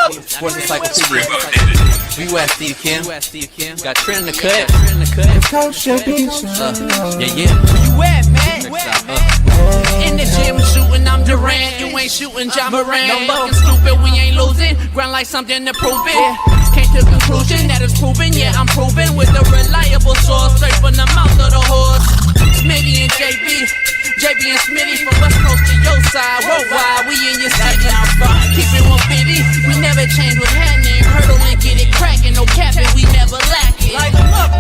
up? Sports Encyclopedia. You ask Steve Kim. Got Trent in the cut. Yeah. Where you at, man? In the gym shooting, I'm Durant. You ain't shooting John Moran. No fucking stupid, we ain't losing. Grind like something to prove it. Came to conclusion that is proven. Yeah, I'm proven with a reliable source straight from the mouth of the horse. Smitty and JB and Smitty from West Coast to your side. Worldwide, we in your city. Keep it 150. We never change what's happening. Hurdle and get it cracking. No capping, we never lack it. Light them up,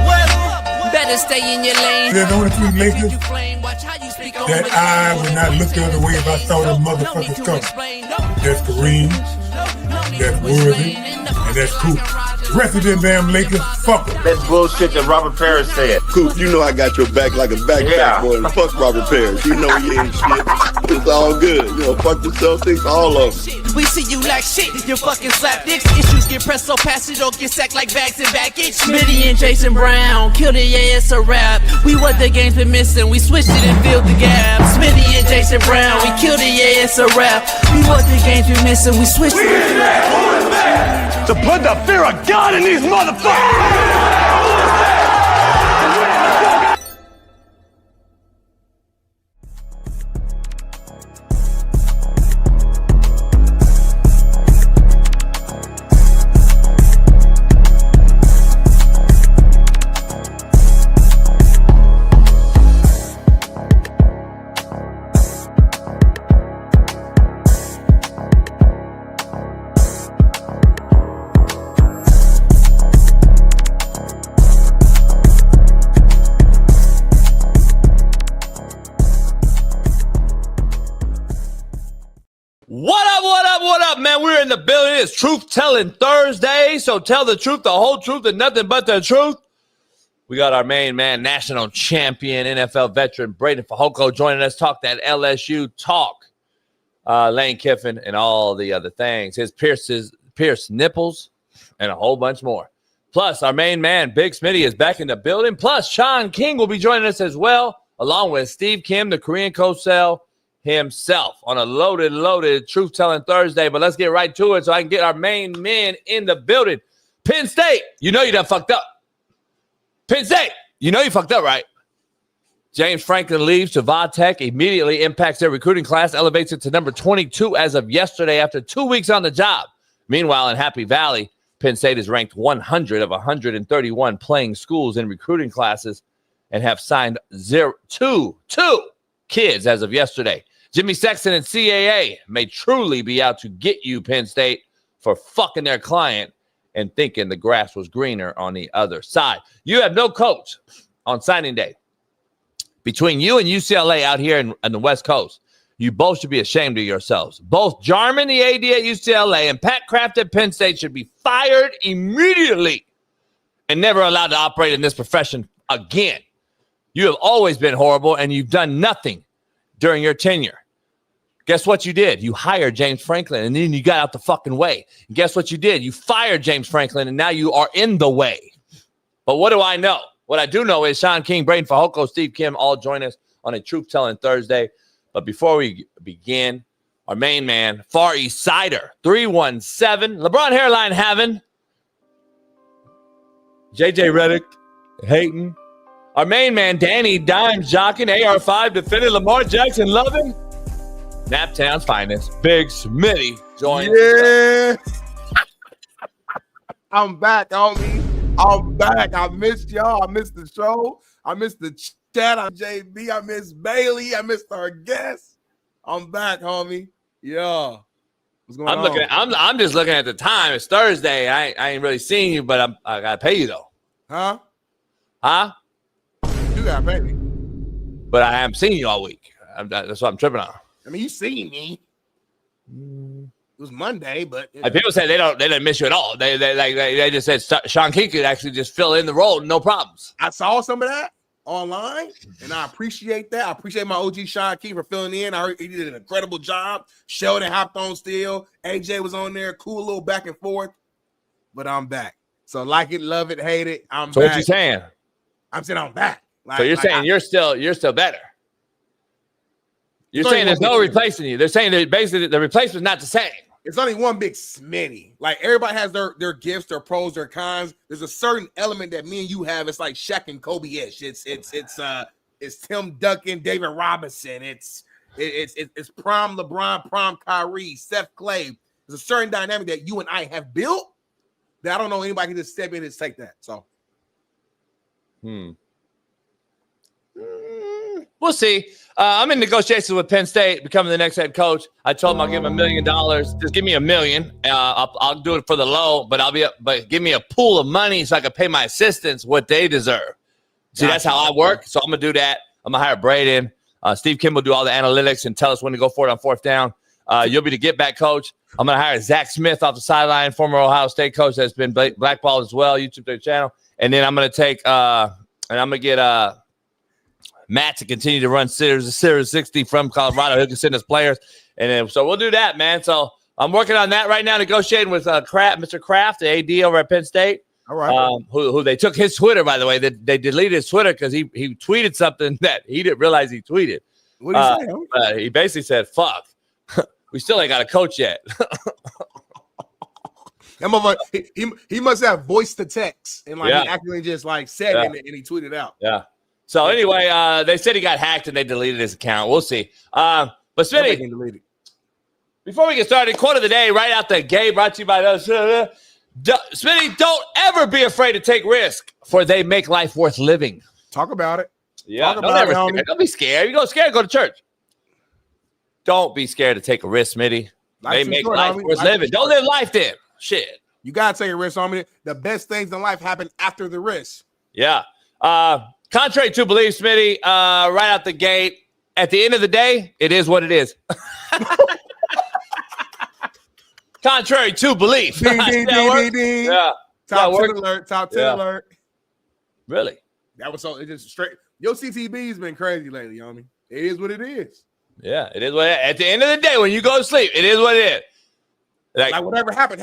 better stay in your lane. There's only three Lakers that I would not look the other way if I saw the motherfuckers coming. That's Kareem, that's Worthy, and that's Coop. The rest of them damn Lakers, fuck them. That's bullshit that Robert Parrish said. Coop, you know I got your back like a backpack, boy. Fuck Robert Parrish. You know he ain't shit. It's all good. You know, fuck the Celtics, all of them. We see you like shit, you fucking slap dicks. Issues get pressed so fast you don't get sacked like bags and baggage. Smitty and Jason Brown, killed it, yeah, it's a rap. We what the game's been missing, we switched it and filled the gap. Smitty and Jason Brown, we killed it, yeah, it's a rap. We what the game's been missing, we switched it. To put the fear of God in these motherfuckers! What up, man? We're in the building. It's Truth Telling Thursday, so tell the truth, the whole truth, and nothing but the truth. We got our main man, national champion, NFL veteran, Braden Fajoko joining us, talk that LSU talk. Lane Kiffin and all the other things. His pierced nipples and a whole bunch more. Plus, our main man, Big Smitty, is back in the building. Plus, Shaun King will be joining us as well, along with Steve Kim, the Korean co-cell himself, on a loaded Truth-Telling Thursday. But let's get right to it so I can get our main men in the building. Penn State, you know you done fucked up. Penn State, you know you fucked up, right? James Franklin leaves to Va-Tech, immediately impacts their recruiting class, elevates it to number 22 as of yesterday after 2 weeks on the job. Meanwhile, in Happy Valley, Penn State is ranked 100 of 131 playing schools in recruiting classes and have signed two kids as of yesterday. Jimmy Sexton and CAA may truly be out to get you, Penn State, for fucking their client and thinking the grass was greener on the other side. You have no coach on signing day. Between you and UCLA out here on the West Coast, you both should be ashamed of yourselves. Both Jarman, the AD at UCLA, and Pat Kraft at Penn State should be fired immediately and never allowed to operate in this profession again. You have always been horrible, and you've done nothing during your tenure. Guess what you did? You hired James Franklin, and then you got out the fucking way. And guess what you did? You fired James Franklin, and now you are in the way. But what do I know? What I do know is Shaun King, Braden Fajoko, Steve Kim all join us on a Truth Telling Thursday. But before we begin, our main man, Far East Sider, 317, LeBron hairline having, JJ Redick, Hayton, our main man, Danny Dimes Jockin, AR5, defending Lamar Jackson loving, Naptown's finest, Big Smitty, join us. I'm back, homie. I'm back. I missed y'all. I missed the show. I missed the chat. I'm JB. I missed Bailey. I missed our guests. I'm back, homie. Yeah. What's going on? I'm just looking at the time. It's Thursday. I ain't really seeing you, but I gotta pay you though. Huh? You gotta pay me. But I haven't seen you all week. That's what I'm tripping on. I mean, you seen me. It was Monday, but people say they didn't miss you at all. They just said Shaun King could actually just fill in the role, no problems. I saw some of that online, and I appreciate that. I appreciate my OG Shaun King for filling in. I heard he did an incredible job. Sheldon hopped on still. AJ was on there, cool little back and forth. But I'm back. So like it, love it, hate it. I'm so back. What you saying? I'm saying I'm back. So you're saying you're still better. You're saying there's no replacing you. They're saying that basically the replacement's not the same. It's only one Big Smitty. Like everybody has their gifts, their pros, their cons. There's a certain element that me and you have. It's like Shaq and Kobe-ish. It's Tim Duncan, David Robinson. It's prime LeBron, prime Kyrie, Steph Clay. There's a certain dynamic that you and I have built that I don't know anybody can just step in and just take that. So, we'll see. I'm in negotiations with Penn State, becoming the next head coach. I told him I'll give him $1 million. Just give me $1 million. I'll do it for the low, but give me a pool of money so I can pay my assistants what they deserve. See, that's how I work. So I'm gonna do that. I'm gonna hire Braden. Steve Kim will do all the analytics and tell us when to go for it on fourth down. You'll be the get back coach. I'm gonna hire Zach Smith off the sideline, former Ohio State coach that's been blackballed as well. YouTube channel, and then I'm gonna take and I'm gonna get Matt to continue to run Sirius 60 from Colorado. He can send us players. And then, so we'll do that, man. So I'm working on that right now, negotiating with Mr. Kraft, the AD over at Penn State. all right. Who they took his Twitter, by the way. They deleted his Twitter because he tweeted something that he didn't realize he tweeted. What did he say? He basically said, fuck. We still ain't got a coach yet. He must have voiced the text and he accidentally just said it and he tweeted out. Yeah. So anyway, they said he got hacked and they deleted his account. We'll see. But Smitty, before we get started, quote of the day right out the gate, brought to you by those. Smitty, don't ever be afraid to take risk, for they make life worth living. Talk about it. Yeah, don't be scared. You go scared, go to church. Don't be scared to take a risk, Smitty. They make life worth living. Don't live life then. Shit. You gotta take a risk, homie. The best things in life happen after the risk. Yeah. Contrary to belief, Smitty, right out the gate, at the end of the day, it is what it is. Contrary to belief. Ding, ding, ding, ding. Yeah. Top 10 alert. Top 10 alert. Really? That was so, it just straight. Your CTB's been crazy lately, homie. It is what it is. Yeah, it is what it is. At the end of the day, when you go to sleep, it is what it is. Like whatever happened.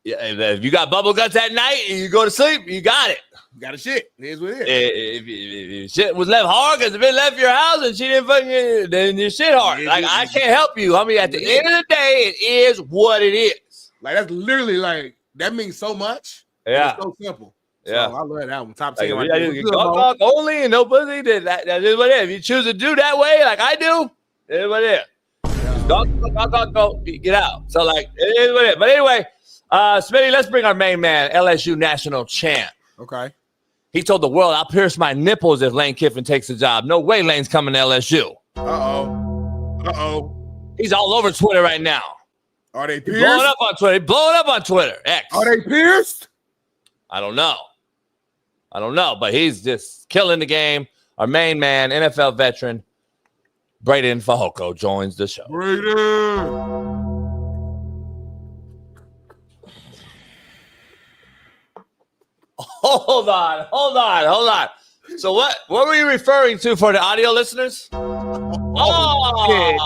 Yeah, if you got bubble guts at night and you go to sleep, you got it. You got a shit. It is what it is. If shit was left hard because if it left your house and she didn't fucking, then your shit hard. I can't help you. I mean, at the end of the day, it is what it is. That's literally that means so much. Yeah. It's so simple. Yeah. So I love that one. Top 10. Talk only and no pussy. That is what it is. If you choose to do that way, like I do, it is what it is. Go, get out. So it is what it is. But anyway, Smitty, let's bring our main man, LSU national champ. Okay. He told the world, I'll pierce my nipples if Lane Kiffin takes the job. No way Lane's coming to LSU. Uh-oh. He's all over Twitter right now. Are they pierced? Blowing up on Twitter. X. Are they pierced? I don't know, but he's just killing the game. Our main man, NFL veteran, Braden Fajoko joins the show. Braden. Hold on. So what were you referring to for the audio listeners? No way.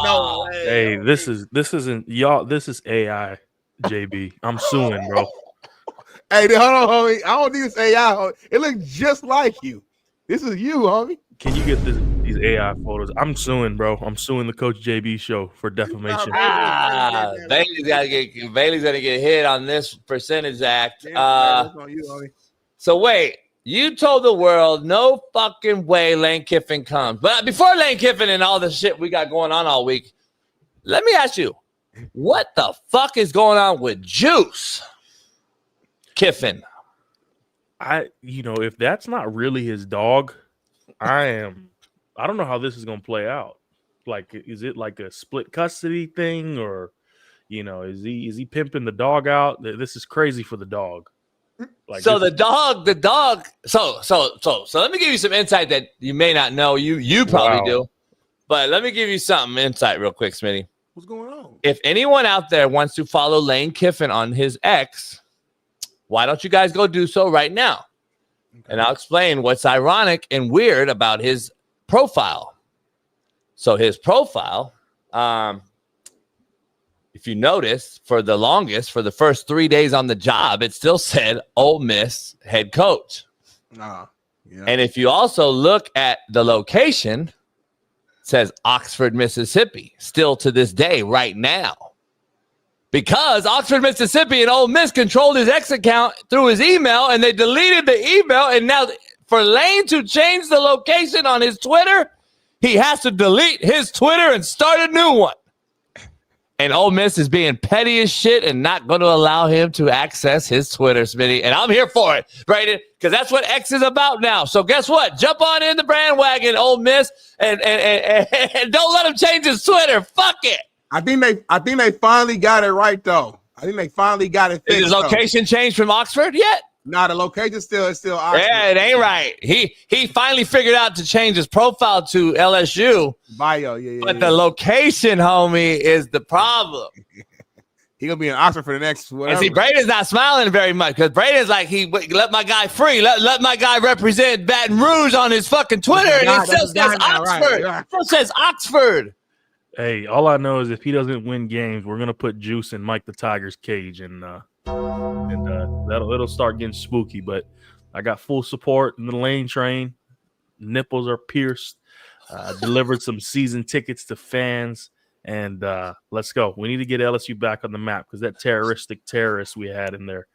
Hey, this isn't y'all. This is AI, JB. I'm suing, bro. Hey, hold on, homie. I don't need this AI. Homie. It looks just like you. This is you, homie. Can you get these AI photos? I'm suing, bro. I'm suing the Coach JB show for defamation. Bailey's gonna get hit on this percentage act. On you, homie. So wait, you told the world no fucking way Lane Kiffin comes. But before Lane Kiffin and all the shit we got going on all week, let me ask you, what the fuck is going on with Juice Kiffin? If that's not really his dog, I don't know how this is gonna play out. Is it like a split custody thing, or is he pimping the dog out? This is crazy for the dog. The dog. So let me give you some insight that you may not know. You probably do, but let me give you some insight real quick, Smitty. What's going on? If anyone out there wants to follow Lane Kiffin on his X, why don't you guys go do so right now? Okay. And I'll explain what's ironic and weird about his profile. So his profile, if you notice, for the first 3 days on the job, it still said Ole Miss head coach. Yeah. And if you also look at the location, it says Oxford, Mississippi, still to this day, right now. because Oxford, Mississippi and Ole Miss controlled his X account through his email, and they deleted the email. And now for Lane to change the location on his Twitter, he has to delete his Twitter and start a new one. And Ole Miss is being petty as shit and not going to allow him to access his Twitter, Smitty. And I'm here for it, Brayden, because that's what X is about now. So guess what? Jump on in the bandwagon, Ole Miss, and don't let him change his Twitter. Fuck it. I think they finally got it right though. I think they finally got it fixed. Is his location changed from Oxford yet? Nah, the location is still Oxford. Yeah, it ain't right. He finally figured out to change his profile to LSU. Bio, yeah. But the location, homie, is the problem. He gonna be in Oxford for the next whatever. And see, Braden's not smiling very much because Braden's like, he let my guy free. Let my guy represent Baton Rouge on his fucking Twitter, and it still says Oxford. Right. It still says Oxford. Hey, all I know is if he doesn't win games, we're gonna put Juice in Mike the Tiger's cage, and it'll start getting spooky. But I got full support in the Lane train. Nipples are pierced. Delivered some season tickets to fans, and let's go. We need to get LSU back on the map because that terrorist we had in there.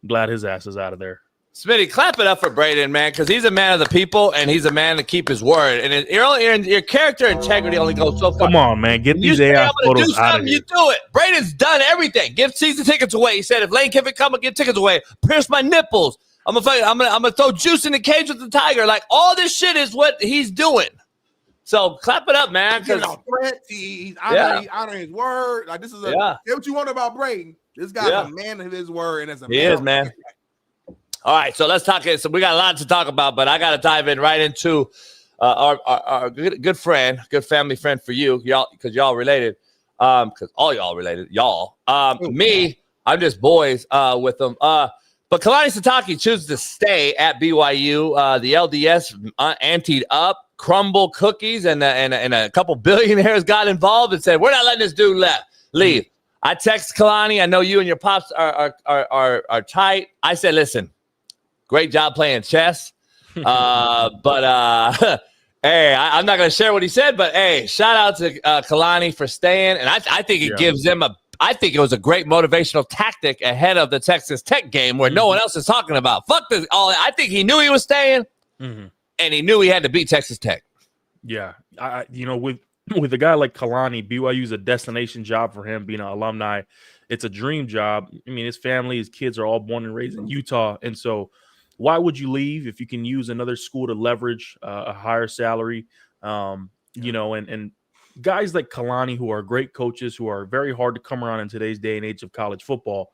I'm glad his ass is out of there. Smitty, clap it up for Braden, man, because he's a man of the people and he's a man to keep his word. And your character integrity only goes so far. Come on, man, get these AI photos out of here. You do it. Braden's done everything. Give season tickets away. He said, if Lane Kiffin come and give tickets away, pierce my nipples. I'm gonna throw Juice in the cage with the Tiger. Like all this shit is what he's doing. So clap it up, man. He's honoring his word. Like this is say what you want about Braden. This guy's a man of his word, and as a he is, man. All right, so let's talk. So we got a lot to talk about, but I got to dive in right into our good friend, good family friend for you, y'all, because y'all related, because all y'all related, y'all. Me, I'm just boys with them. But Kalani Sitake chooses to stay at BYU. The LDS anteed up, crumble cookies, and a couple billionaires got involved and said, "We're not letting this dude leave." I text Kalani. I know you and your pops are tight. I said, "Listen. Great job playing chess." Hey, I'm not going to share what he said, but hey, shout out to Kalani for staying. And I think it gives them I think it was a great motivational tactic ahead of the Texas Tech game where no one else is talking about. Fuck this. I think he knew he was staying and he knew he had to beat Texas Tech. Yeah. With a guy like Kalani, BYU is a destination job for him being an alumni. It's a dream job. I mean, his family, his kids are all born and raised in Utah. And so why would you leave if you can use another school to leverage a higher salary? And guys like Kalani, who are great coaches, who are very hard to come around in today's day and age of college football.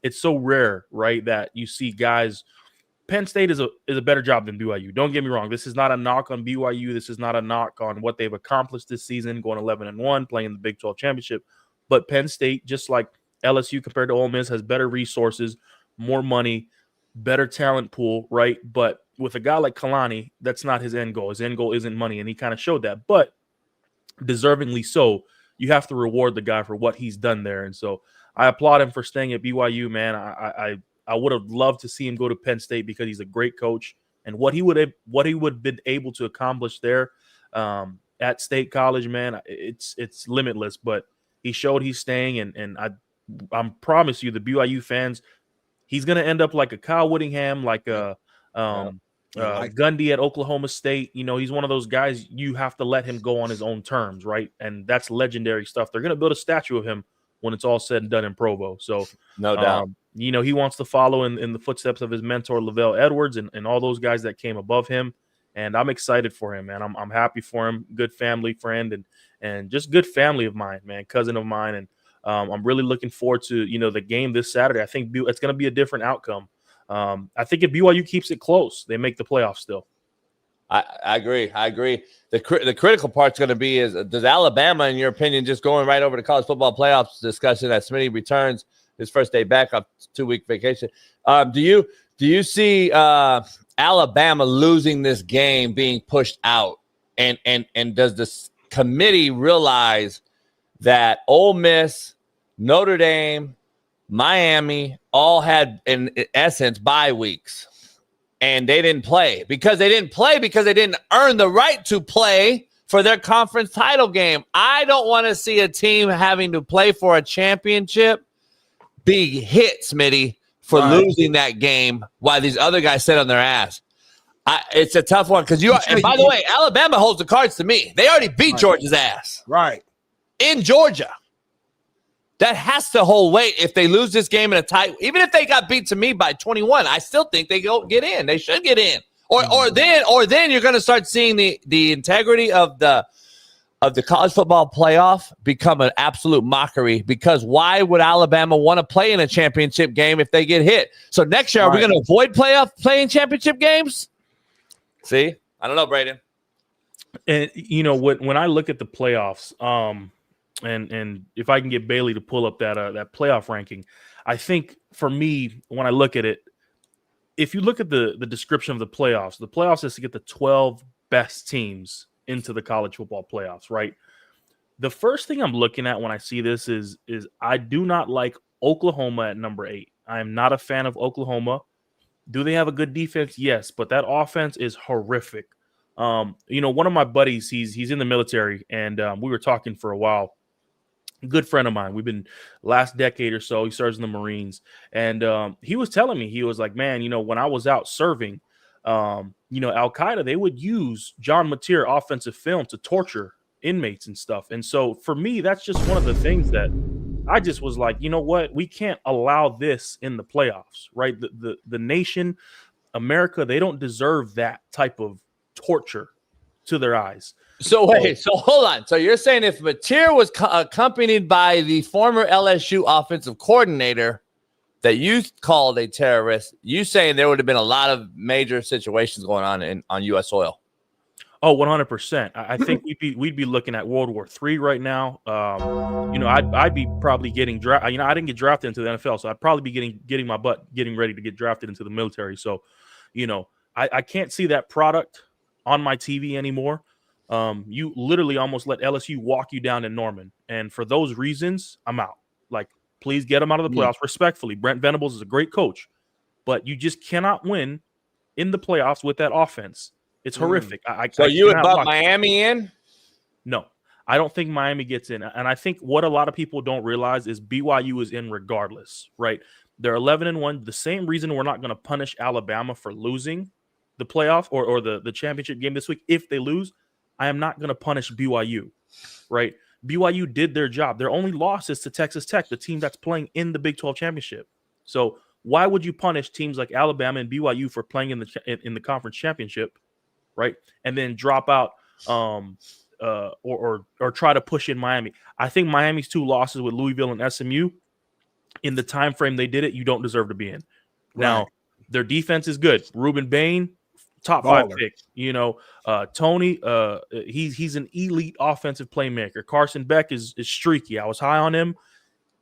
It's so rare, right, that you see guys. Penn State is a better job than BYU. Don't get me wrong. This is not a knock on BYU. This is not a knock on what they've accomplished this season, going 11-1, playing the Big 12 championship. But Penn State, just like LSU compared to Ole Miss, has better resources, more money, better talent pool, right? But with a guy like Kalani, that's not his end goal. His end goal isn't money, and he kind of showed that. But deservingly so, you have to reward the guy for what he's done there. And so I applaud him for staying at BYU, man. I would have loved to see him go to Penn State because he's a great coach, and what he would have been able to accomplish there at State College, man, it's limitless. But he showed he's staying, and I promise you, the BYU fans, he's going to end up like a Kyle Whittingham, like a Gundy at Oklahoma State. He's one of those guys you have to let him go on his own terms, right? And that's legendary stuff. They're going to build a statue of him when it's all said and done in Provo. So no doubt. He wants to follow in the footsteps of his mentor, Lavelle Edwards, and all those guys that came above him. And I'm excited for him, man. I'm happy for him. Good family friend and just good family of mine, man, cousin of mine. And I'm really looking forward to, the game this Saturday. I think it's going to be a different outcome. I think if BYU keeps it close, they make the playoffs still. I agree. The critical part's going to be is, does Alabama, in your opinion, just going right over to college football playoffs discussion as Smitty returns his first day back off 2-week vacation? Do you see Alabama losing this game, being pushed out? And does this committee realize that Ole Miss, Notre Dame, Miami all had, in essence, bye weeks, and they didn't play because they didn't earn the right to play for their conference title game? I don't want to see a team having to play for a championship big hit, Smitty, for losing that game while these other guys sit on their ass. It's a tough one because and by the way, Alabama holds the cards to me. They already beat Georgia's ass. Right. In Georgia. That has to hold weight if they lose this game in a tie. Even if they got beat to me by 21, I still think they get in. They should get in. Or then you're going to start seeing the integrity of the college football playoff become an absolute mockery, because why would Alabama want to play in a championship game if they get hit? So next year, are we going to avoid playing championship games? See? I don't know, Braden. And, you know, when I look at the playoffs, and if I can get Bailey to pull up that playoff ranking, I think for me, when I look at it, if you look at the description of the playoffs is to get the 12 best teams into the college football playoffs, right? The first thing I'm looking at when I see this is I do not like Oklahoma at number 8. I am not a fan of Oklahoma. Do they have a good defense? Yes, but that offense is horrific. You know, one of my buddies, he's in the military, and we were talking for a while. Good friend of mine. We've been last decade or so. He serves in the Marines, and he was telling me, he was like, man, you know, when I was out serving, you know, Al Qaeda, they would use John Mateer offensive film to torture inmates and stuff. And so for me, that's just one of the things that I just was like, you know what, we can't allow this in the playoffs, right? The nation, America, they don't deserve that type of torture to their eyes. So wait, so hold on. So you're saying if Mateer was accompanied by the former LSU offensive coordinator that you called a terrorist, you saying there would have been a lot of major situations going on U.S. soil? Oh, 100%. I think we'd be looking at World War III right now. You know, I'd be probably getting drafted. You know, I didn't get drafted into the NFL, so I'd probably be getting ready to get drafted into the military. So, you know, I can't see that product on my TV anymore. You literally almost let LSU walk you down in Norman, and for those reasons, I'm out. Like, please get him out of the playoffs respectfully. Brent Venables is a great coach, but you just cannot win in the playoffs with that offense. It's horrific. So you would butt Miami in? No, I don't think Miami gets in. And I think what a lot of people don't realize is BYU is in regardless, right? They're 11-1. The same reason we're not going to punish Alabama for losing the playoff or the championship game this week. If they lose, I am not going to punish BYU, right? BYU did their job. Their only loss is to Texas Tech, the team that's playing in the Big 12 championship. So why would you punish teams like Alabama and BYU for playing in the conference championship, right? And then drop out or try to push in Miami. I think Miami's 2 losses with Louisville and SMU, in the time frame they did it, you don't deserve to be in. Now, their defense is good. Ruben Bain, top 5 pick. You know, Tony, he's an elite offensive playmaker. Carson Beck is streaky. I was high on him.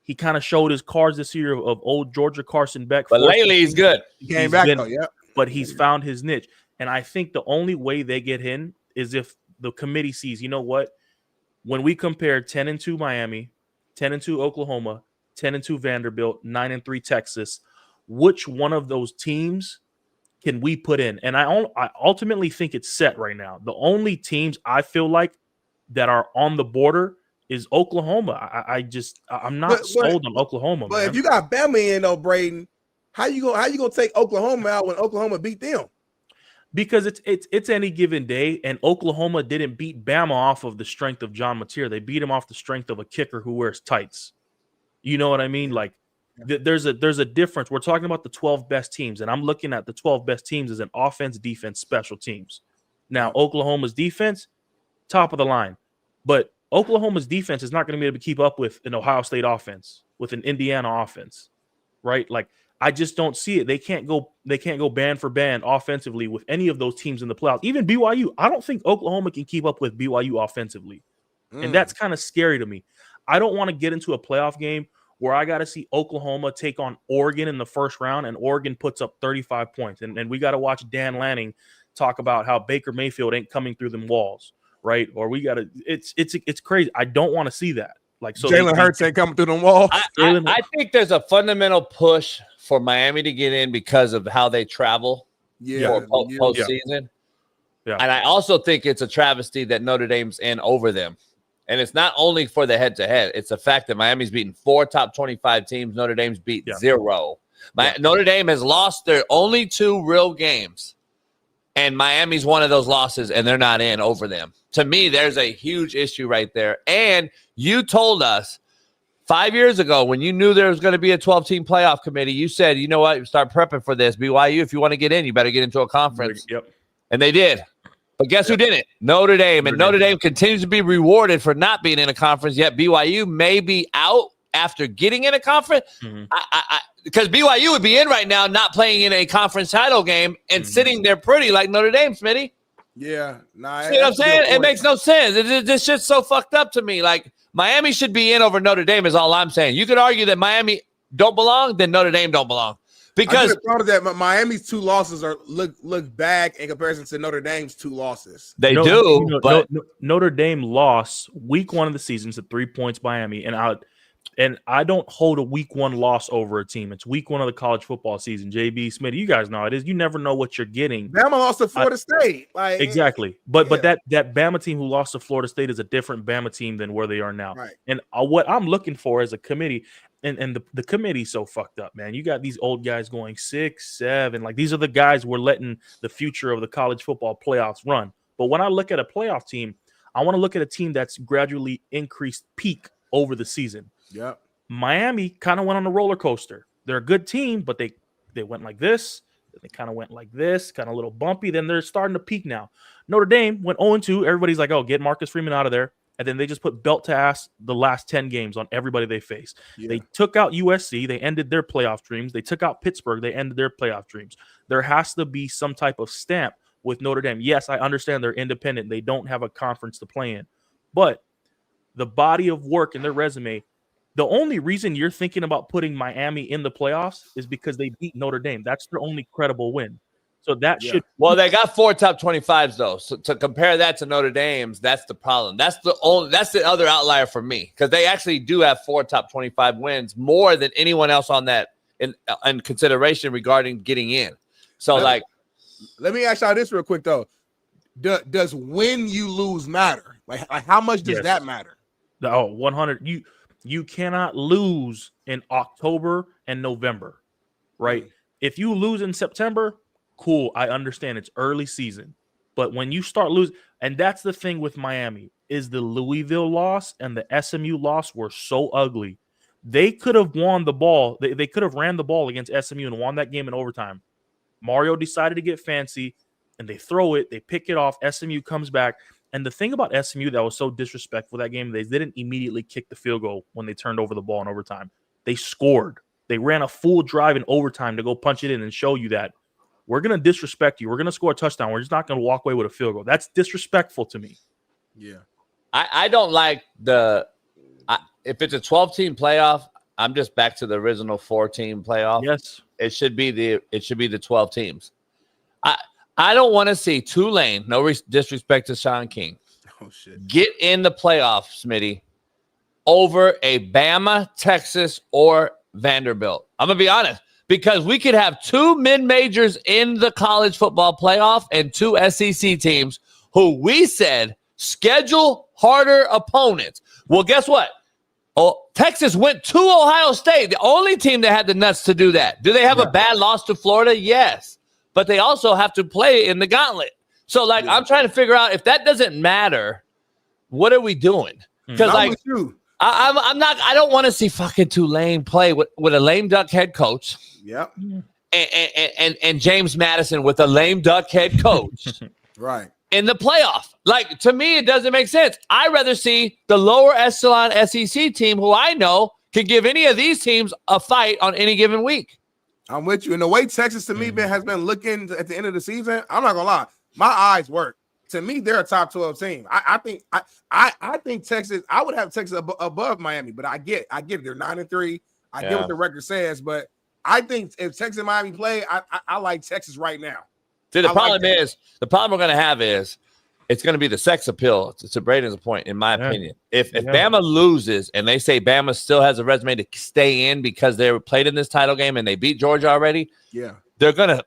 He kind of showed his cards this year of old Georgia Carson Beck. But lately he's good. He came back though, yeah. But he's found his niche. And I think the only way they get in is if the committee sees, you know what? When we compare 10-2 Miami, 10-2 Oklahoma, 10-2 Vanderbilt, 9-3 Texas, which one of those teams can we put in? And I ultimately think it's set right now. The only teams I feel like that are on the border is Oklahoma. I'm not sold on Oklahoma. But man. if you got Bama in though, Braden, how you gonna take Oklahoma out when Oklahoma beat them? Because it's any given day, and Oklahoma didn't beat Bama off of the strength of John Mateer. They beat him off the strength of a kicker who wears tights. You know what I mean? Like there's a difference. We're talking about the 12 best teams, and I'm looking at the 12 best teams as an offense, defense, special teams. Now, Oklahoma's defense, top of the line. But Oklahoma's defense is not going to be able to keep up with an Ohio State offense, with an Indiana offense, right? Like, I just don't see it. They can't go band for band offensively with any of those teams in the playoffs. Even BYU, I don't think Oklahoma can keep up with BYU offensively. And that's kind of scary to me. I don't want to get into a playoff game where I got to see Oklahoma take on Oregon in the first round and Oregon puts up 35 points. And we got to watch Dan Lanning talk about how Baker Mayfield ain't coming through them walls, right? Or we got to – it's crazy. I don't want to see that. Like, so Jalen Hurts ain't coming through them walls. I think there's a fundamental push for Miami to get in because of how they travel for postseason. Yeah. And I also think it's a travesty that Notre Dame's in over them. And it's not only for the head-to-head. It's the fact that Miami's beaten 4 top 25 teams. Notre Dame's beat 0. Notre Dame has lost their only 2 real games. And Miami's one of those losses, and they're not in over them. To me, there's a huge issue right there. And you told us 5 years ago when you knew there was going to be a 12-team playoff committee, you said, you know what, start prepping for this. BYU, if you want to get in, you better get into a conference. Yep. And they did. But guess who didn't? Notre Dame. And Notre Dame continues to be rewarded for not being in a conference, yet BYU may be out after getting in a conference. Because BYU would be in right now not playing in a conference title game and sitting there pretty like Notre Dame, Smitty. Yeah. Nah, see what I'm saying? It makes no sense. This shit's so fucked up to me. Like, Miami should be in over Notre Dame is all I'm saying. You could argue that Miami don't belong, then Notre Dame don't belong. Because I thought of that Miami's 2 losses are look bad in comparison to Notre Dame's 2 losses. They but Notre Dame lost week 1 of the season to 3 points Miami, and I don't hold a week 1 loss over a team. It's week 1 of the college football season. JB, Smitty, you guys know how it is. You never know what you're getting. Bama lost to Florida State. Like exactly. But that Bama team who lost to Florida State is a different Bama team than where they are now. Right. And what I'm looking for as a committee, and the committee's so fucked up, man. You got these old guys going 6, 7. Like, these are the guys we're letting the future of the college football playoffs run. But when I look at a playoff team, I want to look at a team that's gradually increased peak over the season. Yep. Miami kind of went on a roller coaster. They're a good team, but they went like this. They kind of went like this, kind of a little bumpy. Then they're starting to peak now. Notre Dame went 0-2. Everybody's like, oh, get Marcus Freeman out of there. And then they just put belt to ass the last 10 games on everybody they faced. Yeah. They took out USC. They ended their playoff dreams. They took out Pittsburgh. They ended their playoff dreams. There has to be some type of stamp with Notre Dame. Yes, I understand they're independent. They don't have a conference to play in. But the body of work in their resume, the only reason you're thinking about putting Miami in the playoffs is because they beat Notre Dame. That's their only credible win. So that should. Well, they got 4 top 25s though. So to compare that to Notre Dame's, that's the problem. That's the other outlier for me, because they actually do have 4 top 25 wins, more than anyone else on that in consideration regarding getting in. So let me ask y'all this real quick though. Does when you lose matter? Like how much does that matter? 100. You cannot lose in October and November, right? If you lose in September, cool. I understand it's early season. But when you start losing, and that's the thing with Miami, is the Louisville loss and the SMU loss were so ugly. They could have won the ball. They could have ran the ball against SMU and won that game in overtime. Mario decided to get fancy, and they throw it. They pick it off. SMU comes back. And the thing about SMU that was so disrespectful that game, they didn't immediately kick the field goal when they turned over the ball in overtime. They scored. They ran a full drive in overtime to go punch it in and show you that we're going to disrespect you. We're going to score a touchdown. We're just not going to walk away with a field goal. That's disrespectful to me. Yeah. I don't like if it's a 12-team playoff, I'm just back to the original 4-team playoff. Yes. It should be the 12 teams. I don't want to see Tulane, no disrespect to Shaun King, get in the playoffs, Smitty, over a Bama, Texas, or Vanderbilt. I'm going to be honest, because we could have 2 mid-majors in the college football playoff and 2 SEC teams who we said schedule harder opponents. Well, guess what? Oh, Texas went to Ohio State, the only team that had the nuts to do that. Do they have a bad loss to Florida? Yes. But they also have to play in the gauntlet. So, I'm trying to figure out if that doesn't matter, what are we doing? Because, I don't want to see fucking Tulane play with a lame duck head coach. Yep. And James Madison with a lame duck head coach. Right. In the playoff. To me, it doesn't make sense. I'd rather see the lower echelon SEC team, who I know can give any of these teams a fight on any given week. I'm with you. And the way Texas to me has been looking at the end of the season, I'm not gonna lie, my eyes work. To me, they're a top 12 team. I think Texas. I would have Texas above Miami, but I get it. They're 9-3. I get what the record says, but I think if Texas and Miami play, I like Texas right now. See, the problem we're gonna have is it's going to be the sex appeal to Braden's point, in my opinion. If Bama loses and they say Bama still has a resume to stay in because they played in this title game and they beat Georgia already, they're going to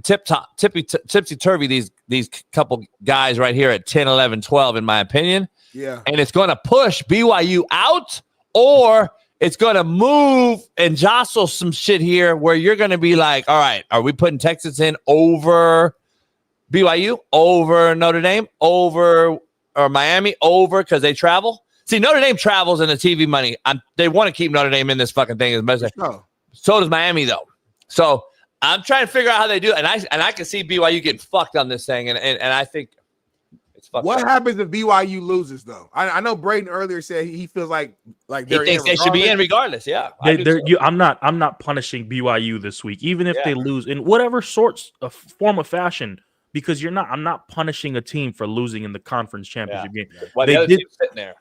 tipsy-turvy these couple guys right here at 10, 11, 12, in my opinion. Yeah. And it's going to push BYU out, or it's going to move and jostle some shit here where you're going to be like, all right, are we putting Texas in over BYU, over Notre Dame, over or Miami, over because they travel? See, Notre Dame travels in the TV money. They want to keep Notre Dame in this fucking thing as much as so does Miami, though. So I'm trying to figure out how they do it. And I can see BYU getting fucked on this thing. And I think it's fucked. What happens if BYU loses, though? I know Braden earlier said he feels like he thinks they should be in regardless. Yeah. I'm not punishing BYU this week, even if they lose in whatever sorts of form of fashion. Because I'm not punishing a team for losing in the conference championship game. Well, the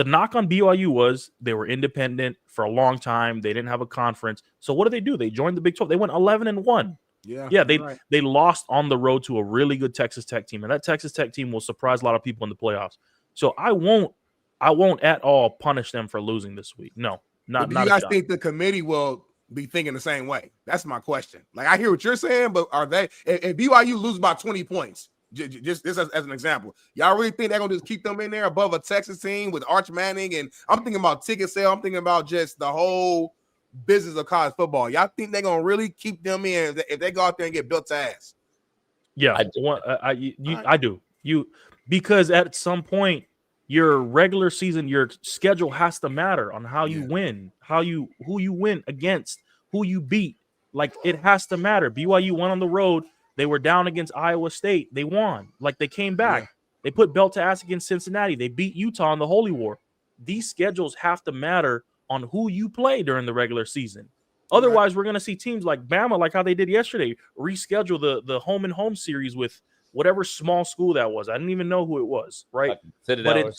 knock on BYU was they were independent for a long time. They didn't have a conference. So what did? They joined the Big 12. They went 11-1. Yeah. They lost on the road to a really good Texas Tech team, and that Texas Tech team will surprise a lot of people in the playoffs. So I won't at all punish them for losing this week. No, not. Do you guys think the committee will be thinking the same way? That's my question. Like, I hear what you're saying, but are they, if BYU loses by 20 points, just this as an example, y'all really think they're gonna just keep them in there above a Texas team with Arch Manning? And I'm thinking about ticket sale. I'm thinking about just the whole business of college football. Y'all think they're gonna really keep them in if they go out there and get built to ass? Yeah, I do. Because at some point your regular season, your schedule has to matter on how you win, who you win against, who you beat. Like, it has to matter. BYU went on the road. They were down against Iowa State. They won. Like, they came back. Yeah. They put belt to ass against Cincinnati. They beat Utah in the Holy War. These schedules have to matter on who you play during the regular season. Otherwise, we're going to see teams like Bama, like how they did yesterday, reschedule the home and home series with whatever small school that was. I didn't even know who it was, right? But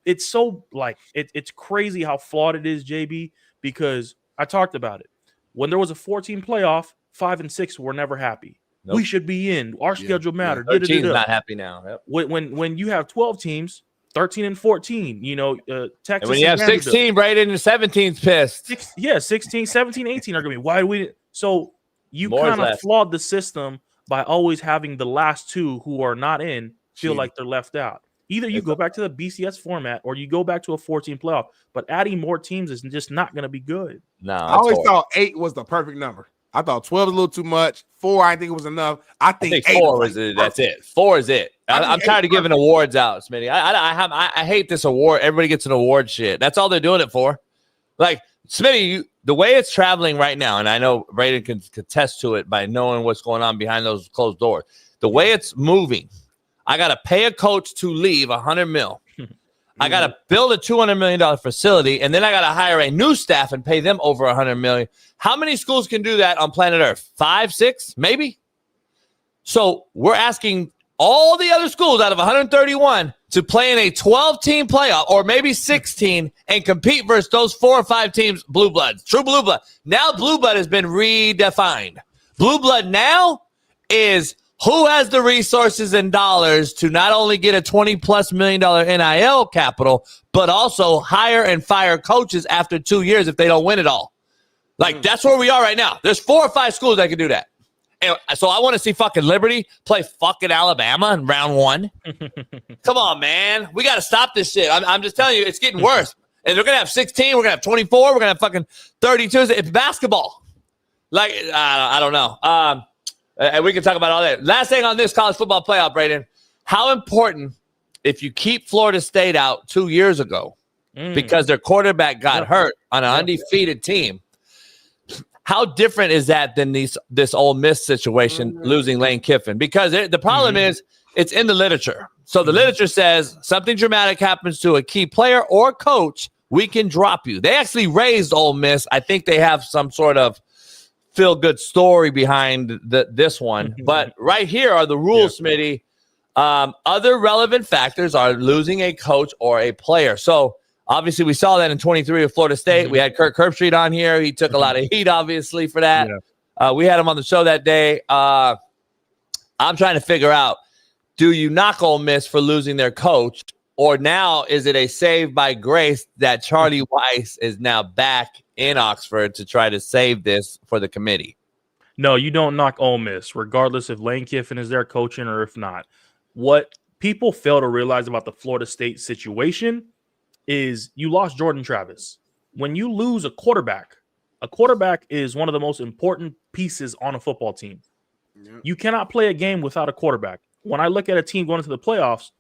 it's crazy how flawed it is, JB, because I talked about it. When there was a 14 playoff, 5 and 6 were never happy. Nope. We should be in. Our schedule mattered. 13's not happy now. Yep. When you have 12 teams, 13 and 14, Texas. And when you have 16, right into 17's pissed. 16, 17, 18 are going to be. Why do we? So you kind of flawed the system by always having the last two who are not in feel like they're left out. Either you go back to the BCS format or you go back to a 14 playoff. But adding more teams is just not going to be good. No, I always thought 8 was the perfect number. I thought 12 was a little too much. 4, I think it was enough. I think 8 4 is it. That's it. 4 is it. I'm tired of giving awards out, Smitty. I hate this award. Everybody gets an award shit. That's all they're doing it for. Like, Smitty, the way it's traveling right now, and I know Braden can attest to it by knowing what's going on behind those closed doors. The way it's moving, I got to pay a coach to leave $100 million. I got to build a $200 million facility, and then I got to hire a new staff and pay them over $100 million. How many schools can do that on planet Earth? 5, 6, maybe? So we're asking all the other schools out of 131 to play in a 12-team playoff or maybe 16 and compete versus those 4 or 5 teams, blue bloods, true blue blood. Now blue blood has been redefined. Blue blood now is who has the resources and dollars to not only get a $20+ million NIL capital, but also hire and fire coaches after 2 years if they don't win it all. Like, that's where we are right now. There's 4 or 5 schools that can do that. And so I want to see fucking Liberty play fucking Alabama in round 1. Come on, man. We got to stop this shit. I'm just telling you, it's getting worse. And they're going to have 16. We're going to have 24. We're going to have fucking 32. It's basketball. Like, I don't know. And we can talk about all that. Last thing on this college football playoff, Braden. How important, if you keep Florida State out 2 years ago because their quarterback got hurt on an undefeated team, how different is that than this Ole Miss situation, losing Lane Kiffin? Because the problem is it's in the literature. So the literature says something dramatic happens to a key player or coach, we can drop you. They actually raised Ole Miss. I think they have some sort of feel-good story behind this one. But right here are the rules, Smitty. Other relevant factors are losing a coach or a player. So obviously, we saw that in 23 of Florida State. We had Kirk Herbstreit on here. He took a lot of heat, obviously, for that. We had him on the show that day. I'm trying to figure out, do you knock Ole Miss for losing their coach, or now is it a save by grace that Charlie Weiss is now back in Oxford to try to save this for the committee? No, you don't knock Ole Miss, regardless if Lane Kiffin is there coaching or if not. What people fail to realize about the Florida State situation is you lost Jordan Travis. When you lose a quarterback is one of the most important pieces on a football team. Yep. You cannot play a game without a quarterback. When I look at a team going into the playoffs,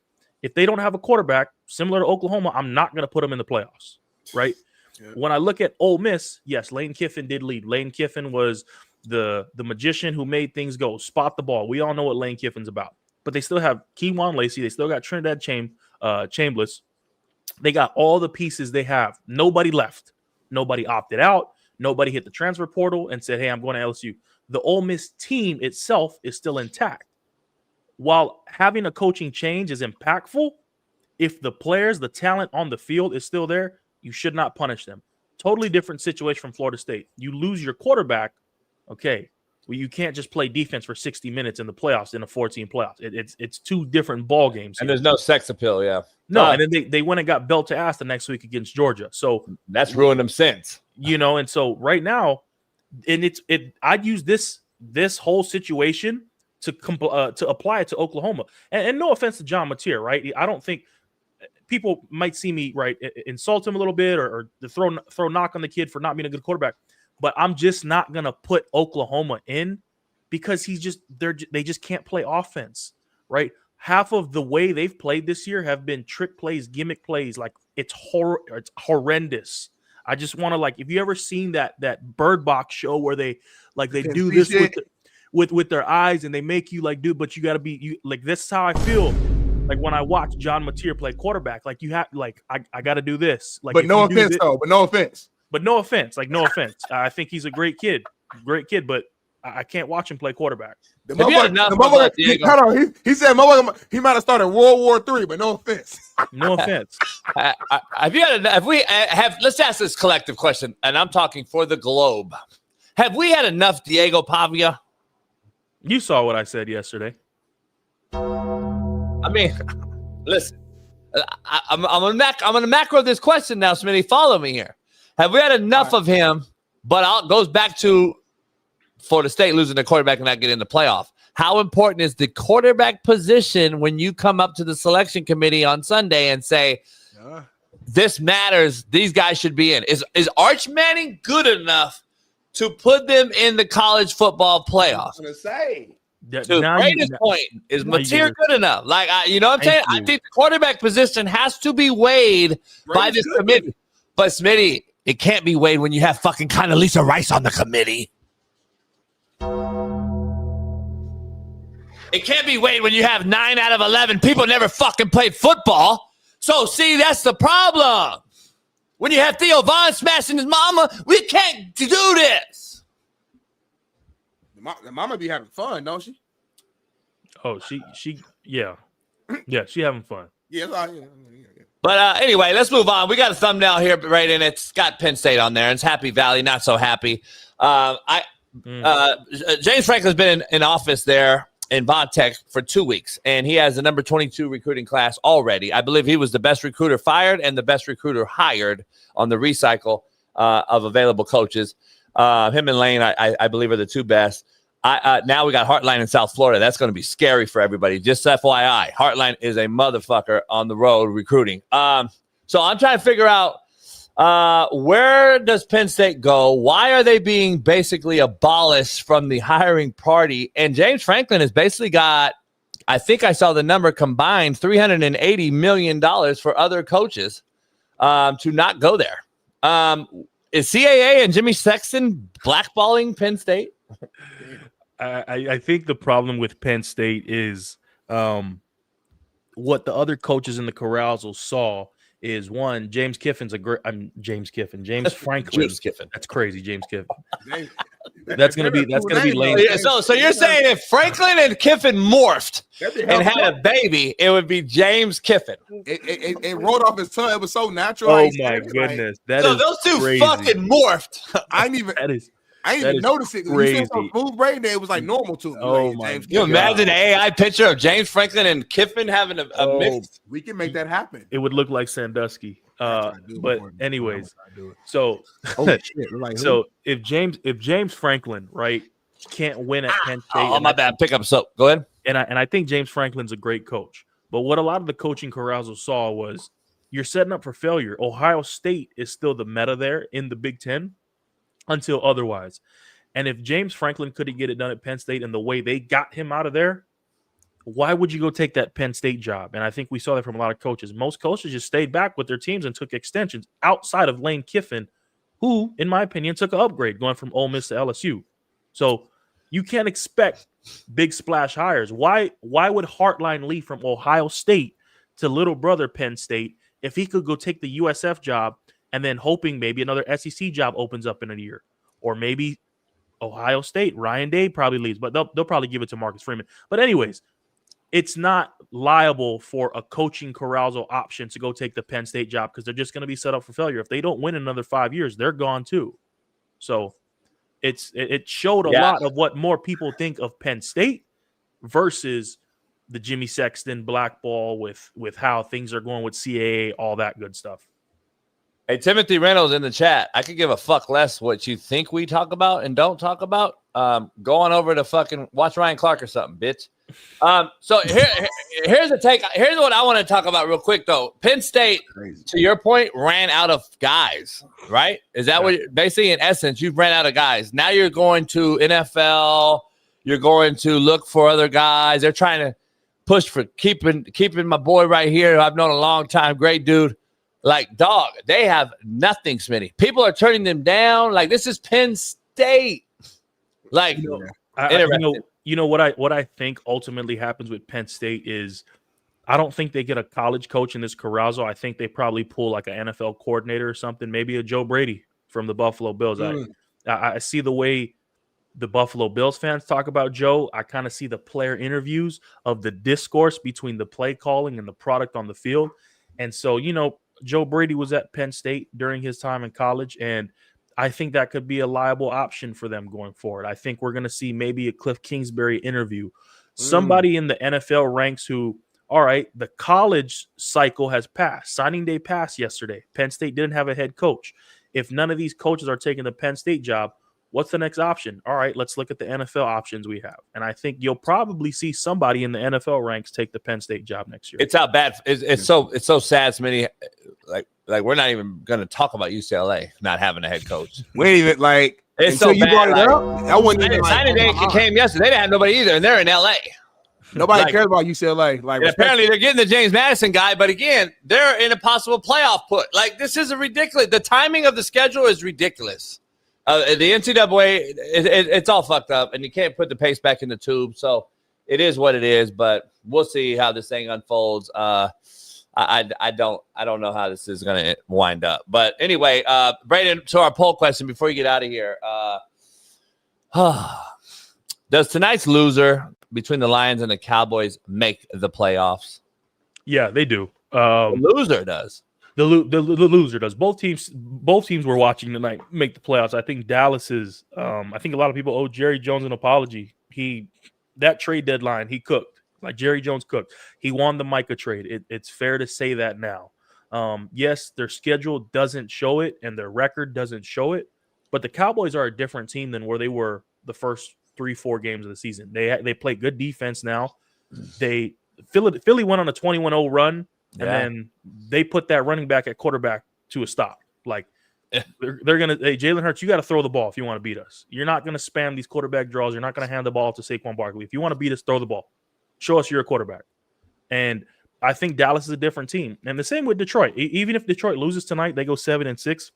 if they don't have a quarterback, similar to Oklahoma, I'm not going to put them in the playoffs, right? Yep. When I look at Ole Miss, yes, Lane Kiffin did lead. Lane Kiffin was the magician who made things go, spot the ball. We all know what Lane Kiffin's about. But they still have Keywan Lacey. They still got Trinidad Chambliss. They got all the pieces they have. Nobody left. Nobody opted out. Nobody hit the transfer portal and said, hey, I'm going to LSU. The Ole Miss team itself is still intact. While having a coaching change is impactful, if the players, the talent on the field is still there, you should not punish them. Totally different situation from Florida State. You lose your quarterback, okay, well, you can't just play defense for 60 minutes in the playoffs, in a 14 playoffs. It's two different ball games. And there's no sex appeal, yeah. No, and then they went and got belt to ass the next week against Georgia. So that's ruined them since. And so right now, and I'd use this whole situation to apply it to Oklahoma. And no offense to John Mateer, right? I don't think people might see me insult him a little bit or throw knock on the kid for not being a good quarterback. But I'm just not gonna put Oklahoma in because they just can't play offense, right? Half of the way they've played this year have been trick plays, gimmick plays. Like it's horrendous. I just want to if you ever seen that Bird Box show where they do this with their eyes and they make you but you got to be this is how I feel when I watch John Mateer play quarterback. You have I got to do this. But no offense though. But no offense. But no offense. No offense. I think he's a great kid, but I can't watch him play quarterback. He said, he might have started World War III, but no offense. No offense. Let's ask this collective question, and I'm talking for the globe. Have we had enough Diego Pavia? You saw what I said yesterday. I mean, listen, I'm gonna macro this question now, Smitty. Follow me here. Have we had enough of him? But it goes back to Florida State losing their quarterback and not getting in the playoff. How important is the quarterback position when you come up to the selection committee on Sunday and say, this matters, these guys should be in? Is Arch Manning good enough to put them in the college football playoff? I'm going to say. To Braden's point, is Mateer good enough? You know what I'm saying? I think the quarterback position has to be weighed by this committee. But Smitty, it can't be weighed when you have fucking Condoleezza Rice on the committee. It can't be weighed when you have 9 out of 11 people never fucking played football. So, see, that's the problem. When you have Theo Vaughn smashing his mama, we can't do this. The mama be having fun, don't she? Oh, yeah, she having fun. Yeah. But anyway, let's move on. We got a thumbnail here, right, and it's got Penn State on there. And it's Happy Valley, not so happy. James Franklin's been in office there in Vodtech for 2 weeks, and he has the number 22 recruiting class already. I believe he was the best recruiter fired and the best recruiter hired on the recycle of available coaches. Him and Lane, I believe, are the two best. Now we got Heartline in South Florida. That's going to be scary for everybody. Just FYI, Heartline is a motherfucker on the road recruiting. So I'm trying to figure out where does Penn State go? Why are they being basically abolished from the hiring party? And James Franklin has basically got, I think I saw the number combined, $380 million for other coaches to not go there. Is CAA and Jimmy Sexton blackballing Penn State? I think the problem with Penn State is what the other coaches in the carousel saw is, one, James Kiffin's James Franklin. James Kiffin. That's crazy, James Kiffin. That's gonna be lame. So you're saying if Franklin and Kiffin morphed and had a baby, it would be James Kiffin. It rolled off his tongue. It was so natural. Oh my goodness, those two crazy. Fucking morphed. I didn't even notice it. You said some food brain day. It was like normal to me. Oh my! James, you imagine an AI picture of James Franklin and Kiffin having a mix? We can make that happen. It would look like Sandusky. But anyways, so so if James Franklin can't win at Penn State, my bad. Pick up. So go ahead. And I think James Franklin's a great coach. But what a lot of the coaching carousel saw was you're setting up for failure. Ohio State is still the meta there in the Big Ten until otherwise. And if James Franklin couldn't get it done at Penn State and the way they got him out of there, why would you go take that Penn State job? And I think we saw that from a lot of coaches. Most coaches just stayed back with their teams and took extensions outside of Lane Kiffin, who, in my opinion, took an upgrade going from Ole Miss to LSU. So you can't expect big splash hires. Why would Hartline leave from Ohio State to little brother Penn State if he could go take the USF job and then hoping maybe another SEC job opens up in a year? Or maybe Ohio State, Ryan Day probably leaves, but they'll probably give it to Marcus Freeman. But anyways, it's not liable for a coaching carousal option to go take the Penn State job because they're just going to be set up for failure. If they don't win another 5 years, they're gone too. So it showed a lot of what more people think of Penn State versus the Jimmy Sexton blackball with how things are going with CAA, all that good stuff. Hey, Timothy Reynolds in the chat. I could give a fuck less what you think we talk about and don't talk about. Go on over to fucking watch Ryan Clark or something, bitch. So here's the take. Here's what I want to talk about real quick, though. Penn State, to your point, ran out of guys, right? Is that what basically, in essence, you've ran out of guys? Now you're going to NFL. You're going to look for other guys. They're trying to push for keeping my boy right here, who I've known a long time. Great dude. Like, dog, they have nothing, Smitty. People are turning them down. Like, this is Penn State. Like, you know what I think ultimately happens with Penn State is I don't think they get a college coach in this carousel. I think they probably pull like an NFL coordinator or something, maybe a Joe Brady from the Buffalo Bills. I see the way the Buffalo Bills fans talk about Joe. I kind of see the player interviews of the discourse between the play calling and the product on the field. And so, Joe Brady was at Penn State during his time in college, and I think that could be a liable option for them going forward. I think we're going to see maybe a Cliff Kingsbury interview. Somebody in the NFL ranks who, all right, the college cycle has passed. Signing day passed yesterday. Penn State didn't have a head coach. If none of these coaches are taking the Penn State job, what's the next option? All right, let's look at the NFL options we have. And I think you'll probably see somebody in the NFL ranks take the Penn State job next year. It's how bad. It's so sad, Smitty. Like we're not even going to talk about UCLA not having a head coach. We ain't even like. It's so you bad. brought it up. That wasn't even signing day came yesterday. They didn't have nobody either, and they're in LA. Nobody cares about UCLA. Like, apparently they're getting the James Madison guy, but again, they're in a possible playoff put. Like, this is ridiculous. The timing of the schedule is ridiculous. The NCAA, it's all fucked up, and you can't put the pace back in the tube. So it is what it is, but we'll see how this thing unfolds. I don't know how this is going to wind up. But anyway, Braden, to our poll question before you get out of here. Does tonight's loser between the Lions and the Cowboys make the playoffs? Yeah, they do. The loser does. The loser does. Both teams we're watching tonight make the playoffs. I think Dallas is. I think a lot of people owe Jerry Jones an apology. That trade deadline, he cooked. Like Jerry Jones cooked. He won the Micah trade. It's fair to say that now. Yes, their schedule doesn't show it and their record doesn't show it, but the Cowboys are a different team than where they were the first 3-4 games of the season. They play good defense now. Philly went on a 21-0 run, and then they put that running back at quarterback to a stop. Like, they're going to – hey, Jalen Hurts, you got to throw the ball if you want to beat us. You're not going to spam these quarterback draws. You're not going to hand the ball to Saquon Barkley. If you want to beat us, throw the ball. Show us you're a quarterback. And I think Dallas is a different team. And the same with Detroit. Even if Detroit loses tonight, they go 7-6.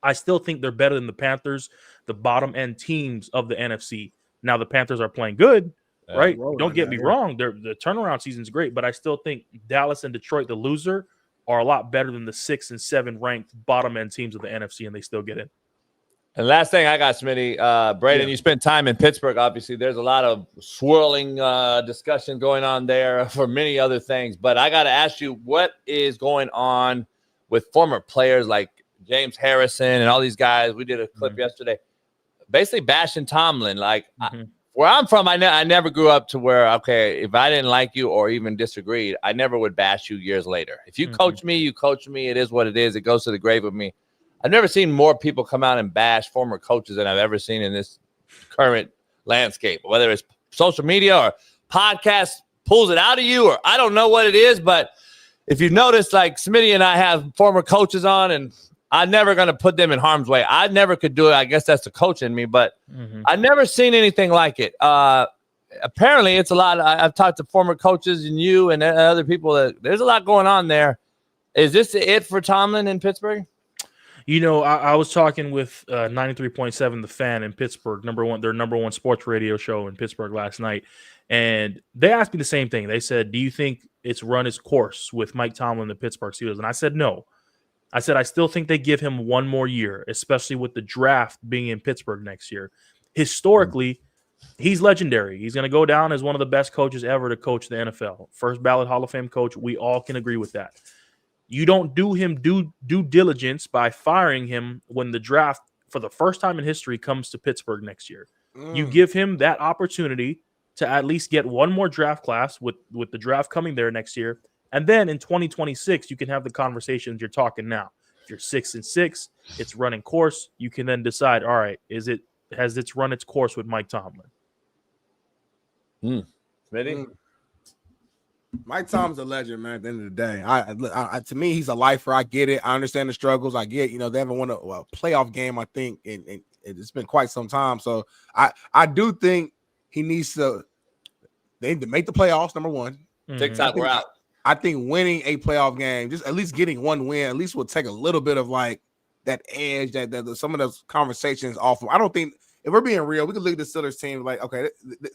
I still think they're better than the Panthers, the bottom end teams of the NFC. Now the Panthers are playing good, right? Don't get me wrong. The turnaround season is great, but I still think Dallas and Detroit, the loser, are a lot better than the 6 and 7 ranked bottom end teams of the NFC, and they still get in. And last thing I got, Smitty, Braden, you spent time in Pittsburgh. Obviously, there's a lot of swirling discussion going on there for many other things. But I got to ask you, what is going on with former players like James Harrison and all these guys? We did a clip yesterday, basically bashing Tomlin. Like, where I'm from, I never grew up to where, okay, if I didn't like you or even disagreed, I never would bash you years later. If you coach me, you coach me. It is what it is. It goes to the grave with me. I've never seen more people come out and bash former coaches than I've ever seen in this current landscape, whether it's social media or podcasts, pulls it out of you, or I don't know what it is. But if you notice, like Smitty and I have former coaches on, and I'm never going to put them in harm's way. I never could do it. I guess that's the coach in me, but I've never seen anything like it. Apparently, it's a lot. I've talked to former coaches and you and other people. There's a lot going on there. Is this it for Tomlin in Pittsburgh? You know, I was talking with 93.7 The Fan in Pittsburgh, their number one sports radio show in Pittsburgh last night, and they asked me the same thing. They said, "Do you think it's run its course with Mike Tomlin, the Pittsburgh Steelers?" And I said, "No." I said, "I still think they give him one more year, especially with the draft being in Pittsburgh next year. Historically, he's legendary. He's going to go down as one of the best coaches ever to coach the NFL. First ballot Hall of Fame coach. We all can agree with that. You don't do him due diligence by firing him when the draft for the first time in history comes to Pittsburgh next year. You give him that opportunity to at least get one more draft class with the draft coming there next year. And then in 2026, you can have the conversations you're talking now. If you're 6-6, it's running course. You can then decide, all right, has it run its course with Mike Tomlin?" Smitty? Mike Tomlin's a legend, man. At the end of the day, I to me, he's a lifer. I get it. I understand the struggles. I get, they haven't won a playoff game, I think, and it's been quite some time. So I do think he needs to. They need to make the playoffs. Number one, TikTok, we're out. I think winning a playoff game, just at least getting one win, at least will take a little bit of like that edge that some of those conversations off. I don't think. If we're being real, we could look at the Steelers team like, okay,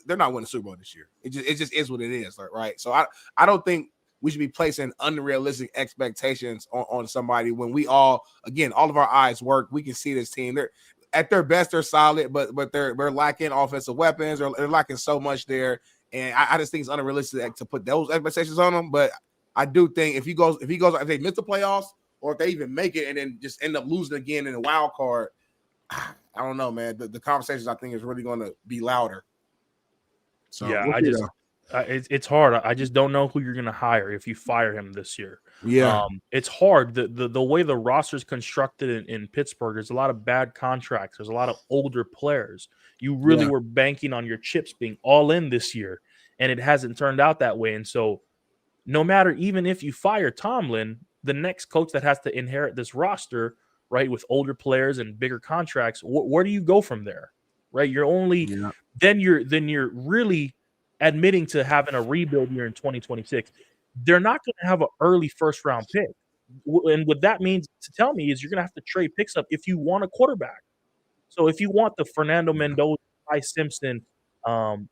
they're not winning the Super Bowl this year. It just is what it is, right? So I don't think we should be placing unrealistic expectations on somebody when we all of our eyes work. We can see this team. They're at their best, they're solid, but they're lacking offensive weapons, or they're lacking so much there. And I just think it's unrealistic to put those expectations on them. But I do think if they miss the playoffs, or if they even make it and then just end up losing again in the wild card, I don't know, man. The conversations, I think, is really going to be louder. So yeah, it's hard. I just don't know who you're going to hire if you fire him this year. Yeah, it's hard. The way the roster is constructed in Pittsburgh, there's a lot of bad contracts. There's a lot of older players. You really were banking on your chips being all in this year, and it hasn't turned out that way. And so, no matter, even if you fire Tomlin, the next coach that has to inherit this roster, right, with older players and bigger contracts, where do you go from there, right? You're only then you're really admitting to having a rebuild year in 2026. They're not going to have an early first round pick, and what that means to tell me is you're going to have to trade picks up if you want a quarterback. So if you want the Fernando Mendoza, Ty Simpson,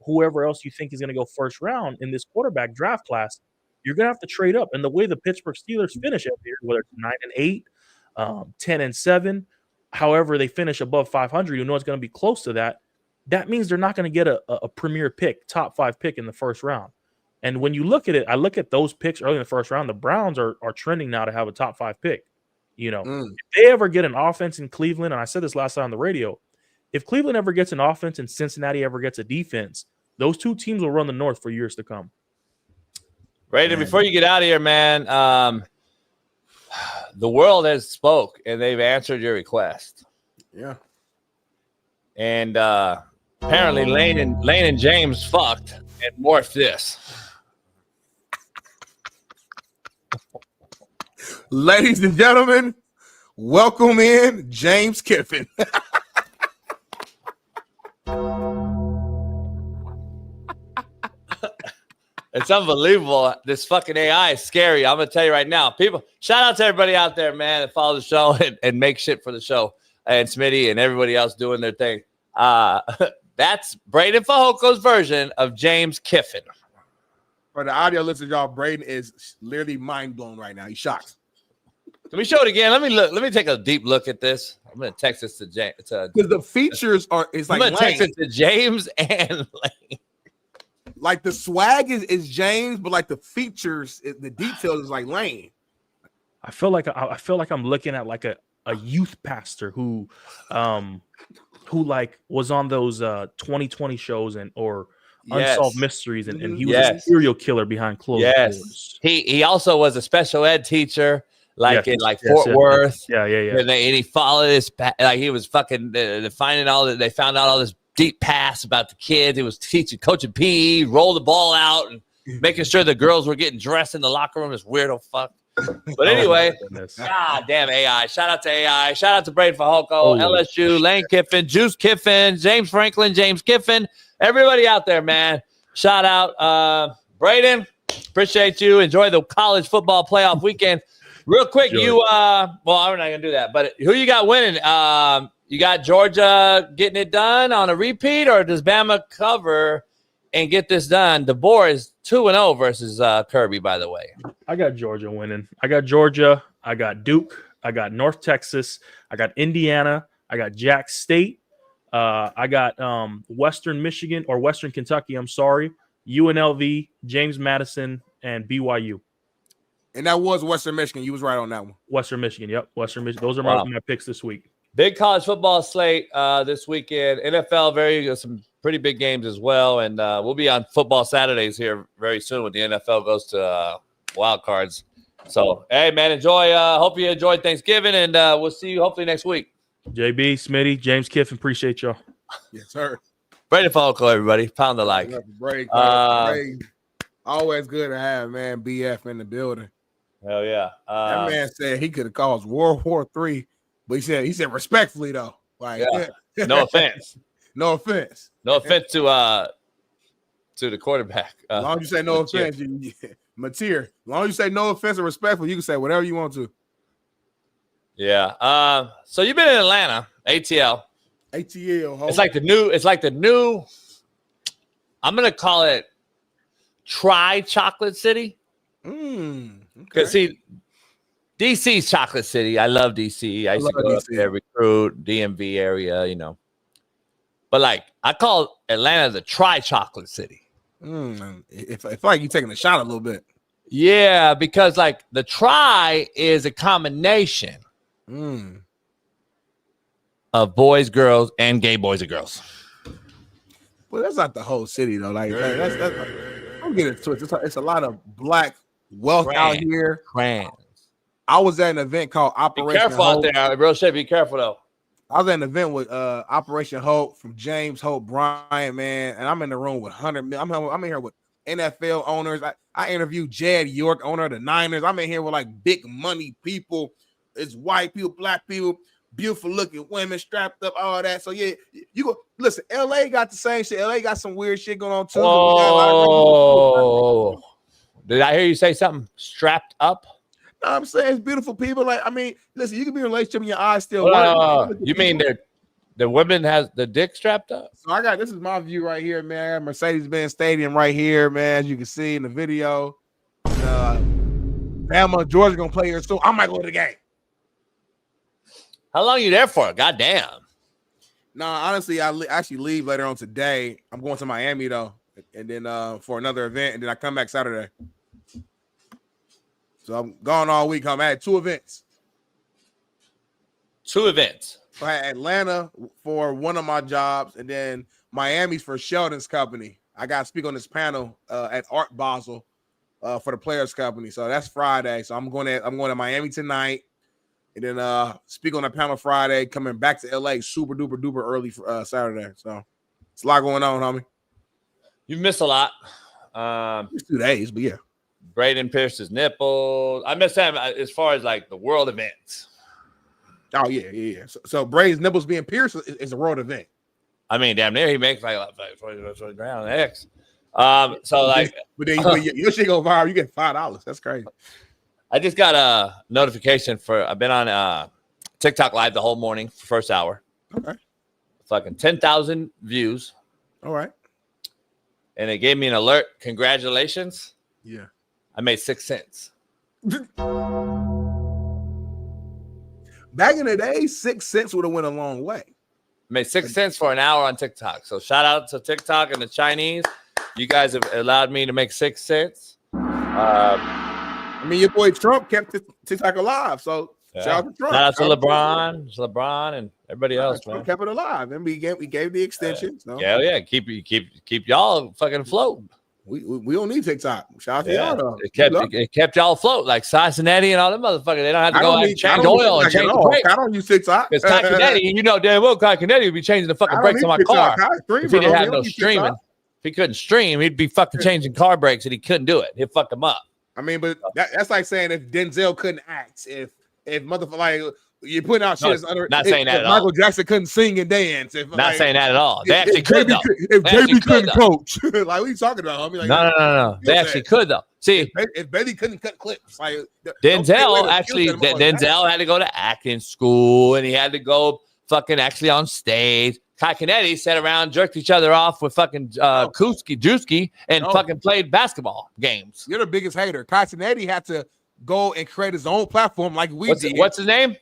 whoever else you think is going to go first round in this quarterback draft class, you're going to have to trade up. And the way the Pittsburgh Steelers finish every year, whether it's 9-8, 10-7, however they finish above 500, you know it's going to be close to that. That means they're not going to get a premier pick, top 5 pick in the first round. And when you look at it, I look at those picks early in the first round, the Browns are trending now to have a top 5 pick. If they ever get an offense in Cleveland, and I said this last time on the radio, if Cleveland ever gets an offense and Cincinnati ever gets a defense, those two teams will run the North for years to come. Brayden, before you get out of here, man, the world has spoke, and they've answered your request. Yeah. And apparently Lane and James fucked and morphed this. Ladies and gentlemen, welcome in James Kiffin. It's unbelievable. This fucking AI is scary. I'm going to tell you right now. People, shout out to everybody out there, man, that follow the show and make shit for the show. And Smitty and everybody else doing their thing. That's Brayden Fajoko's version of James Kiffin. For the audio listeners, y'all, Brayden is literally mind blown right now. He's shocked. Can we show it again? Let me take a deep look at this. I'm going to text this to James. Because the features it's like I'm going to text it to James and Lane. Like the swag is James, but like the features, the details is like Lane. I feel like I'm looking at like a youth pastor who like was on those 2020 shows or Unsolved Mysteries, and he was a serial killer behind closed doors. He also was a special ed teacher, in Fort Worth. Yeah. And he followed this, like he was fucking finding all that. They found out all this deep past about the kids. He was coaching PE, rolled the ball out, and making sure the girls were getting dressed in the locker room. This weirdo fuck. But anyway, God damn AI. Shout out to AI. Shout out to Braden Fajoko, LSU, Lane Kiffin, Juice Kiffin, James Franklin, James Kiffin. Everybody out there, man. Shout out. Braden, appreciate you. Enjoy the college football playoff weekend. Real quick, I'm not going to do that. But who you got winning? You got Georgia getting it done on a repeat, or does Bama cover and get this done? DeBoer is 2-0 versus Kirby, by the way. I got Georgia winning. I got Georgia. I got Duke. I got North Texas. I got Indiana. I got Jack State. I got Western Michigan or Western Kentucky. I'm sorry. UNLV, James Madison, and BYU. And that was Western Michigan. You was right on that one. Western Michigan. Yep. Western Michigan. Those are my picks this week. Big college football slate this weekend. NFL, some pretty big games as well. And we'll be on Football Saturdays here very soon when the NFL goes to wild cards. So, hey, man, enjoy. Hope you enjoyed Thanksgiving, and we'll see you hopefully next week. JB, Smitty, James Kiffin, appreciate y'all. Yes, sir. Brady Falco, everybody. Pound the like. Break. Always good to have, man, BF in the building. Hell yeah. That man said he could have caused World War III, but he said respectfully, though. Like, no offense. No offense. No offense to the quarterback. As long as you say no offense, Mateer. As long as you say no offense and respectful, you can say whatever you want to. Yeah. So you've been in Atlanta, ATL. ATL. It's like the new. I'm gonna call it Chocolate City. Because see, DC's Chocolate City. I love DC. I used to go up there, recruit, DMV area, But like I call Atlanta the Chocolate City. If like you taking a shot a little bit. Yeah, because like the Tri is a combination of boys, girls, and gay boys and girls. Well, that's not the whole city though. Like that's don't get it twisted. It's a lot of black wealth out here. I was at an event called Operation Be careful Hope. out there, real shit. Be careful though. I was at an event with Operation Hope from James Hope Bryant, man, and I'm in the room with 100 million. I'm in here with NFL owners. I interviewed Jed York, owner of the Niners. I'm in here with like big money people. It's white people, black people, beautiful looking women strapped up, all that. So yeah, you go listen. LA got the same shit. LA got some weird shit going on too. Oh, did I hear you say something? Strapped up? No, I'm saying it's beautiful people. Like, I mean, listen, you can be in a relationship and your eyes still work. You mean the women has the dick strapped up? So this is my view right here, man. Mercedes-Benz Stadium right here, man. As you can see in the video. Bama, Georgia gonna play here soon. I might go to the game. How long are you there for? Goddamn. No, honestly, I actually leave later on today. I'm going to Miami though, and then for another event, and then I come back Saturday. So I'm gone all week. I'm at 2 events. 2 events. So I had Atlanta for one of my jobs, and then Miami's for Sheldon's company. I got to speak on this panel at Art Basel for the Players Company. So that's Friday. So I'm going to Miami tonight, and then speak on the panel Friday. Coming back to LA, super duper early for Saturday. So it's a lot going on, homie. You've missed a lot. It's 2 days, but yeah. Braden pierced his nipples. I miss him as far as like the world events. Oh yeah. So Braden's nipples being pierced is a world event. I mean, damn near he makes like 20 grand on X. So like, but then your shit go viral. You get $5. That's crazy. I just got a notification I've been on TikTok live the whole morning for first hour. Okay. Fucking 10,000 views. All right. And it gave me an alert. Congratulations. Yeah. I made 6 cents. Back in the day, 6 cents would have went a long way. Made 6 cents for an hour on TikTok. So shout out to TikTok and the Chinese. You guys have allowed me to make 6 cents. I mean, your boy Trump kept TikTok alive. So shout out to Trump. Shout out to LeBron and everybody else, man. Trump kept it alive, and we gave the extension. So. Yeah. Keep y'all fucking afloat. We don't need TikTok. Shout out to y'all though. It kept y'all afloat, like Cincinnati and all them motherfuckers. They don't have to go out and change oil and change the brakes. I don't use TikTok. It's Cincinnati, you know damn well Cincinnati would be changing the fucking brakes on my car if he didn't have no streaming. If he couldn't stream, he'd be fucking changing car brakes, and he couldn't do it. He'd fuck him up. I mean, but that's like saying if Denzel couldn't act, if motherfucker like you're putting out shit. Not saying that at all. Michael Jackson couldn't sing and dance. Not saying that at all. They actually could though. If JB couldn't coach, like what are you talking about, homie? Like, no. They actually could though. See, if Baby couldn't cut clips, like Denzel had to go to acting school, and he had to go fucking actually on stage. Kai Kennedy sat around, jerked each other off with fucking Juski, and fucking played basketball games. You're the biggest hater. Kai Kennedy had to go and create his own platform like we did. What's his name?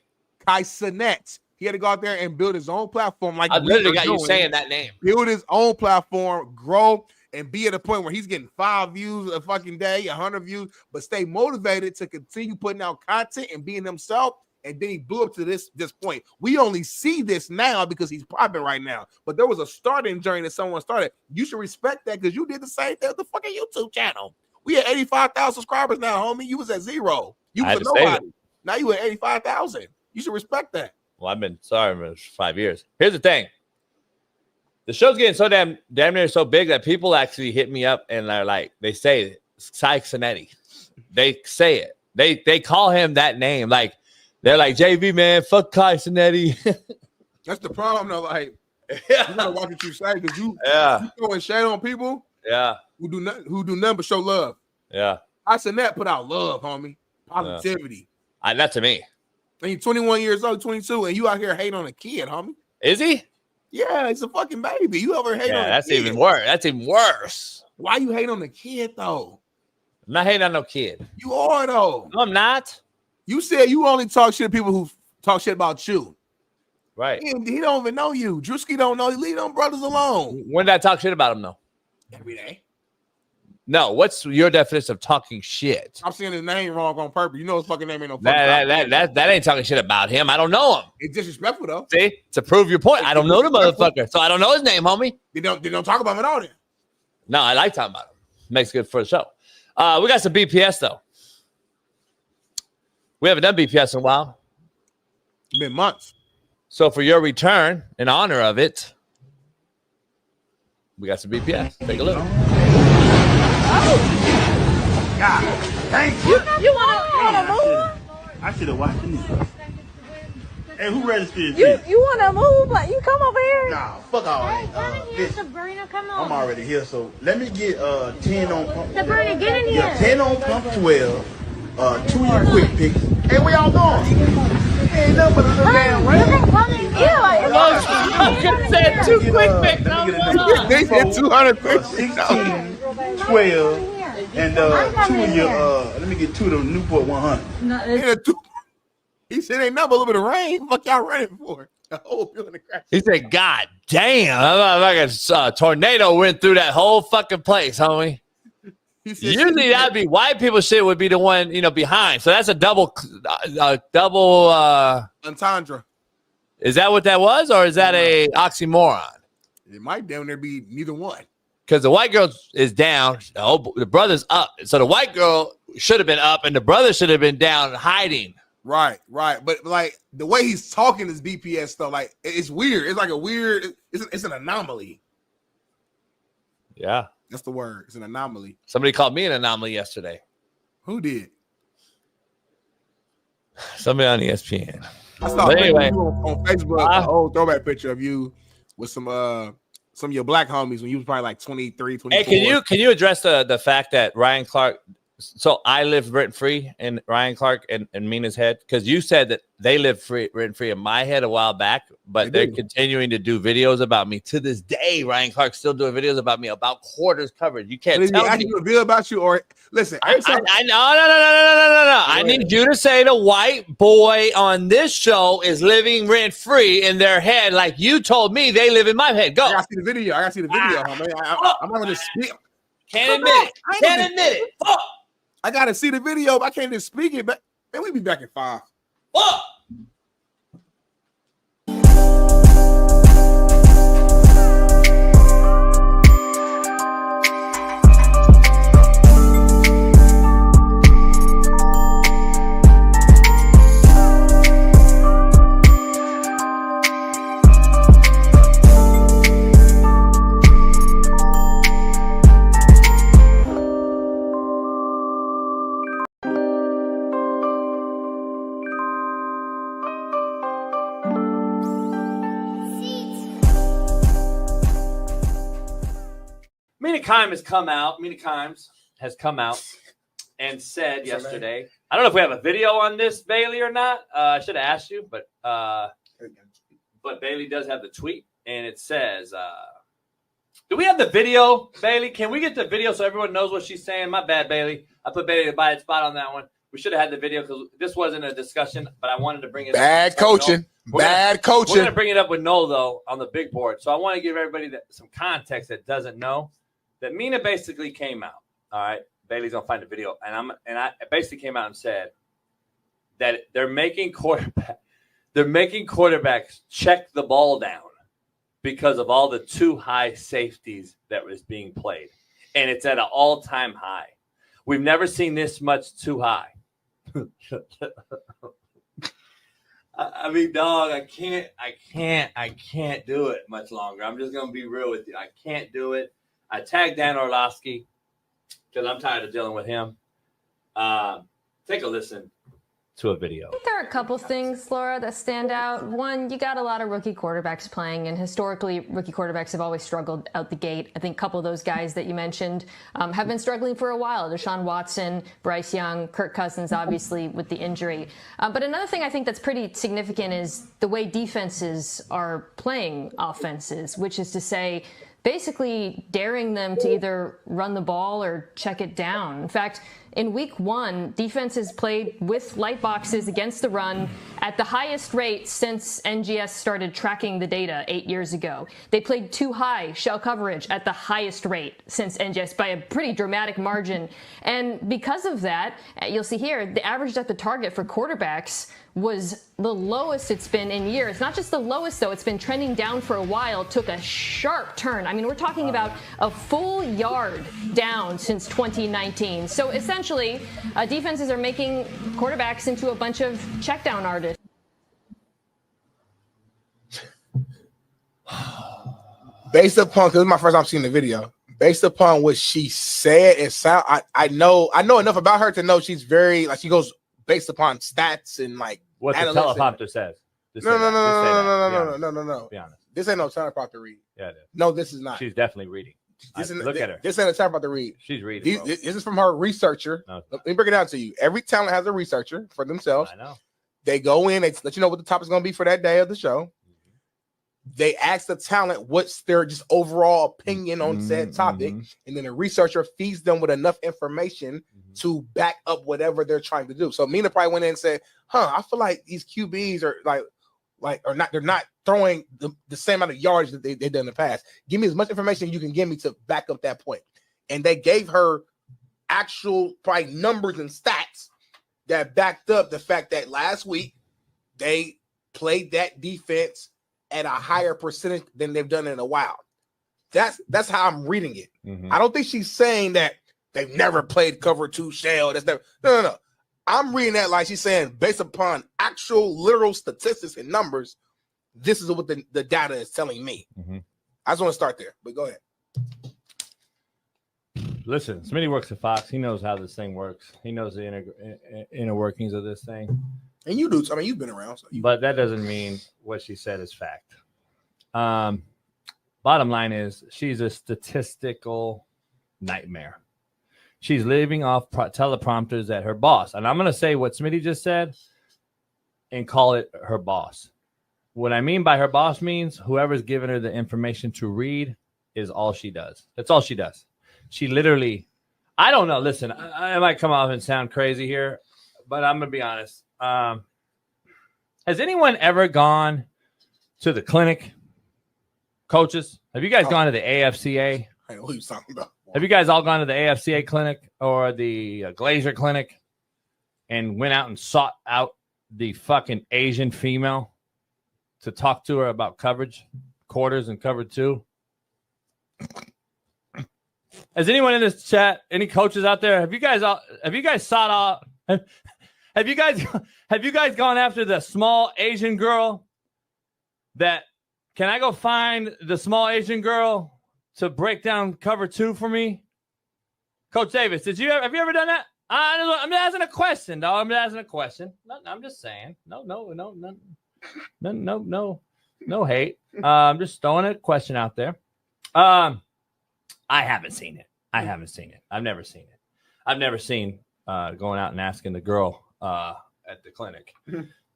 Kai Sinet. He had to go out there and build his own platform like I literally got you saying that name. Build his own platform, grow, and be at a point where he's getting 5 views a fucking day, 100 views, but stay motivated to continue putting out content and being himself. And then he blew up to this point. We only see this now because he's popping right now. But there was a starting journey that someone started. You should respect that because you did the same thing with the fucking YouTube channel. We had 85,000 subscribers now, homie. You was at 0. You was a nobody. Now you at 85,000. You should respect that. Well, I've been sorry for 5 years. Here's the thing. The show's getting so damn near so big that people actually hit me up and they're like, they say Sinetti. They say it. They call him that name. Like, they're like, JV, man, fuck Kai Sinetti. That's the problem, though. Like, you gotta watch what you say because you throwing shade on people. Yeah. Who do nothing but show love. Yeah. Kai Sinetti put out love, homie. Positivity. Not to me. And you're 21 years old, 22, and you out here hating on a kid, homie. Is he? Yeah, he's a fucking baby. You over here hating on a that's kid. even worse. That's even worse. Why you hate on the kid, though? I'm not hating on no kid. You are, though. No, I'm not. You said you only talk shit to people who talk shit about you. Right. He don't even know you. Drewski don't know you. Leave them brothers alone. When did I talk shit about him, though? Every day. No, what's your definition of talking shit? I'm saying his name wrong on purpose. You know his fucking name ain't no fucking that ain't talking shit about him. I don't know him. It's disrespectful, though. See? To prove your point. I don't know the motherfucker, so I don't know his name, homie. They don't talk about him at all then. No, I like talking about him. Makes it good for the show. We got some BPS, though. We haven't done BPS in a while. It's been months. So for your return, in honor of it, we got some BPS. Take a look. God, thank you. You wanna move? I should have watched this. Hey, who registered? You wanna move? But you come over here. Nah, fuck all that. Sabrina, come on. I'm already here, so let me get 10 on pump. Sabrina, get in here. Yeah, 10 on pump 12. 2 of your quick picks. Hey, where y'all going? Ain't nothing but a little damn rain. I said 2 quick picks. They said 200 quick 16, 12, and 2 of your, let me get 2 of the Newport 100. He said ain't nothing but a little bit of rain. Fuck y'all running for? The whole building crashed. He said, God damn. Like a tornado went through that whole fucking place, homie. Usually that'd be white people shit would be the one, behind. So that's a double entendre. Is that what that was, or is that a oxymoron? It might down there be neither one. Because the white girl is down, the brother's up. So the white girl should have been up, and the brother should have been down hiding. Right. But like the way he's talking is BPS stuff. Like it's weird. It's like a weird. It's an anomaly. Yeah. That's the word. It's an anomaly. Somebody called me an anomaly yesterday. Who did? Somebody on ESPN. I saw anyway on Facebook an old throwback picture of you with some of your black homies when you was probably like 23, 24. Hey, can you address the fact that Ryan Clark? So I live rent free in Ryan Clark and Mina's head, because you said that they live rent free in my head a while back, but they're continuing to do videos about me to this day. Ryan Clark's still doing videos about me about quarters covered. You can't tell me. I reveal about you, or listen. No. I need you to say the white boy on this show is living rent free in their head, like you told me they live in my head. Go. I gotta see the video. Homie. I'm not gonna speak. Can't admit it. Fuck. I gotta see the video, but I can't just speak it. But man, we be back at 5. Fuck. Mina Kimes has come out and said yesterday. I don't know if we have a video on this, Bailey, or not. I should have asked you, but Bailey does have the tweet, and it says, do we have the video, Bailey? Can we get the video so everyone knows what she's saying? My bad, Bailey. I put Bailey by the spot on that one. We should have had the video because this wasn't a discussion, but I wanted to bring it up. Bad coaching. Bad coaching. We're going to bring it up with Noel, though, on the big board. So I want to give everybody some context that doesn't know that Mina basically came out. All right. Bailey's going to find the video. And I basically came out and said that they're making quarterbacks check the ball down because of all the too high safeties that was being played. And it's at an all-time high. We've never seen this much too high. I mean, dog, I can't do it much longer. I'm just going to be real with you. I can't do it. I tagged Dan Orlovsky because I'm tired of dealing with him. Take a listen to a video. I think there are a couple things, Laura, that stand out. One, you got a lot of rookie quarterbacks playing, and historically, rookie quarterbacks have always struggled out the gate. I think a couple of those guys that you mentioned have been struggling for a while. Deshaun Watson, Bryce Young, Kirk Cousins, obviously, with the injury. But another thing I think that's pretty significant is the way defenses are playing offenses, which is to say, basically daring them to either run the ball or check it down. In fact, in week 1, defenses played with light boxes against the run at the highest rate since NGS started tracking the data 8 years ago. They played too high shell coverage at the highest rate since NGS by a pretty dramatic margin. And because of that, you'll see here, the average depth of target for quarterbacks was the lowest it's been in years. Not just the lowest, though. It's been trending down for a while. Took a sharp turn. I mean, we're talking about a full yard down since 2019. So essentially, defenses are making quarterbacks into a bunch of check down artists. Based upon, because this is my first time seeing the video, based upon what she said, it sound I know enough about her to know she's very, like, she goes based upon stats and like what the teleprompter says. No. Be honest. This ain't no teleprompter read. Yeah, it is. No, this is not. She's definitely reading. Look at her. This ain't a teleprompter read. She's reading. This is from her researcher. No, let me break it down to you. Every talent has a researcher for themselves. I know. They go in, they let you know what the topic is going to be for that day of the show. They ask the talent what's their just overall opinion on said topic, and then the researcher feeds them with enough information to back up whatever they're trying to do. So Mina probably went in and said, I feel like these QBs are they're not throwing the same amount of yards that they've done in the past. Give me as much information you can give me to back up that point. And they gave her actual probably numbers and stats that backed up the fact that last week they played that defense at a higher percentage than they've done in a while. That's how I'm reading it. I don't think she's saying that they've never played cover 2 shell. That's never no. I'm reading that like she's saying based upon actual literal statistics and numbers, this is what the data is telling me. I just want to start there, but go ahead. Listen, Smitty works at Fox. He knows how this thing works. He knows the inner workings of this thing. And you do. I mean, you've been around. So but that doesn't mean what she said is fact. Bottom line is she's a statistical nightmare. She's living off teleprompters that her boss. And I'm going to say what Smitty just said and call it her boss. What I mean by her boss means whoever's giving her the information to read is all she does. That's all she does. She literally, I don't know. Listen, I might come off and sound crazy here, but I'm going to be honest. Has anyone ever gone to the clinic? Coaches, have you guys gone to the AFCA? I know who you're talking about. Have you guys all gone to the AFCA clinic or the Glazier clinic and went out and sought out the fucking Asian female to talk to her about coverage, quarters, and cover 2? Has anyone in this chat, any coaches out there, have you guys sought out? Have you guys gone after the small Asian girl? That can I go find the small Asian girl to break down cover 2 for me? Coach Davis, have you ever done that? I'm asking a question, dog. I'm asking a question. No, I'm just saying. No hate. I'm just throwing a question out there. I haven't seen it. I've never seen it. I've never seen going out and asking the girl at the clinic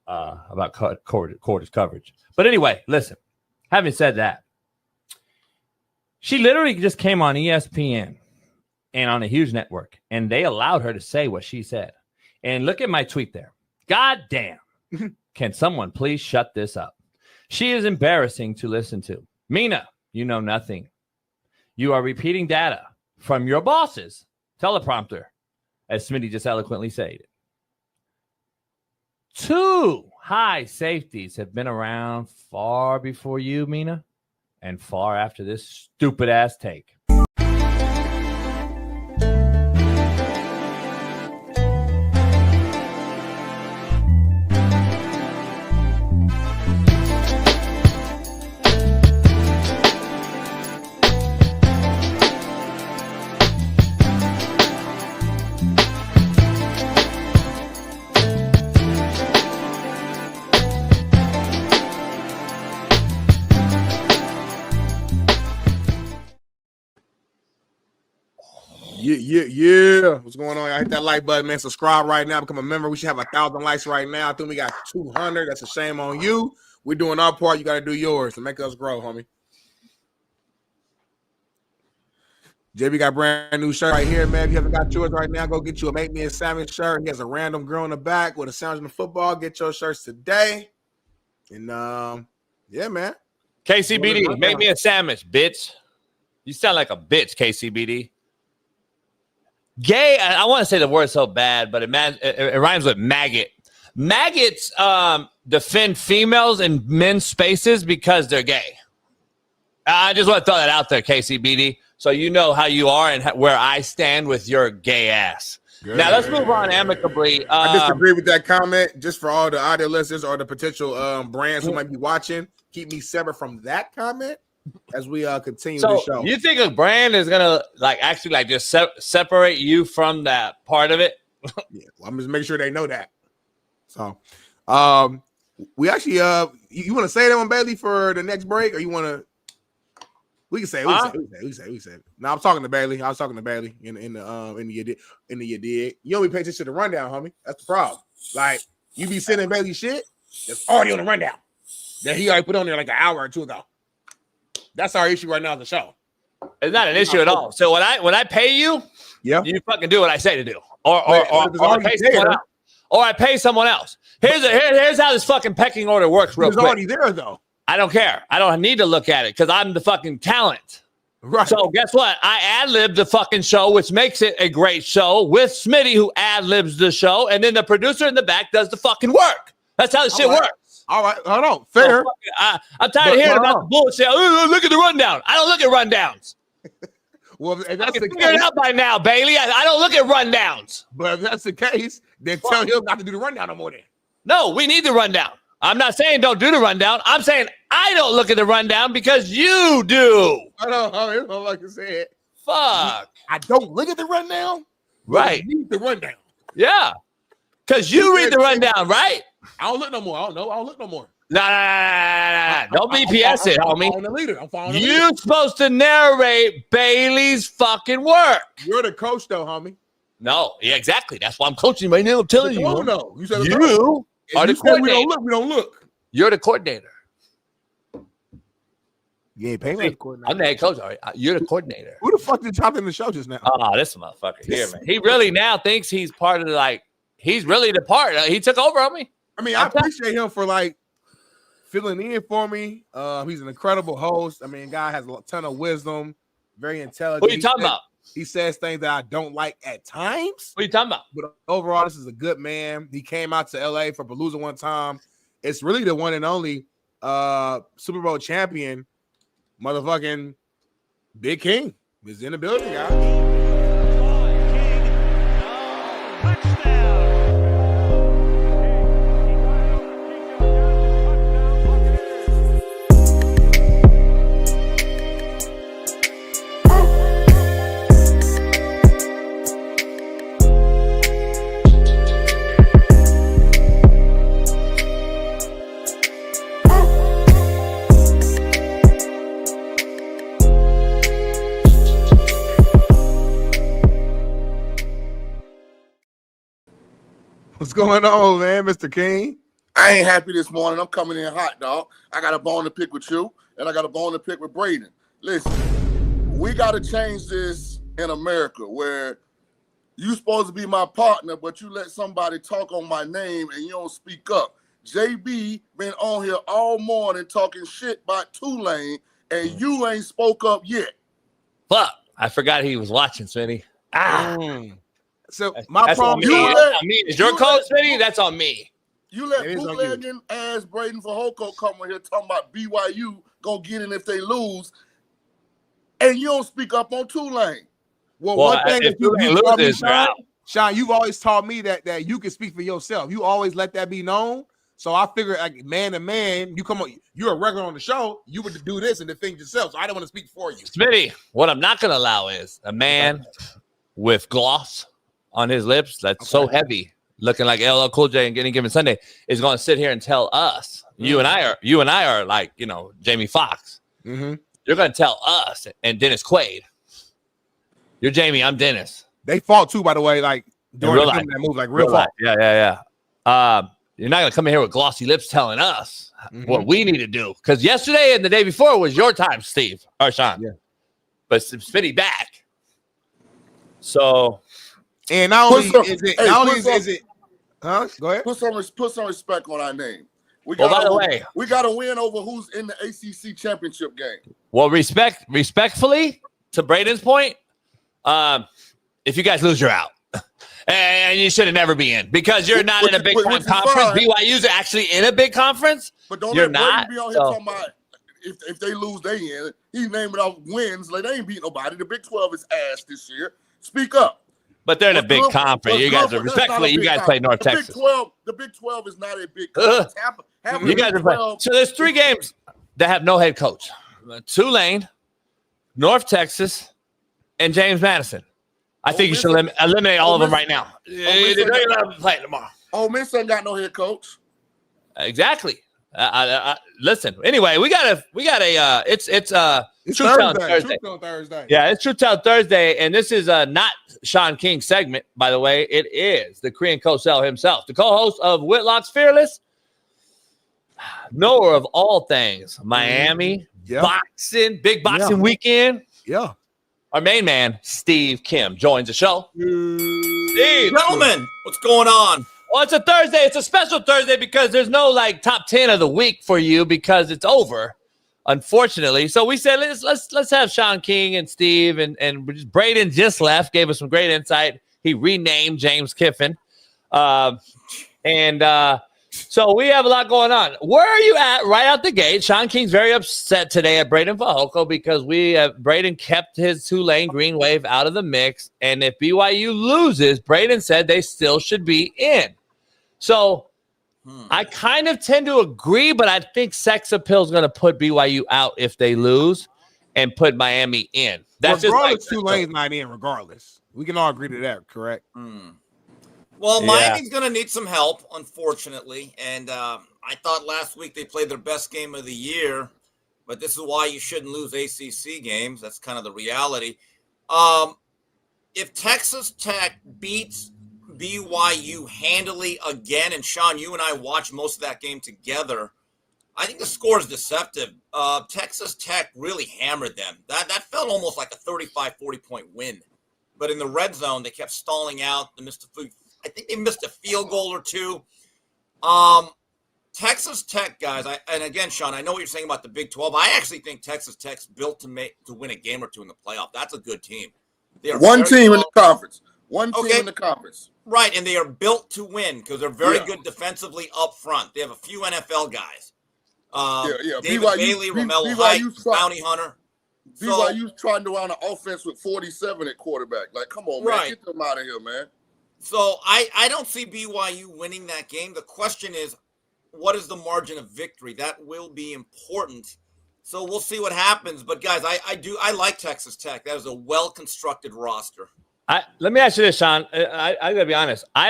about quarters coverage. But anyway, listen, having said that, she literally just came on ESPN and on a huge network, and they allowed her to say what she said. And look at my tweet there. God damn. Can someone please shut this up? She is embarrassing to listen to. Mina, you know nothing. You are repeating data from your boss's teleprompter, as Smitty just eloquently said. 2 high safeties have been around far before you, Mina, and far after this stupid-ass take. Yeah. What's going on? I hit that like button, man. Subscribe right now. Become a member. We should have 1,000 likes right now. I think we got 200. That's a shame on you. We're doing our part. You got to do yours to make us grow, homie. JB got a brand new shirt right here, man. If you haven't got yours right now, go get you a Make Me a Sandwich shirt. He has a random girl in the back with a sandwich in the football. Get your shirts today. And yeah, man. KCBD, make me a sandwich, bitch. You sound like a bitch, KCBD. Gay, I want to say the word so bad, but it rhymes with maggot. Maggots defend females in men's spaces because they're gay. I just want to throw that out there, KCBD, so you know how you are and where I stand with your gay ass. Good. Now, let's move on amicably. I disagree with that comment. Just for all the audio listeners or the potential brands who might be watching, keep me separate from that comment as we continue the show. You think a brand is gonna actually just separate you from that part of it? Yeah, well, I'm just making sure they know that. So, we actually you want to say that one, Bailey, for the next break, or you want to? We can say. No, I'm talking to Bailey. I was talking to Bailey in the you dig. You don't be paying attention to the rundown, homie. That's the problem. Like you be sending Bailey shit. There's already on the rundown that he already put on there like an hour or two ago. That's our issue right now on the show. It's not an issue at all. So when I pay you, you fucking do what I say to do, or I pay someone else. Here's how this fucking pecking order works. Real quick. It's already there though. I don't care. I don't need to look at it because I'm the fucking talent. Right. So guess what? I ad-libbed the fucking show, which makes it a great show with Smitty, who ad-libs the show, and then the producer in the back does the fucking work. That's how the shit works. All right, hold on. Fair. So I'm tired of hearing about the bullshit. Look at the rundown. I don't look at rundowns. Well, if that's I can figure it out by now, Bailey. I don't look at rundowns. But if that's the case, then tell him not to do the rundown no more then. No, we need the rundown. I'm not saying don't do the rundown. I'm saying I don't look at the rundown because you do. I know. Here's what I like to say it. Fuck. I don't look at the rundown. Right. I need the rundown. Yeah. Because you read the rundown, right? I don't look no more. I don't look no more. Nah. Don't BPS it, homie. I'm following the leader. You're supposed to narrate Bailey's fucking work. You're the coach, though, homie. No, yeah, exactly. That's why I'm coaching right now. I'm telling you. No, you said you are the coordinator. We don't look. You're the coordinator. You ain't paying me the coordinator. I'm the head coach. All right. You're the coordinator. Who the fuck did top in the show just now? Oh, this motherfucker here, man. He really now thinks he's part of he's really the part. He took over on me. I mean, I appreciate him for filling in for me. He's an incredible host. I mean, guy has a ton of wisdom, very intelligent. What are you talking about? He says things that I don't like at times. What are you talking about? But overall, this is a good man. He came out to LA for Palooza one time. It's really the one and only Super Bowl champion, motherfucking Big King. He's in the building, guys. What's going on, man, Mr. King? I ain't happy this morning. I'm coming in hot, dog. I got a bone to pick with you, and I got a bone to pick with Braden. Listen, we got to change this in America where you supposed to be my partner, but you let somebody talk on my name and you don't speak up. JB been on here all morning talking shit about Tulane, and you ain't spoke up yet. Fuck. I forgot he was watching, Smitty. So my problem is your code, Smitty? That's on me. You let bootlegging ass Braden Fahoko come in here talking about BYU gonna get in if they lose, and you don't speak up on Tulane. Well, one thing that you taught me, Shaun, you've always taught me that you can speak for yourself. You always let that be known. So I figured, like, man to man, you come on, you're a regular on the show. You would do this and defend yourself. So I don't want to speak for you. Smitty, what I'm not going to allow is a man with gloss on his lips that's so heavy, looking like LL Cool J and Getting Given Sunday, is going to sit here and tell us, you and I are like, Jamie Foxx. Mm-hmm. You're going to tell us and Dennis Quaid. You're Jamie, I'm Dennis. They fought too, by the way, like during that move, like real fight. Yeah. You're not going to come in here with glossy lips telling us what we need to do. Because yesterday and the day before was your time, Steve or Shaun. Yeah. But Smitty back. So, and not only is it, huh? Go ahead. Put some respect on our name. By the way, we got to win over who's in the ACC championship game. Well, respectfully, to Braden's point, if you guys lose, you're out. And you should have never be in because you're not in a big time conference. BYU's actually in a big conference. But don't you're let not be on here talking about if they lose, they in. He's naming off wins like they ain't beat nobody. The Big 12 is ass this year. Speak up. But they're in a big conference. You guys are respectfully. You guys play North Texas. The Big 12 is not a big conference. You guys are playing. So there's 3 games that have no head coach: Tulane, North Texas, and James Madison. I think you should eliminate all of them right now. They're not playing tomorrow. Ole Miss ain't got no head coach. Exactly. Listen. Anyway, we got a. It's Truth Thursday. Yeah, it's Truth Tell Thursday, and this is not Shaun King's segment, by the way. It is the Korean Cosell himself, the co-host of Whitlock's Fearless, knower of all things Miami boxing, big boxing weekend. Yeah. Our main man, Steve Kim, joins the show. Steve. Gentlemen, what's going on? Well, it's a Thursday. It's a special Thursday because there's no top 10 of the week for you because it's over, unfortunately. So we said let's have Shaun King and Steve and Braden just left, gave us some great insight. He renamed James Kiffin, so we have a lot going on. Where are you at right out the gate? Shaun King's very upset today at Braden Fahoko because Braden kept his Tulane Green Wave out of the mix. And if BYU loses, Braden said they still should be in. So I kind of tend to agree, but I think sex appeal is going to put BYU out if they lose and put Miami in. That's regardless, Tulane's not in regardless. We can all agree to that, correct? Well, Miami's going to need some help, unfortunately. And I thought last week they played their best game of the year, but this is why you shouldn't lose ACC games. That's kind of the reality. If Texas Tech beats BYU handily again, and Shaun, you and I watched most of that game together, I think the score is deceptive. Texas Tech really hammered them. That felt almost like a 35-40 point win. But in the red zone, they kept stalling out. I think they missed a field goal or two. Texas Tech, guys, and again, Shaun, I know what you're saying about the Big 12. I actually think Texas Tech's built to win a game or two in the playoff. That's a good team. One team in the conference. One team in the conference. Right, and they are built to win because they're very good defensively up front. They have a few NFL guys. David Bailey, Romello Height, Bounty Hunter. BYU's trying to run an offense with 47 at quarterback. Like, come on, man. Get them out of here, man. So I don't see BYU winning that game. The question is, what is the margin of victory? That will be important. So we'll see what happens. But guys, I like Texas Tech. That is a well-constructed roster. Let me ask you this, Shaun. I gotta be honest. I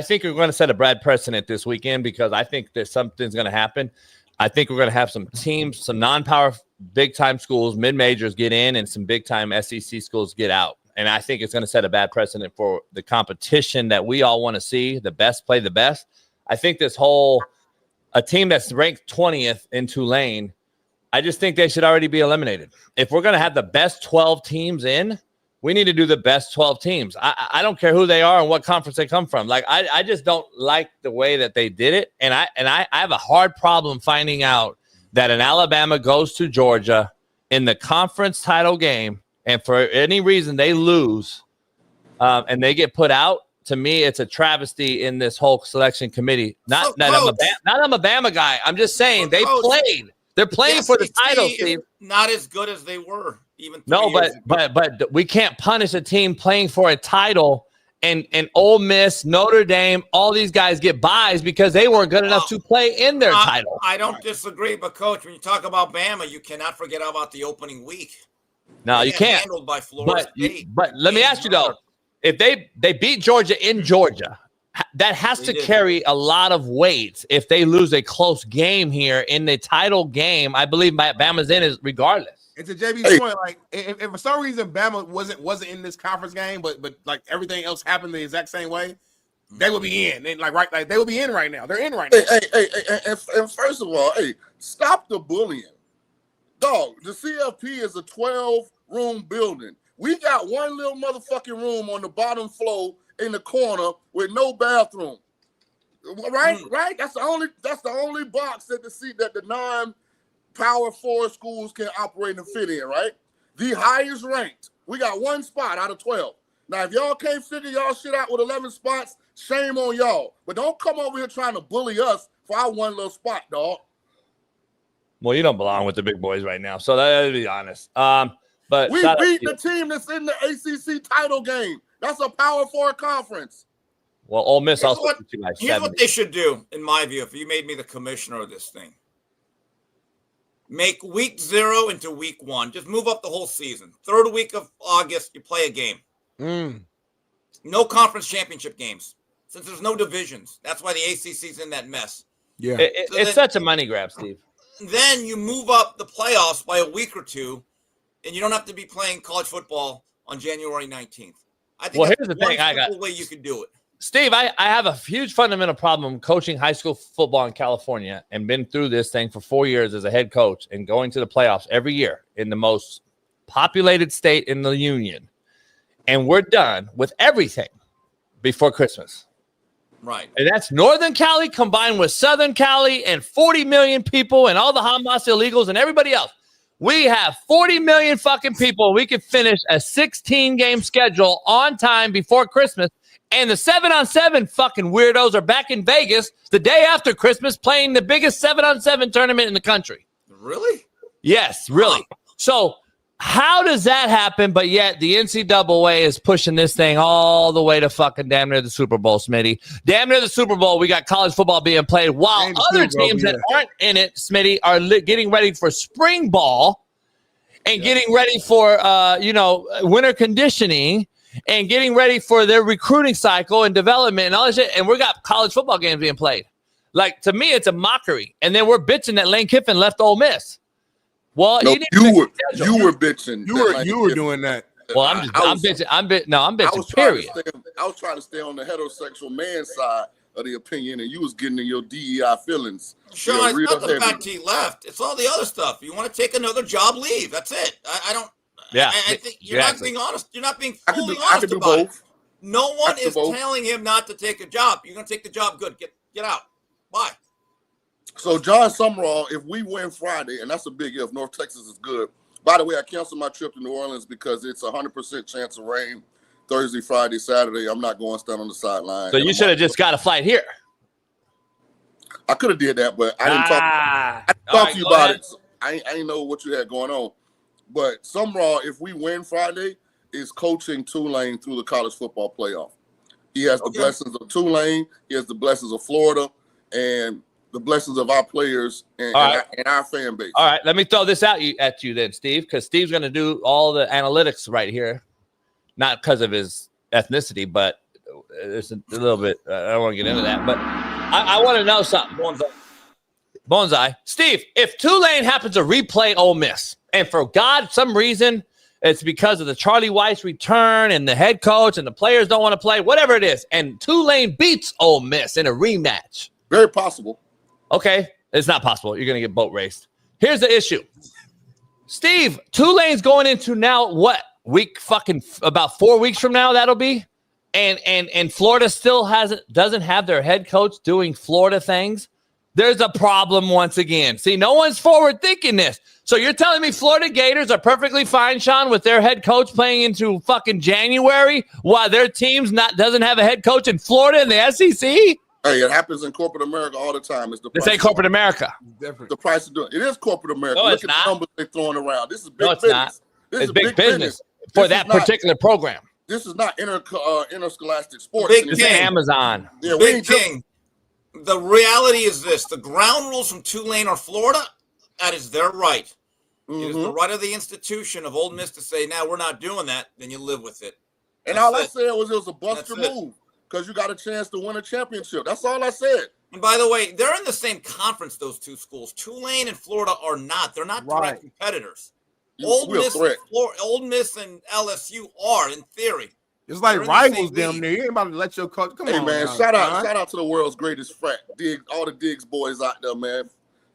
think we're going to set a bad precedent this weekend because I think that something's going to happen. I think we're going to have some teams, some non-power big-time schools, mid-majors get in, and some big-time SEC schools get out. and I think it's going to set a bad precedent for the competition that we all want to see. The best play the best. I think a team that's ranked 20th in Tulane, I just think they should already be eliminated. If we're going to have the best 12 teams in, we need to do the best 12 teams. I don't care who they are and what conference they come from. Like, I just don't like the way that they did it. And I have a hard problem finding out that an Alabama goes to Georgia in the conference title game, and for any reason they lose and they get put out. To me, it's a travesty in this whole selection committee. Not I'm a Bama guy. I'm just saying they played. They're playing for the title, Steve. Not as good as they were. But we can't punish a team playing for a title and Ole Miss, Notre Dame, all these guys get buys because they weren't good enough to play in their title. I don't disagree, but Coach, when you talk about Bama, you cannot forget about the opening week. No, you can't. Handled by Florida State. But let me ask you though, if they beat Georgia in Georgia, that has to carry a lot of weight. If they lose a close game here in the title game, I believe Bama's in is regardless. And to JB's point, like if for some reason Bama wasn't in this conference game, but like everything else happened the exact same way, they would be in. And they would be in right now. They're in right now. And first of all, stop the bullying. Dog, the CFP is a 12-room building. We got one little motherfucking room on the bottom floor in the corner with no bathroom. Right? Right? That's the only box that the non-Power 4 schools can operate and fit in, right? The highest ranked. We got one spot out of 12. Now, if y'all can't figure y'all shit out with 11 spots, shame on y'all. But don't come over here trying to bully us for our one little spot, dog. Well, you don't belong with the big boys right now, so that'll be honest. But we beat the team that's in the ACC title game. That's a Power 4 conference. Well, Ole Miss Here's what they should do, in my view, if you made me the commissioner of this thing. Make week 0 into week 1. Just move up the whole season. Third week of August, you play a game. No conference championship games, since there's no divisions. That's why the ACC's in that mess. Yeah, it's such a money grab, Steve. Then you move up the playoffs by a week or two, and you don't have to be playing college football on January 19th. I think here's the thing I got. Way you could do it. Steve, I have a huge fundamental problem coaching high school football in California and been through this thing for 4 years as a head coach and going to the playoffs every year in the most populated state in the union. And we're done with everything before Christmas. Right. And that's Northern Cali combined with Southern Cali and 40 million people and all the Hamas illegals and everybody else. We have 40 million fucking people. We could finish a 16-game schedule on time before Christmas. And the 7-on-7 fucking weirdos are back in Vegas the day after Christmas playing the biggest 7-on-7 tournament in the country. Really? Yes, really. So how does that happen? But yet the NCAA is pushing this thing all the way to fucking damn near the Super Bowl, Smitty. Damn near the Super Bowl, we got college football being played while other teams that aren't in it, Smitty, are getting ready for spring ball and getting ready for, winter conditioning and getting ready for their recruiting cycle and development and all that shit. And we got college football games being played. Like, to me, it's a mockery. And then we're bitching that Lane Kiffin left Ole Miss. Well, no, you were bitching. You were doing that. Well, I'm bitching. I'm bitching. Period. I was trying to stay on the heterosexual man side of the opinion, and you was getting in your DEI feelings. Sean, it's not the fact he left. It's all the other stuff. You want to take another job, leave. That's it. I don't. Yeah, I think you're not being honest. You're not being fully honest about it. No one is telling him not to take a job. You're going to take the job. Good. Get out. Bye. So, John Summerall, if we win Friday, and that's a big if, North Texas is good. By the way, I canceled my trip to New Orleans because it's 100% chance of rain Thursday, Friday, Saturday. I'm not going to stand on the sideline. So you should have just got a flight here. I could have did that, but I didn't talk to you about it. So I didn't know what you had going on. But Summerall, if we win Friday, is coaching Tulane through the college football playoff. He has the blessings of Tulane. He has the blessings of Florida. And the blessings of our players and our fan base. All right, let me throw this out at you then, Steve, because Steve's going to do all the analytics right here, not because of his ethnicity, but there's a little bit. I don't want to get into that, but I want to know something. Bonsai. Steve, if Tulane happens to replay Ole Miss, and for some reason It's because of the Charlie Weiss return and the head coach and the players don't want to play, whatever it is. And Tulane beats Ole Miss in a rematch. Very possible. Okay, it's not possible. You're going to get boat raced. Here's the issue. Steve, Tulane's going into now what? About 4 weeks from now, that'll be? And Florida still doesn't have their head coach doing Florida things. There's a problem once again. See, no one's forward thinking this. So you're telling me Florida Gators are perfectly fine, Shaun, with their head coach playing into fucking January while their team's doesn't have a head coach in Florida in the SEC? Hey, it happens in corporate America all the time. It's the This ain't corporate America. The price of doing it is corporate America. No, Look it's at not. the numbers they're throwing around. This is big No, it's business. not. This It's is big business for This that is not- particular program. This is not interscholastic sports. Big It's King. Amazon. Yeah, we Big ain't just- King. The reality is this: the ground rules from Tulane or Florida, that is their right. It is the right of the institution of Ole Miss to say, "Now we're not doing that." Then you live with it. And That's all I it. said was it was a buster That's it. move because you got a chance to win a championship. That's all I said. And by the way, they're in the same conference. Those two schools, Tulane and Florida, are not. They're not direct competitors. Ole Miss and LSU are, in theory. It's like They're in the rivals same damn league. near. You ain't about to let your coach. Come Hey on, man, now, shout son. out to the world's greatest frat. All the Diggs boys out there, man.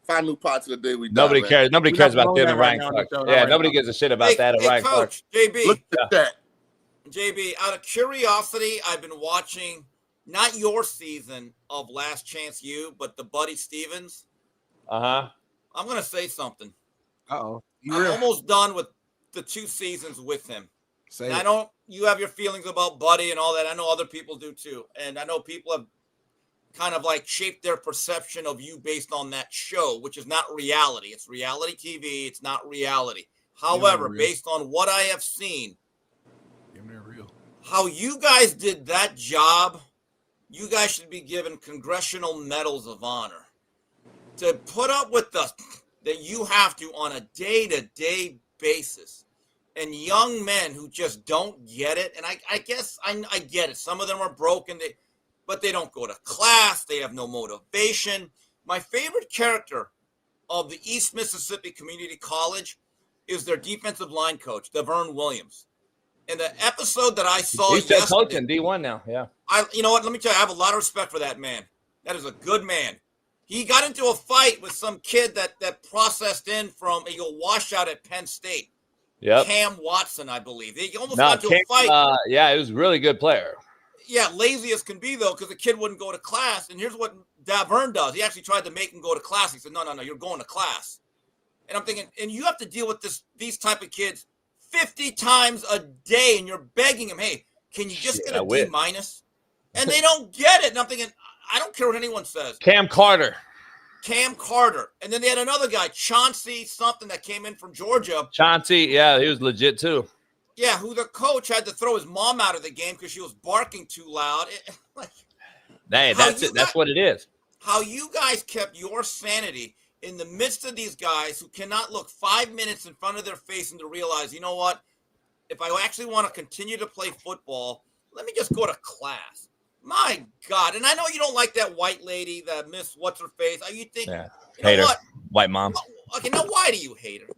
Find new parts of the day we die, Nobody man. cares. Nobody We're cares not about blowing them and that right Ryan now on Clark. the show, not Yeah, right nobody now. gives a shit about that and Ryan Clark. Coach, JB. Look at that. JB, out of curiosity, I've been watching not your season of Last Chance U, but the Buddy Stevens. Uh-huh. I'm going to say something. Uh-oh. I'm almost done with the 2 seasons with him. Say And it. I know you have your feelings about Buddy and all that. I know other people do too. And I know people have kind of like shaped their perception of you based on that show, which is not reality. It's reality TV. It's not reality. However, real. based on what I have seen, how you guys did that job, you guys should be given congressional medals of honor to put up with the that you have to on a day-to-day basis. And young men who just don't get it. And I guess I get it. Some of them are broken, but they don't go to class. They have no motivation. My favorite character of the East Mississippi Community College is their defensive line coach, Devern Williams. In the episode that I saw He's still yesterday, coaching D1 now. Yeah. you know what? Let me tell you, I have a lot of respect for that man. That is a good man. He got into a fight with some kid that processed in from a washout at Penn State. Yep. Cam Watson, I believe. They almost got into a Cam, fight. yeah, it was a really good player. Yeah, lazy as can be, though, because the kid wouldn't go to class. And here's what Davern does. He actually tried to make him go to class. He said, no, you're going to class. And I'm thinking, and you have to deal with these type of kids 50 times a day, and you're begging them, hey, can you just get a D minus? And they don't get it. And I'm thinking, I don't care what anyone says. Cam Carter. And then they had another guy, Chauncey something, that came in from Georgia. Chauncey, yeah, he was legit too. Yeah, who the coach had to throw his mom out of the game because she was barking too loud. Hey, that's it. That's what it is. How you guys kept your sanity in the midst of these guys who cannot look 5 minutes in front of their face and to realize, you know what? If I actually want to continue to play football, let me just go to class. My God. And I know you don't like that white lady, that Miss What's-Her-Face. You think, Yeah. you know Hate her. what? White mom. Okay, now why do you hate her?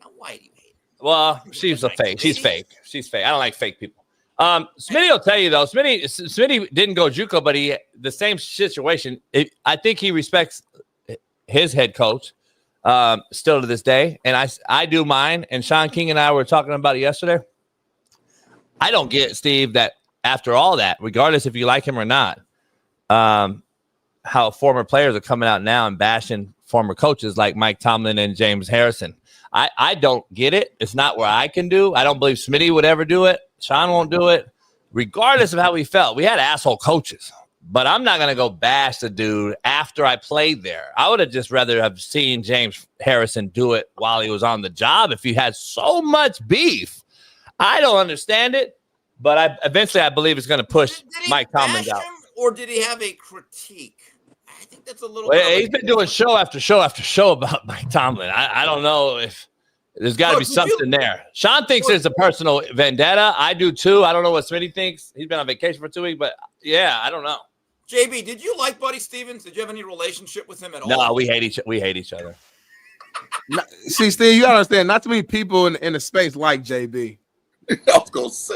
Well, she's a fake. She's fake. She's fake. I don't like fake people. Smitty will tell you, though. Smitty didn't go JUCO, but the same situation. I think he respects his head coach still to this day. And I do mine. And Shaun King and I were talking about it yesterday. I don't get, Steve, that after all that, regardless if you like him or not, how former players are coming out now and bashing former coaches like Mike Tomlin and James Harrison. I don't get it. It's not where I can do. I don't believe Smitty would ever do it. Shaun won't do it, regardless of how we felt. We had asshole coaches, but I'm not going to go bash the dude after I played there. I would have just rather have seen James Harrison do it while he was on the job if he had so much beef. I don't understand it, but eventually I believe it's going to push Mike Tomlin out. Or did he have a critique? I think that's a little. Well, he's been doing show after show after show about Mike Tomlin. I don't know if there's got to be something there. Shaun thinks there's a personal vendetta. I do too. I don't know what Smitty thinks. He's been on vacation for 2 weeks, but yeah, I don't know. JB, did you like Buddy Stevens? Did you have any relationship with him at all? No, we hate each other. See, Steve, you gotta understand. Not too many people in the space like JB. I was gonna say,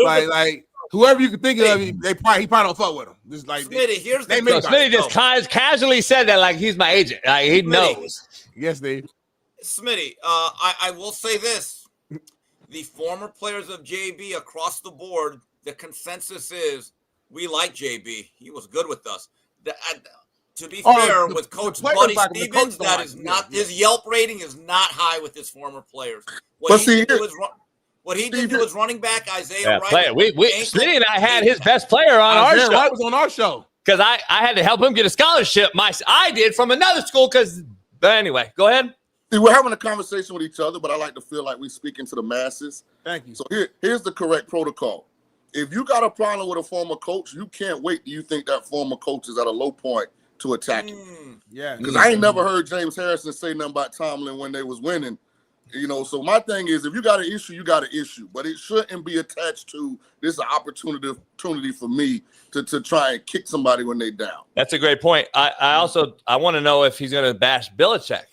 like whoever you can think of, he probably don't fuck with him. Just like Smitty, here's the So Smitty just casually said that like he's my agent. Like, he knows. Yes, Dave. Smitty, I will say this: the former players of JB across the board, the consensus is we like JB. He was good with us. To be fair, with Coach Buddy Stevens, that is not his Yelp rating is not high with his former players. What he did to his running back Isaiah Wright. Smitty and I had his best player on our show. Wright was on our show because I had to help him get a scholarship. I did from another school but anyway, go ahead. See, we're having a conversation with each other, but I like to feel like we're speaking to the masses. Thank you. So here's the correct protocol. If you got a problem with a former coach, you can't wait till you think that former coach is at a low point to attack him. Yeah. Because I ain't never heard James Harrison say nothing about Tomlin when they was winning. So my thing is, if you got an issue, you got an issue. But it shouldn't be attached to this is an opportunity for me to try and kick somebody when they down. That's a great point. I want to know if he's going to bash Belichick.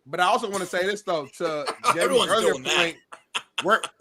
But I also want to say this, though, to Jamie's earlier point,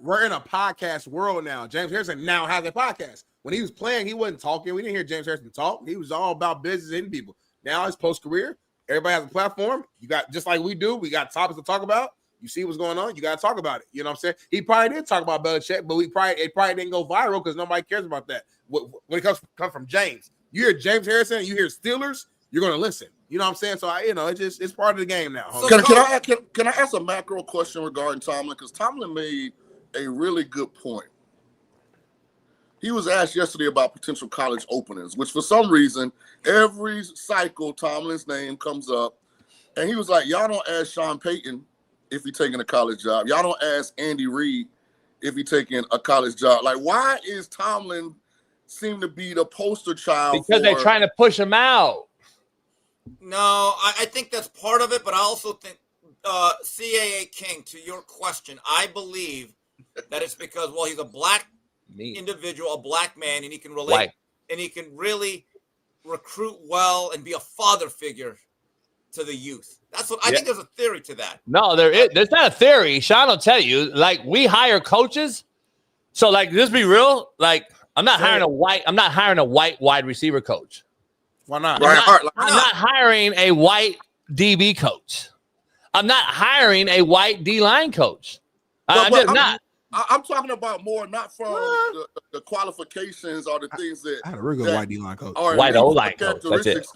we're in a podcast world now. James Harrison now has a podcast. When he was playing, he wasn't talking. We didn't hear James Harrison talk. He was all about business and people. Now it's post-career. Everybody has a platform. You got, just like we do, we got topics to talk about. You see what's going on, you got to talk about it. You know what I'm saying? He probably did talk about Belichick, but it probably didn't go viral because nobody cares about that. When it comes from James, you hear James Harrison, you hear Steelers, you're going to listen. You know what I'm saying? So it's part of the game now. Can I ask a macro question regarding Tomlin? Because Tomlin made a really good point. He was asked yesterday about potential college openings, which for some reason every cycle Tomlin's name comes up, and he was like, "Y'all don't ask Sean Payton if he's taking a college job. Y'all don't ask Andy Reid if he's taking a college job. Like, why is Tomlin seem to be the poster child? Because they're trying to push him out. No, I think that's part of it, but I also think CAA King, to your question, I believe that it's because, well, he's a black individual, a black man, and he can relate, and he can really recruit well and be a father figure to the youth. That's what I think. There's a theory to that. No, there's not a theory. Shaun will tell you. Like, we hire coaches, so like, let's be real. Like, I'm not hiring a white wide receiver coach. Why not? I'm not hiring a white DB coach. I'm not hiring a white D-line coach. I'm just not. I'm talking about more not from the qualifications or the things that I had a real good white D-line coach. White O-line coach. That's it.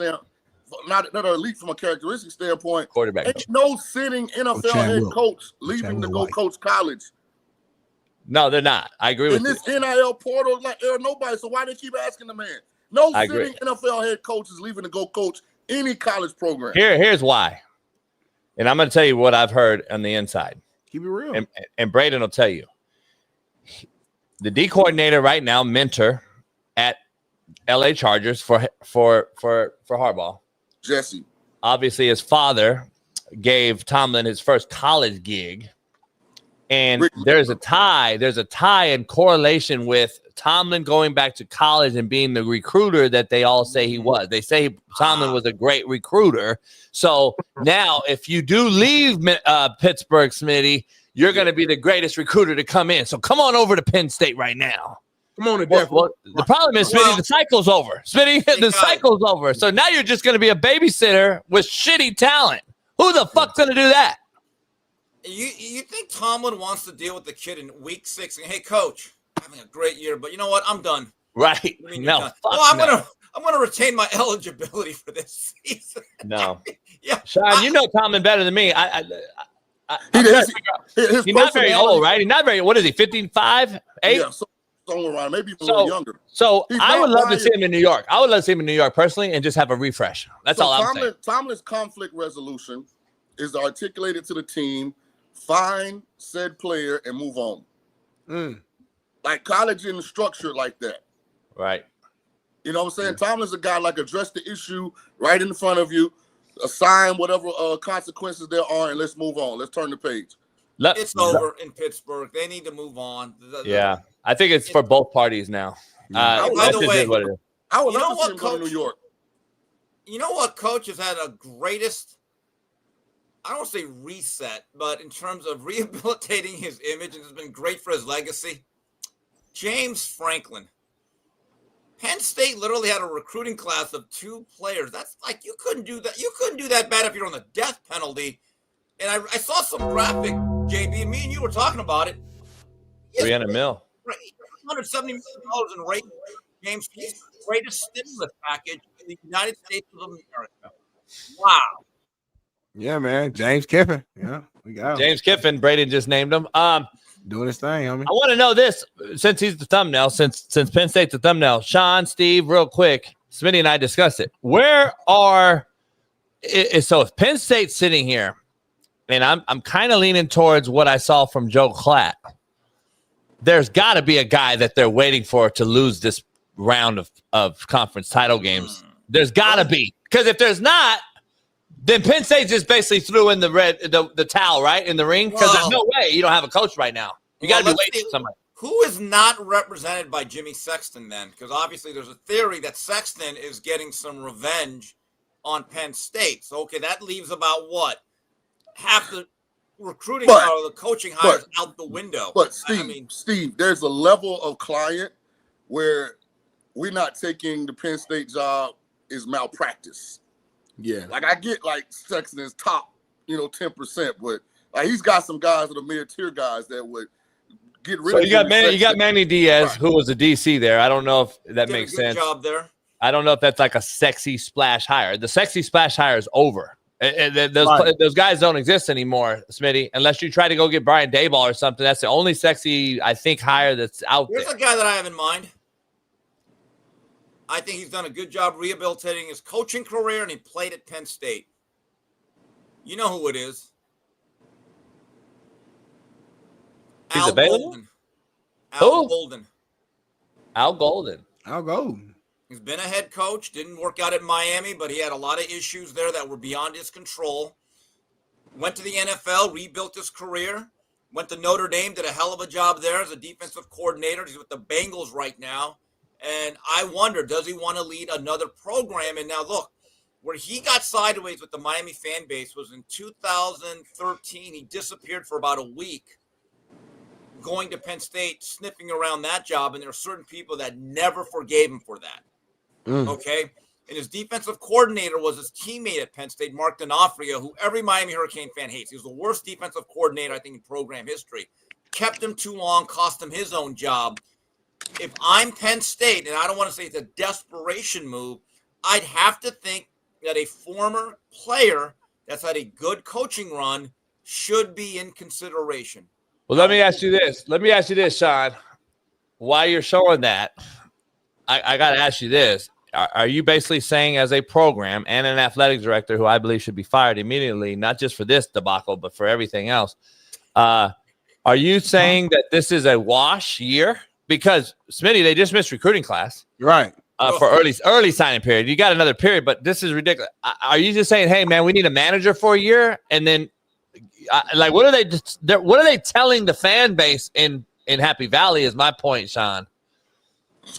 Not elite from a characteristic standpoint. Quarterback. Ain't no sitting NFL head coach leaving to go coach college. No, they're not. I agree with you. In this NIL portal, like, there are nobody. So why they keep asking the man? No sitting NFL head coach is leaving to go coach any college program. Here's why. And I'm going to tell you what I've heard on the inside. Keep it real. And Braden will tell you. The D coordinator right now, mentor at LA Chargers for Harbaugh. Jesse. Obviously, his father gave Tomlin his first college gig. And there's a tie and correlation with Tomlin going back to college and being the recruiter that they all say he was. They say Tomlin was a great recruiter. So now if you do leave Pittsburgh, Smitty, you're going to be the greatest recruiter to come in. So come on over to Penn State right now. Come on to Death. The problem is, Smitty, the cycle's over. Smitty, the cycle's over. So now you're just going to be a babysitter with shitty talent. Who the fuck's going to do that? You think Tomlin wants to deal with the kid in week 6 and, hey, coach, having a great year, but you know what? I'm done. Right. I'm gonna retain my eligibility for this season. No. Yeah. Shaun, you know Tomlin better than me. He's not very old, right? He's not very. What is he? 55, 8? Yeah, somewhere around, maybe a little younger. So I would love to see him in New York. I would love to see him in New York personally, and just have a refresh. That's all I'm saying. Tomlin's conflict resolution is to articulate it to the team, find said player, and move on. Like, college isn't structured like that. Right. You know what I'm saying? Tomlin's a guy, like, address the issue right in front of you, assign whatever consequences there are, and let's move on. Let's turn the page. It's over in Pittsburgh. They need to move on. Yeah, I think it's for both parties now. By the way, I would love to see him go to New York. You know what coach has had a greatest I don't want to say reset, but in terms of rehabilitating his image, and it's been great for his legacy, James Franklin. Penn State literally had a recruiting class of 2 players. That's like, you couldn't do that. You couldn't do that bad if you're on the death penalty. And I saw some graphic, JB, and me and you were talking about it. $300 million. $170 million in rate. James, he's the greatest stimulus package in the United States of America. Wow. Yeah, man. James Kiffin. Yeah, we got him. James Kiffin. Braden just named him. Doing his thing, homie. I want to know this, since he's the thumbnail, since Penn State's the thumbnail. Shaun, Steve, real quick, Smitty and I discussed it. So if Penn State's sitting here, and I'm kind of leaning towards what I saw from Joe Klatt, there's got to be a guy that they're waiting for to lose this round of conference title games. There's got to be. Because if there's not, then Penn State just basically threw in the towel, right, in the ring. Because there's no way you don't have a coach right now. You got to be waiting for somebody. Who is not represented by Jimmy Sexton then? Because obviously there's a theory that Sexton is getting some revenge on Penn State. So, okay, that leaves about what? Half the recruiting or the coaching hires out the window. But Steve, there's a level of client where we're not taking the Penn State job is malpractice. Yeah. Like, I get, like, Sexton's top, 10%, but like, he's got some guys that are mid-tier guys that would get rid of him. You got Manny Diaz, who was a DC there. I don't know if that makes sense. Good job there. I don't know if that's like a sexy splash hire. The sexy splash hire is over. Those guys don't exist anymore, Smitty, unless you try to go get Brian Daboll or something. That's the only sexy, I think, hire that's out there. Here's a guy that I have in mind. I think he's done a good job rehabilitating his coaching career, and he played at Penn State. You know who it is. He's Al available? Golden. Al Golden. Al Golden. Al Golden. He's been a head coach. Didn't work out at Miami, but he had a lot of issues there that were beyond his control. Went to the NFL, rebuilt his career. Went to Notre Dame, did a hell of a job there as a defensive coordinator. He's with the Bengals right now. And I wonder, does he want to lead another program? And now look, where he got sideways with the Miami fan base was in 2013. He disappeared for about a week, going to Penn State, sniffing around that job. And there are certain people that never forgave him for that. Okay. And his defensive coordinator was his teammate at Penn State, Mark D'Onofrio, who every Miami Hurricane fan hates. He was the worst defensive coordinator, I think, in program history. Kept him too long, cost him his own job. If I'm Penn State, and I don't want to say it's a desperation move, I'd have to think that a former player that's had a good coaching run should be in consideration. Well, let me ask you this, Shaun. While you're showing that, I got to ask you this. Are you basically saying, as a program and an athletic director who I believe should be fired immediately, not just for this debacle, but for everything else, are you saying that this is a wash year? Because, Smitty, they just missed recruiting class. Right. For early signing period. You got another period, but this is ridiculous. Are you just saying, hey, man, we need a manager for a year? And then, what are they telling the fan base in Happy Valley is my point, Shaun.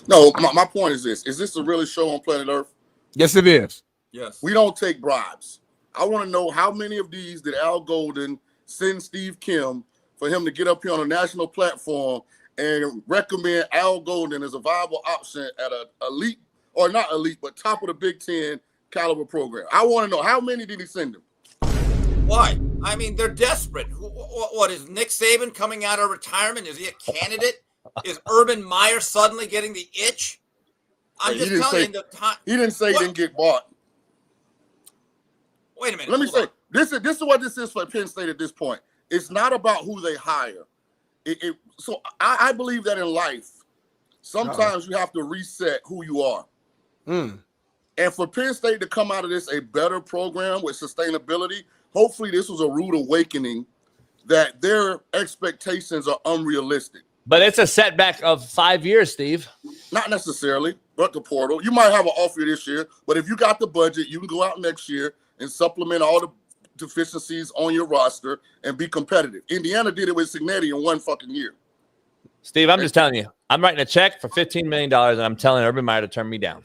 No, my point is this. Is this a really show on Planet Earth? Yes, it is. Yes. We don't take bribes. I want to know how many of these did Al Golden send Steve Kim for him to get up here on a national platform and recommend Al Golden as a viable option at an elite, or not elite, but top of the Big Ten caliber program. I want to know, how many did he send him? Why? I mean, they're desperate. What is Nick Saban coming out of retirement? Is he a candidate? Is Urban Meyer suddenly getting the itch? I'm just telling you the time. He didn't say he didn't get bought. Wait a minute. Let me say, this is what this is for Penn State at this point. It's not about who they hire. So I believe that in life, sometimes you have to reset who you are. And for Penn State to come out of this a better program with sustainability, hopefully this was a rude awakening that their expectations are unrealistic. But it's a setback of 5 years, Steve. Not necessarily, but the portal. You might have an off year this year, but if you got the budget, you can go out next year and supplement all the deficiencies on your roster and be competitive. Indiana did it with Cignetti in 1 fucking year. Steve, I'm just telling you, I'm writing a check for $15 million, and I'm telling Urban Meyer to turn me down.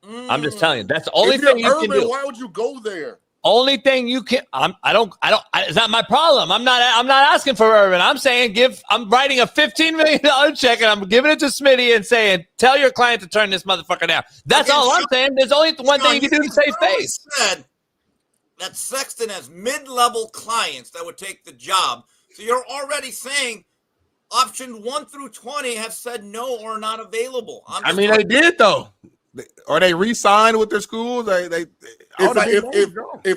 I'm just telling you, that's the only thing you can do. Why would you go there? only thing you can. It's not my problem. I'm not asking for Irvin. I'm saying I'm writing a $15 million check and I'm giving it to Smitty and saying, tell your client to turn this motherfucker down. That's all I'm saying. There's only one thing you can do to save face. Said that Sexton has mid-level clients that would take the job. So you're already saying option 1 through 20 have said no or not available. They did though. Are they re-signed with their schools? If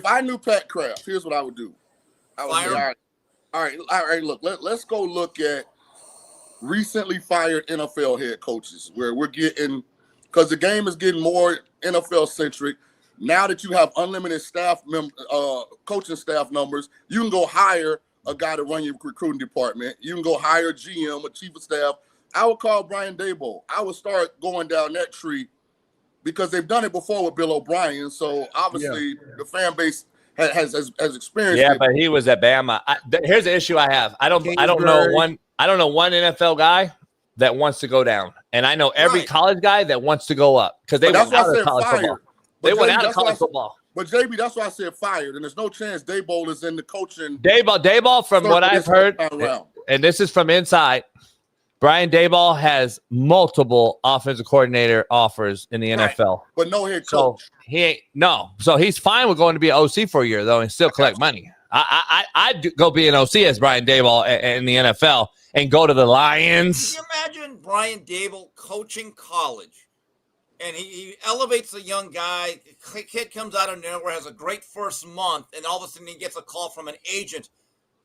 I knew Pat Kraft, here's what I would do. I would say, all right. Look, let's go look at recently fired NFL head coaches, where we're getting, because the game is getting more NFL centric. Now that you have unlimited coaching staff numbers, you can go hire a guy to run your recruiting department. You can go hire a GM, a chief of staff. I would call Brian Daboll. I would start going down that tree, because they've done it before with Bill O'Brien. So obviously the fan base has experienced. Yeah, it. but he was at Bama. Here's the issue I have. I don't know one NFL guy that wants to go down, and I know every college guy that wants to go up, because they went out of college football. They went out of college football. But JB, that's why I said fired, and there's no chance Daboll is in the coaching. Daboll, from what I've heard, and this is from inside, Brian Daboll has multiple offensive coordinator offers in the NFL, but no head coach. So so he's fine with going to be an OC for a year though and still collect money. I'd go be an OC as Brian Daboll in the NFL and go to the Lions. Can you imagine Brian Daboll coaching college, and he elevates a young guy? The kid comes out of nowhere, has a great first month, and all of a sudden he gets a call from an agent.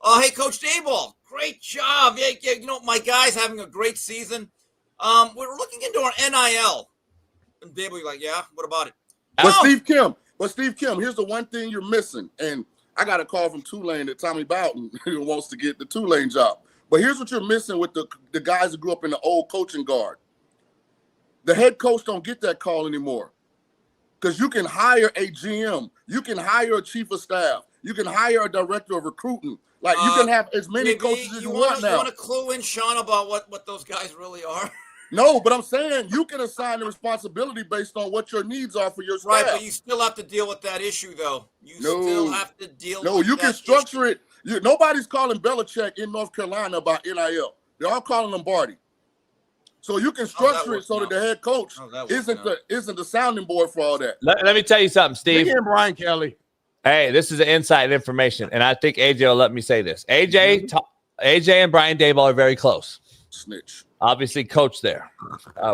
Oh, hey, Coach Daboll, great job. Yeah, my guy's having a great season. We're looking into our NIL. And Daboll, you're like, yeah, what about it? But Steve Kim, here's the one thing you're missing. And I got a call from Tulane that Tommy Bowden wants to get the Tulane job. But here's what you're missing with the guys who grew up in the old coaching guard. The head coach don't get that call anymore, because you can hire a GM. You can hire a chief of staff. You can hire a director of recruiting. Like, you can have as many coaches as you want now. You want to clue in, Shaun, about what those guys really are? No, but I'm saying you can assign the responsibility based on what your needs are for your staff. Right, but you still have to deal with that issue, though. Still have to deal with that. No, you can structure it. Nobody's calling Belichick in North Carolina about NIL. They're all calling Lombardi. So you can structure it so that the head coach isn't the sounding board for all that. Let me tell you something, Steve. Bring in Brian Kelly. Hey, this is an inside information, and I think AJ will let me say this. AJ and Brian Daboll are very close. Snitch. Obviously, coach there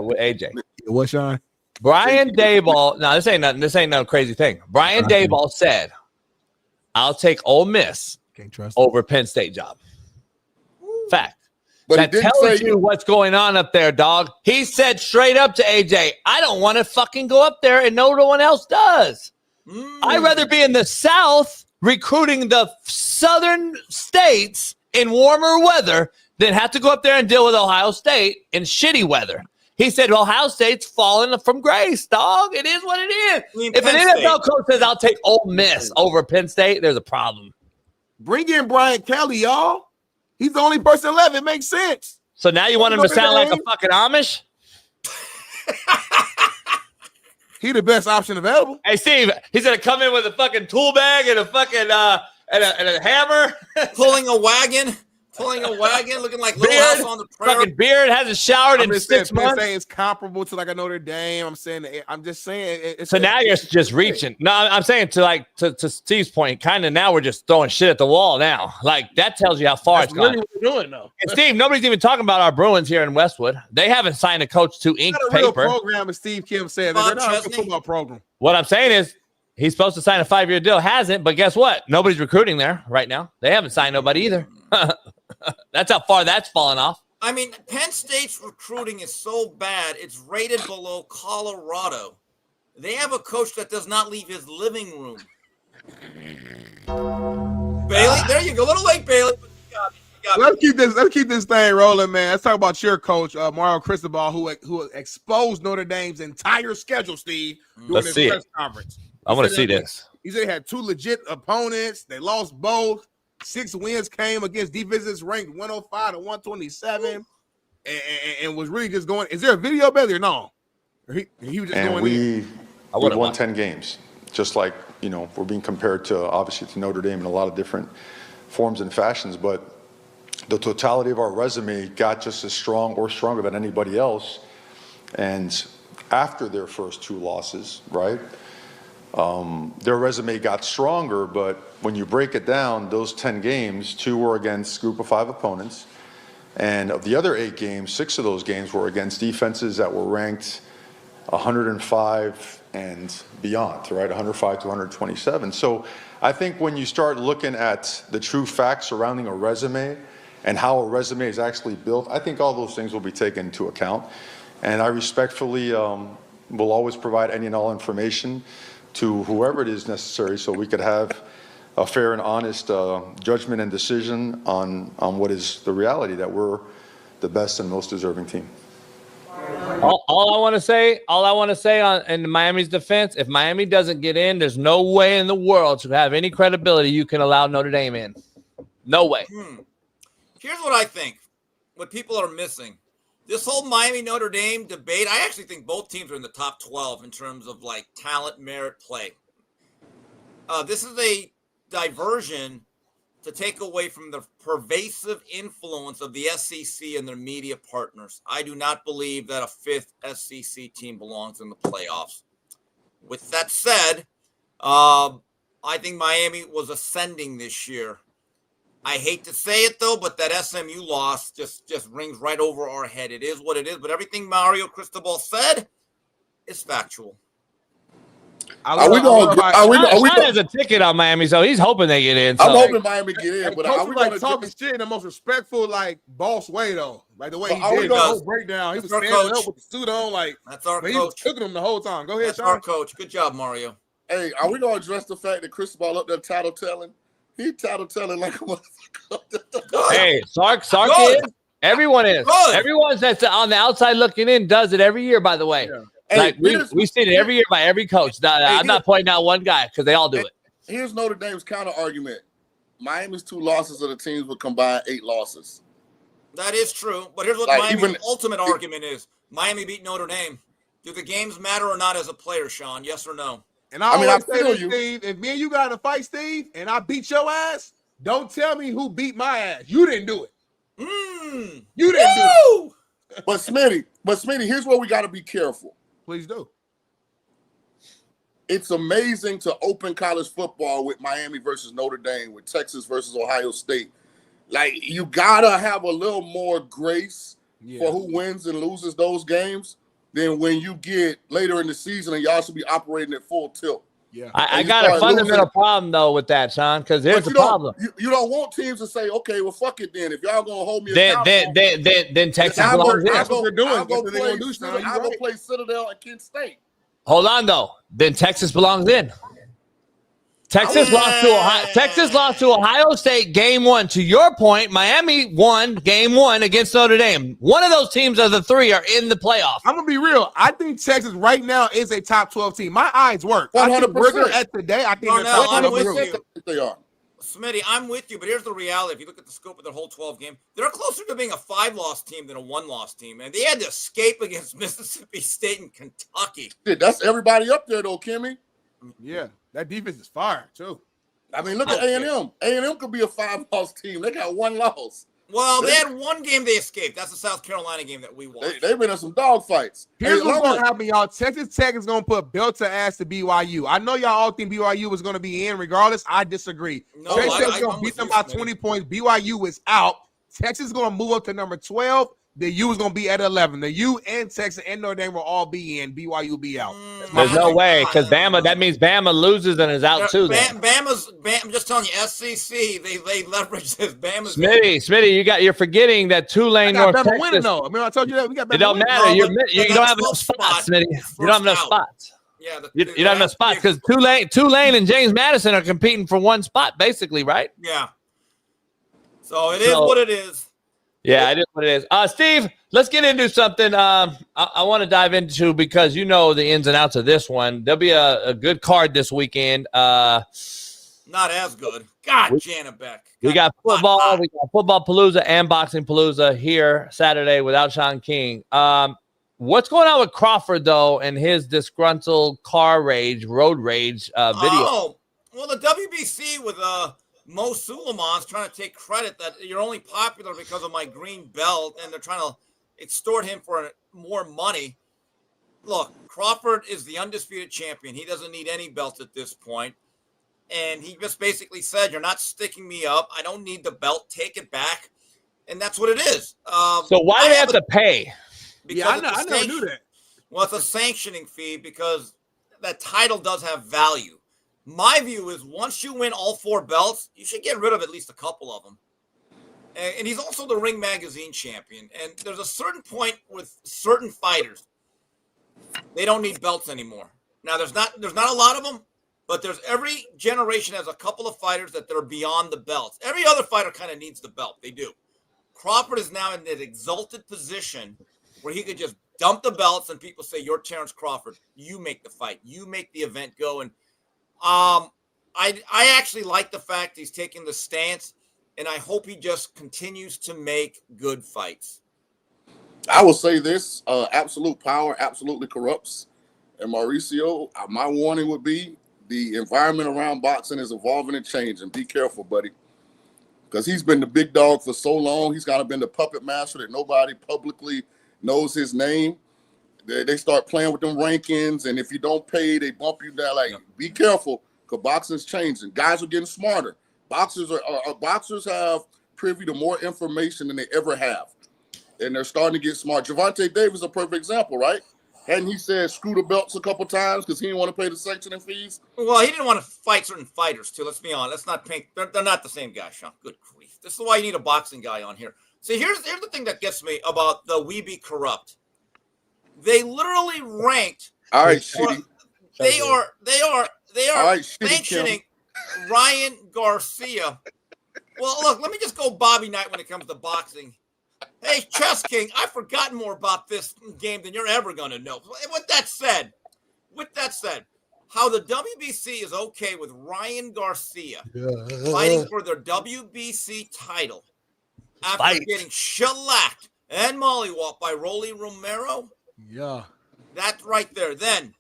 with AJ. What, Shaun? Brian Daboll. No, this ain't nothing. This ain't no crazy thing. Brian Daboll said, "I'll take Ole Miss over Penn State job." Fact. But that tells you what's going on up there, dog. He said straight up to AJ, "I don't want to fucking go up there, and no one else does. I'd rather be in the South recruiting the southern states in warmer weather than have to go up there and deal with Ohio State in shitty weather." He said, Ohio State's falling from grace, dog. It is what it is. If an NFL coach says, I'll take Ole Miss over Penn State, there's a problem. Bring in Brian Kelly, y'all. He's the only person left. It makes sense. So now you want him to sound like a fucking Amish? He the best option available. Hey, Steve, he's going to come in with a fucking tool bag and a fucking and a hammer. Pulling a wagon, looking like Little House on the Prairie. Fucking beard, hasn't showered in 6 months. It's comparable to like a Notre Dame. I'm just saying. So now you're just reaching. No, I'm saying to Steve's point, kind of now we're just throwing shit at the wall now. Like, that tells you how far it's gone. What we're doing, though. And Steve, nobody's even talking about our Bruins here in Westwood. They haven't signed a coach to ink not a paper. Real program, as Steve Kim said. They're not a football program. What I'm saying is, he's supposed to sign a 5-year deal. Hasn't, but guess what? Nobody's recruiting there right now. They haven't signed nobody either. That's how far that's fallen off. I mean, Penn State's recruiting is so bad, it's rated below Colorado. They have a coach that does not leave his living room. Bailey, there you go. A little late, Bailey. Let's keep this thing rolling, man. Let's talk about your coach, Mario Cristobal, who exposed Notre Dame's entire schedule, Steve, during his press conference. I want to see this. He said he had 2 legit opponents. They lost both. 6 wins came against defenses ranked 105 to 127, and was really just going. Is there a video, Bailey, or no? Or he was just going. We won 10 games, just like we're being compared to, obviously, to Notre Dame in a lot of different forms and fashions, but the totality of our resume got just as strong or stronger than anybody else. And after their first 2 losses, right, their resume got stronger, but when you break it down, those 10 games, 2 were against group of 5 opponents. And of the other 8 games, 6 of those games were against defenses that were ranked 105 and beyond, right, 105 to 127. So I think when you start looking at the true facts surrounding a resume and how a resume is actually built, I think all those things will be taken into account. And I respectfully will always provide any and all information to whoever it is necessary so we could have a fair and honest judgment and decision on what is the reality, that we're the best and most deserving team. All I want to say in Miami's defense, if Miami doesn't get in, there's no way in the world to have any credibility you can allow Notre Dame in. No way. Here's what I think. What people are missing. This whole Miami-Notre Dame debate, I actually think both teams are in the top 12 in terms of, like, talent, merit, play. This is a diversion to take away from the pervasive influence of the SEC and their media partners. I do not believe that a 5th SEC team belongs in the playoffs. With that said, I think Miami was ascending this year. I hate to say it, though, but that SMU loss just rings right over our head. It is what it is, but everything Mario Cristobal said is factual. Sean has a ticket on Miami, so he's hoping they get in. So. I'm hoping Miami get in, but are we like talking shit in the most respectful, like, boss way, though? Like the way he did the whole breakdown. He was standing up with the suit on, like, that's our coach. He was cooking him the whole time. Go ahead, That's Sean. our coach. Good job, Mario. Hey, are we going to address the fact that Cristobal up there title telling? He title telling like a motherfucker. Hey, Sark is. Everyone is. Good. Everyone that's on the outside looking in does it every year, by the way. Yeah. Like we see it every year by every coach. I'm not pointing out one guy because they all do it. Here's Notre Dame's counter argument. Miami's 2 losses of the teams would combine 8 losses. That is true. But here's what Miami's ultimate argument is. Miami beat Notre Dame. Do the games matter or not as a player, Sean? Yes or no? And I always say this, Steve, if me and you got in a fight, Steve, and I beat your ass, don't tell me who beat my ass. You didn't do it. You didn't do it. But Smitty, here's where we got to be careful. Please do. It's amazing to open college football with Miami versus Notre Dame, with Texas versus Ohio State. Like, you got to have a little more grace for who wins and loses those games than when you get later in the season and y'all should be operating at full tilt. Yeah, I got a fundamental problem though with that, Sean, because there's a problem. You don't want teams to say, "Okay, well, fuck it then." If y'all gonna hold me, then Texas belongs in. That's what they're doing. I'll go play Citadel and Kent State. Hold on though. Then Texas belongs in. Texas lost to Ohio State game 1. To your point, Miami won game 1 against Notre Dame. One of those teams of the 3 are in the playoff. I'm gonna be real. I think Texas right now is a top 12 team. My eyes work. 100%. At today, I think I'm with you. They are. Smitty, I'm with you, but here's the reality. If you look at the scope of their whole 12 game, they're closer to being a 5-loss team than a 1-loss team. And they had to escape against Mississippi State and Kentucky. Dude, that's everybody up there, though, Kimmy. Yeah, that defense is fire, too. I mean, look at A&M. A&M could be a 5-loss team. They got 1 loss. Well, they had 1 game they escaped. That's the South Carolina game that we watched. They've been in some dog fights. Here's what's going to happen, y'all. Texas Tech is going to put belt to ass to BYU. I know y'all all think BYU was going to be in regardless. I disagree. No, Texas Tech is going to beat them by 20 points. BYU is out. Texas is going to move up to number 12. The U is going to be at 11. The U and Texas and Notre Dame will all be in. BYU be out. There's no way, because Bama, that means Bama loses and is out too. I'm just telling you, SEC, they leverage this. Bama's Smitty, you're forgetting that Tulane, North Texas. Winning, though. I mean, I told you that we got Bama. It don't matter. You don't have enough spots, Smitty. You don't have enough spots. Yeah, you don't have enough spots because Tulane and James Madison are competing for 1 spot, basically, right? Yeah. So it is what it is. Yeah, it is what it is. Steve, let's get into something I want to dive into because you know the ins and outs of this one. There'll be a good card this weekend. Not as good. God, Janet Beck. We got football. We got football palooza and boxing palooza here Saturday without Shaun King. What's going on with Crawford, though, and his disgruntled car rage, road rage video? Oh, well, the WBC with Mo Suleiman's trying to take credit that you're only popular because of my green belt, and they're trying to extort him for more money. Look, Crawford is the undisputed champion. He doesn't need any belts at this point. And he just basically said, you're not sticking me up. I don't need the belt. Take it back. And that's what it is. So why do they have to pay? Yeah, I never knew that. Well, it's a sanctioning fee because that title does have value. My view is once you win all 4 belts, you should get rid of at least a couple of them. And he's also the Ring Magazine champion. And there's a certain point with certain fighters, they don't need belts anymore. Now, there's not a lot of them, but there's every generation has a couple of fighters that they're beyond the belts. Every other fighter kind of needs the belt. They do. Crawford is now in that exalted position where he could just dump the belts and people say, you're Terrence Crawford. You make the fight. You make the event go. And I actually like the fact he's taking the stance, and I hope he just continues to make good fights. I will say this, absolute power absolutely corrupts. And Mauricio, my warning would be the environment around boxing is evolving and changing. Be careful, buddy. Because he's been the big dog for so long. He's kind of been the puppet master that nobody publicly knows his name. They start playing with them rankings, and if you don't pay, they bump you down. Like, be careful, because boxing's changing. Guys are getting smarter. Boxers have privy to more information than they ever have. And they're starting to get smart. Gervonta Davis is a perfect example, right? Hadn't he said screw the belts a couple times because he didn't want to pay the sanctioning fees? Well, he didn't want to fight certain fighters, too. Let's be honest. Let's not paint. They're not the same guy, Shaun. Good grief. This is why you need a boxing guy on here. See, here's the thing that gets me about the We Be Corrupt. They literally ranked. All right, shitty. They are right, sanctioning Ryan Garcia. Well, look, let me just go Bobby Knight when it comes to boxing. Hey, Chess King, I've forgotten more about this game than you're ever going to know. With that said, how the WBC is okay with Ryan Garcia fighting for their WBC title after getting shellacked and mollywopped by Rolly Romero. Yeah. That's right there. Then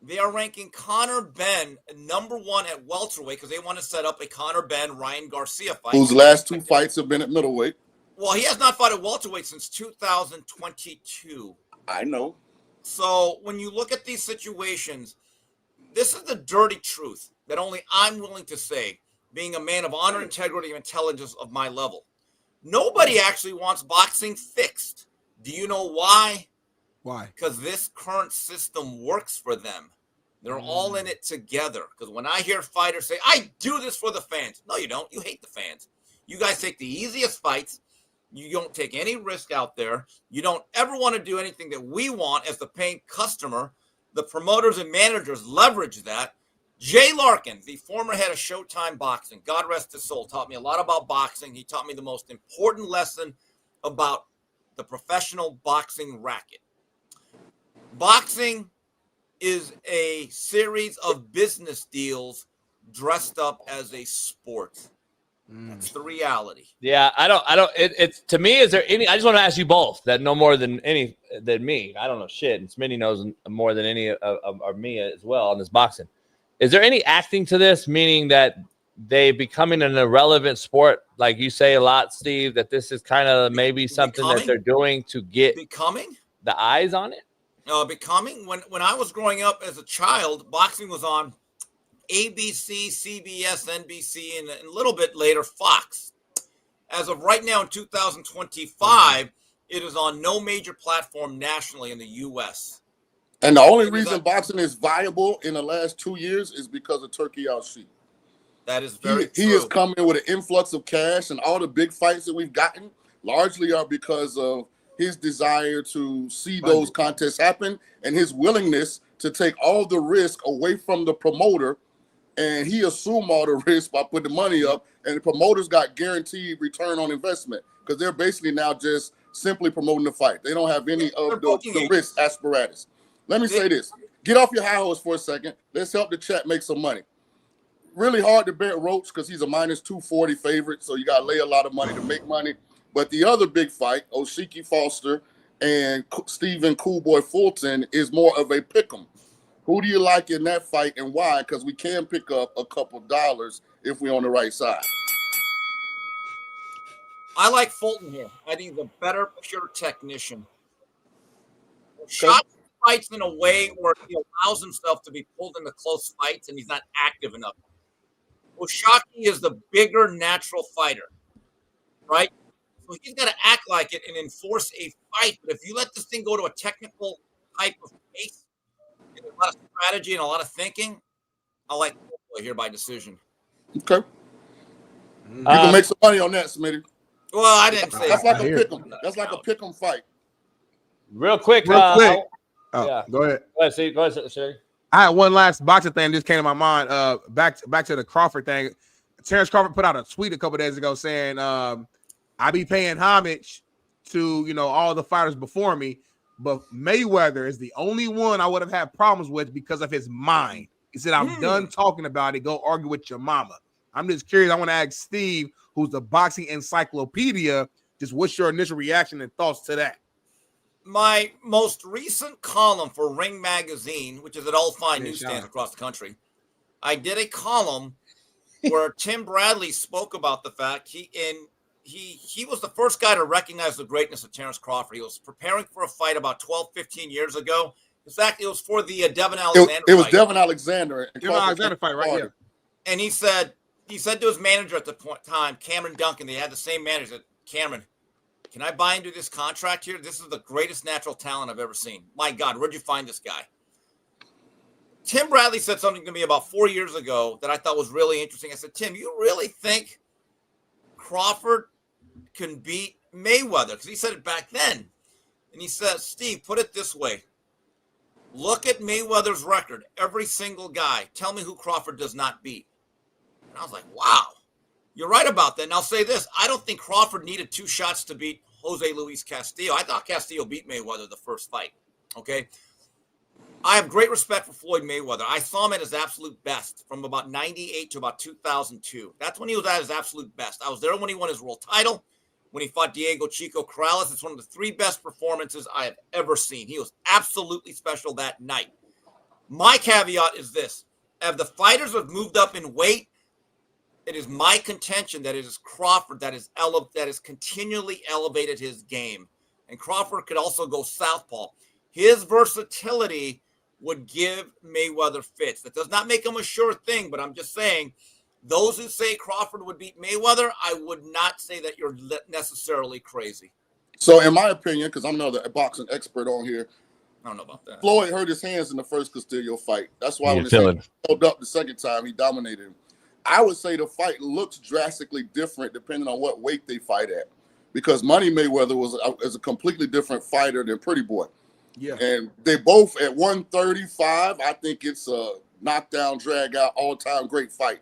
they are ranking Conor Benn #1 at welterweight because they want to set up a Conor Benn Ryan Garcia fight. Whose last 2 fights have been at middleweight. Well, he has not fought at welterweight since 2022. I know. So when you look at these situations, this is the dirty truth that only I'm willing to say, being a man of honor, integrity, and intelligence of my level. Nobody actually wants boxing fixed. Do you know why? Why? Because this current system works for them. They're all in it together. Because when I hear fighters say, I do this for the fans. No, you don't. You hate the fans. You guys take the easiest fights. You don't take any risk out there. You don't ever want to do anything that we want as the paying customer. The promoters and managers leverage that. Jay Larkin, the former head of Showtime Boxing, God rest his soul, taught me a lot about boxing. He taught me the most important lesson about the professional boxing racket. Boxing is a series of business deals dressed up as a sport. That's the reality. Yeah, I don't. It's to me. Is there any? I just want to ask you both that know more than me. I don't know shit, and Smitty knows more than any of me as well on this boxing. Is there any acting to this? Meaning that they becoming an irrelevant sport, like you say a lot, Steve. That this is kind of maybe something that they're doing to get the eyes on it. When I was growing up as a child, boxing was on ABC, CBS, NBC, and a little bit later, Fox. As of right now in 2025, it is on no major platform nationally in the U.S. And the only reason boxing is viable in the last 2 years is because of Turkey Al-Sheikh. That is very true. He is coming with an influx of cash, and all the big fights that we've gotten largely are because of his desire to see those contests happen and his willingness to take all the risk away from the promoter. And he assumed all the risk by putting the money up, and the promoters got guaranteed return on investment because they're basically now just simply promoting the fight. They don't have any of the risk apparatus. Let me say this. Get off your high horse for a second. Let's help the chat make some money. Really hard to bet Roach because he's a -240 favorite, so you got to lay a lot of money to make money. But the other big fight, Oshiki Foster and Stephen Coolboy Fulton is more of a pick'em. Who do you like in that fight and why? Because we can pick up a couple dollars if we're on the right side. I like Fulton here. I think he's a better pure technician. Shot fights in a way where he allows himself to be pulled into close fights and he's not active enough. Oshaki is the bigger natural fighter, right? So he's got to act like it and enforce a fight. But if you let this thing go to a technical type of pace, and a lot of strategy and a lot of thinking, I like Fulton here by decision. Okay. You can make some money on that, Smitty. Well, I didn't say that's like a pick'em. That's like a pick'em fight. Real quick. Go ahead. Go ahead, Siri. I had one last boxing thing that just came to my mind. Back to the Crawford thing. Terrence Crawford put out a tweet a couple days ago saying, I be paying homage to, all the fighters before me, but Mayweather is the only one I would have had problems with because of his mind. He said, I'm done talking about it. Go argue with your mama. I'm just curious. I want to ask Steve, who's the boxing encyclopedia, just what's your initial reaction and thoughts to that? My most recent column for Ring Magazine, which is at all fine newsstands across the country, I did a column where Tim Bradley spoke about the fact he was the first guy to recognize the greatness of Terrence Crawford. He was preparing for a fight about 12, 15 years ago. In fact, it was for the Devin Alexander It was fight. Devin Alexander. Devin Alexander fight, right here. And he said to his manager at the time, Cameron Duncan, they had the same manager, said, Cameron, can I buy into this contract here? This is the greatest natural talent I've ever seen. My God, where'd you find this guy? Tim Bradley said something to me about 4 years ago that I thought was really interesting. I said, Tim, you really think Crawford can beat Mayweather? Because he said it back then. And he says, Steve, put it this way. Look at Mayweather's record. Every single guy. Tell me who Crawford does not beat. And I was like, wow. You're right about that. And I'll say this. I don't think Crawford needed 2 shots to beat Jose Luis Castillo. I thought Castillo beat Mayweather the first fight. Okay? I have great respect for Floyd Mayweather. I saw him at his absolute best from about 98 to about 2002. That's when he was at his absolute best. I was there when he won his world title, when he fought Diego Chico Corrales. It's one of the 3 best performances I have ever seen. He was absolutely special that night. My caveat is this. As the fighters have moved up in weight, it is my contention that it is Crawford that is continually elevated his game. And Crawford could also go southpaw. His versatility would give Mayweather fits. That does not make him a sure thing, but I'm just saying, those who say Crawford would beat Mayweather, I would not say that you're necessarily crazy. So in my opinion, because I'm not a boxing expert on here, I don't know about that. Floyd hurt his hands in the first Castillo fight. That's why when he held up the second time, he dominated him. I would say the fight looks drastically different depending on what weight they fight at, because Money Mayweather is a completely different fighter than Pretty Boy. Yeah, and they both at 135. I think it's a knockdown, drag out, all time great fight.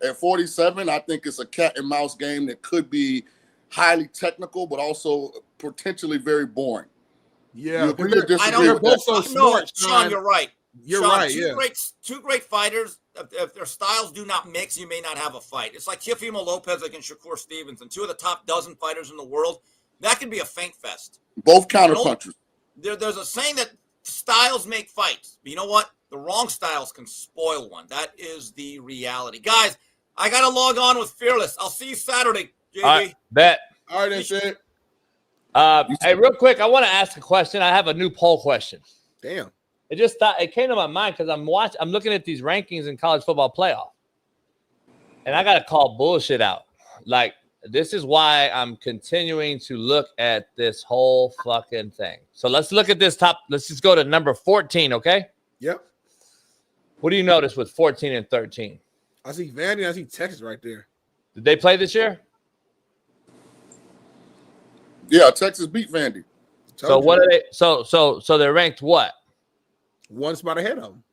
At 47, I think it's a cat and mouse game that could be highly technical, but also potentially very boring. Yeah, you agree or disagree with both so smart, Sean, you're right. You're Sean, right. Two great fighters. If their styles do not mix, you may not have a fight. It's like Teofimo Lopez against Shakur Stevenson, 2 of the top dozen fighters in the world. That could be a feint fest. Both counterpunchers. There's a saying that styles make fights. But you know what? The wrong styles can spoil one. That is the reality. Guys, I got to log on with Fearless. I'll see you Saturday, JB. All right, bet. All right, that's it. Hey, real quick, I want to ask a question. I have a new poll question. Damn. It came to my mind because I'm looking at these rankings in college football playoff. And I got to call bullshit out. Like, this is why I'm continuing to look at this whole fucking thing. So let's look at this top. Let's just go to number 14, okay? Yep. What do you notice with 14 and 13? I see Vandy. I see Texas right there. Did they play this year? Yeah, Texas beat Vandy. So what are they? So they're ranked what? 1 spot ahead of them.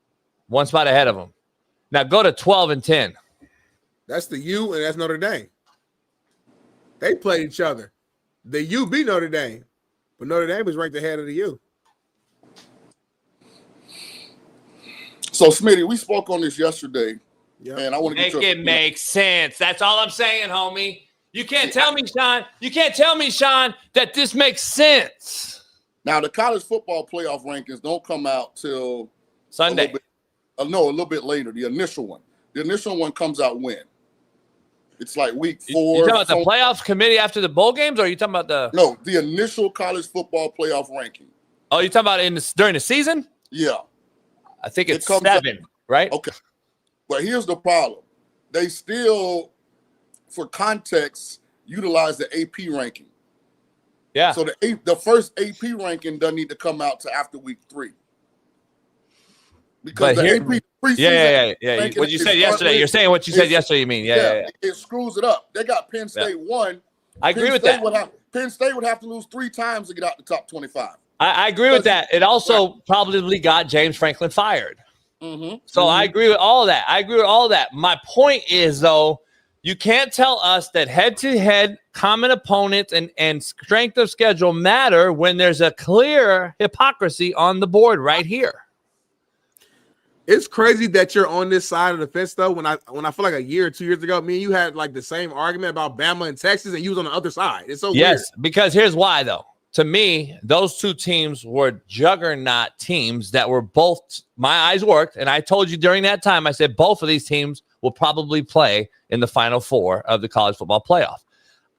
1 spot ahead of them. Now go to 12 and 10. That's the U, and that's Notre Dame. They played each other. The U beat Notre Dame, but Notre Dame was ranked ahead of the U. So, Smitty, we spoke on this yesterday, and I want to make it make sense. That's all I'm saying, homie. You can't tell me, Shaun. You can't tell me, Shaun, that this makes sense. Now, the college football playoff rankings don't come out till Sunday. A little bit later. The initial one comes out when? It's like week 4. You talking about the playoff committee after the bowl games, or are you talking about the initial college football playoff ranking? Oh, you talking about during the season? Yeah. I think it's 7, right? Okay. But here's the problem. They still, for context, utilize the AP ranking. Yeah. So the first AP ranking doesn't need to come out to after week 3. Because the AP preseason. Yeah. What you said yesterday. You're saying what you said yesterday, you mean. Yeah. It screws it up. They got Penn State 1. I agree with that. Penn State would have to lose 3 times to get out the top 25. I agree with that. It also probably got James Franklin fired. So I agree with all that. My point is, though, you can't tell us that head-to-head common opponents and strength of schedule matter when there's a clear hypocrisy on the board right here. It's crazy that you're on this side of the fence, though. When I feel like a year or 2 years ago, me and you had like the same argument about Bama and Texas, and you was on the other side. It's so weird. Because here's why, though. To me, those two teams were juggernaut teams that were both, my eyes worked, and I told you during that time, I said both of these teams will probably play in the Final Four of the college football playoff.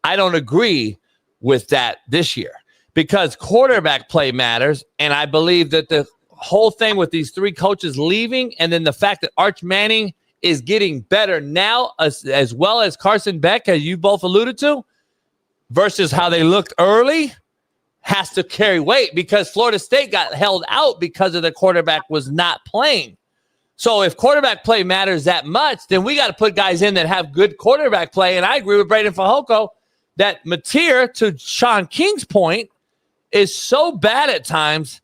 I don't agree with that this year because quarterback play matters, and I believe that the whole thing with these 3 coaches leaving and then the fact that Arch Manning is getting better now as well as Carson Beck, as you both alluded to, versus how they looked early, has to carry weight because Florida State got held out because of the quarterback was not playing. So if quarterback play matters that much, then we got to put guys in that have good quarterback play. And I agree with Braden Fajoko that Mateer, to Shaun King's point, is so bad at times,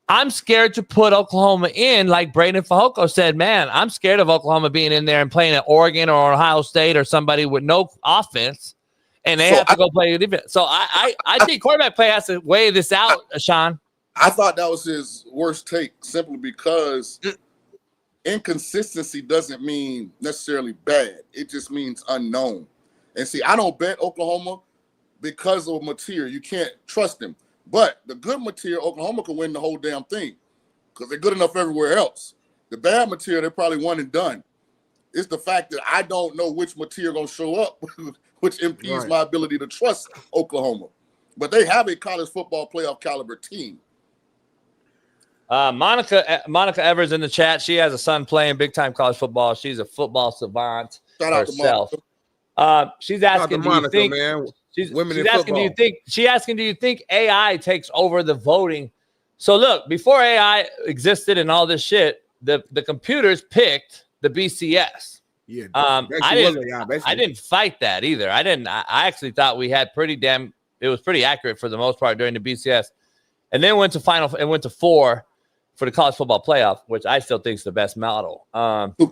I'm scared to put Oklahoma in, like Braden Fajoko said, man, I'm scared of Oklahoma being in there and playing at Oregon or Ohio State or somebody with no offense. And they have to go play defense. So I think quarterback play has to weigh this out, Shaun. I thought that was his worst take simply because inconsistency doesn't mean necessarily bad. It just means unknown. And see, I don't bet Oklahoma because of Mateer. You can't trust him. But the good Mateer, Oklahoma can win the whole damn thing because they're good enough everywhere else. The bad Mateer, they're probably one and done. It's the fact that I don't know which Mateer going to show up which impedes my ability to trust Oklahoma. But they have a college football playoff caliber team. Monica Evers in the chat. She has a son playing big-time college football. She's a football savant herself. She's asking, do you think, man. She's asking, do you think AI takes over the voting? So look, before AI existed and all this shit, the computers picked the BCS. Yeah, I didn't fight that either. I actually thought we had it was pretty accurate for the most part during the BCS. And then went to 4 for the college football playoff, which I still think is the best model.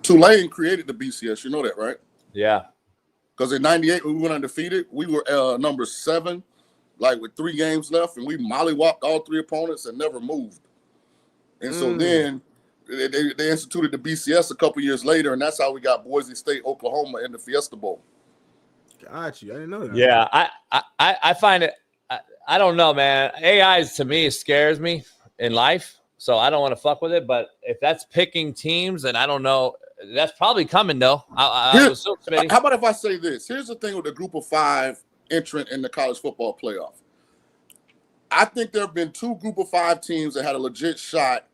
Tulane created the BCS. You know that, right? Yeah. Because in 98, when we went undefeated, we were number 7, like with 3 games left, and we mollywopped all 3 opponents and never moved. And so then they instituted the BCS a couple years later, and that's how we got Boise State, Oklahoma in the Fiesta Bowl. Got you. I didn't know that. Yeah, I find it. I don't know, man. AI to me scares me in life, so I don't want to fuck with it. But if that's picking teams, then I don't know. That's probably coming though. How about if I say this? Here's the thing with the Group of 5 entrant in the college football playoff. I think there have been 2 Group of 5 teams that had a legit shot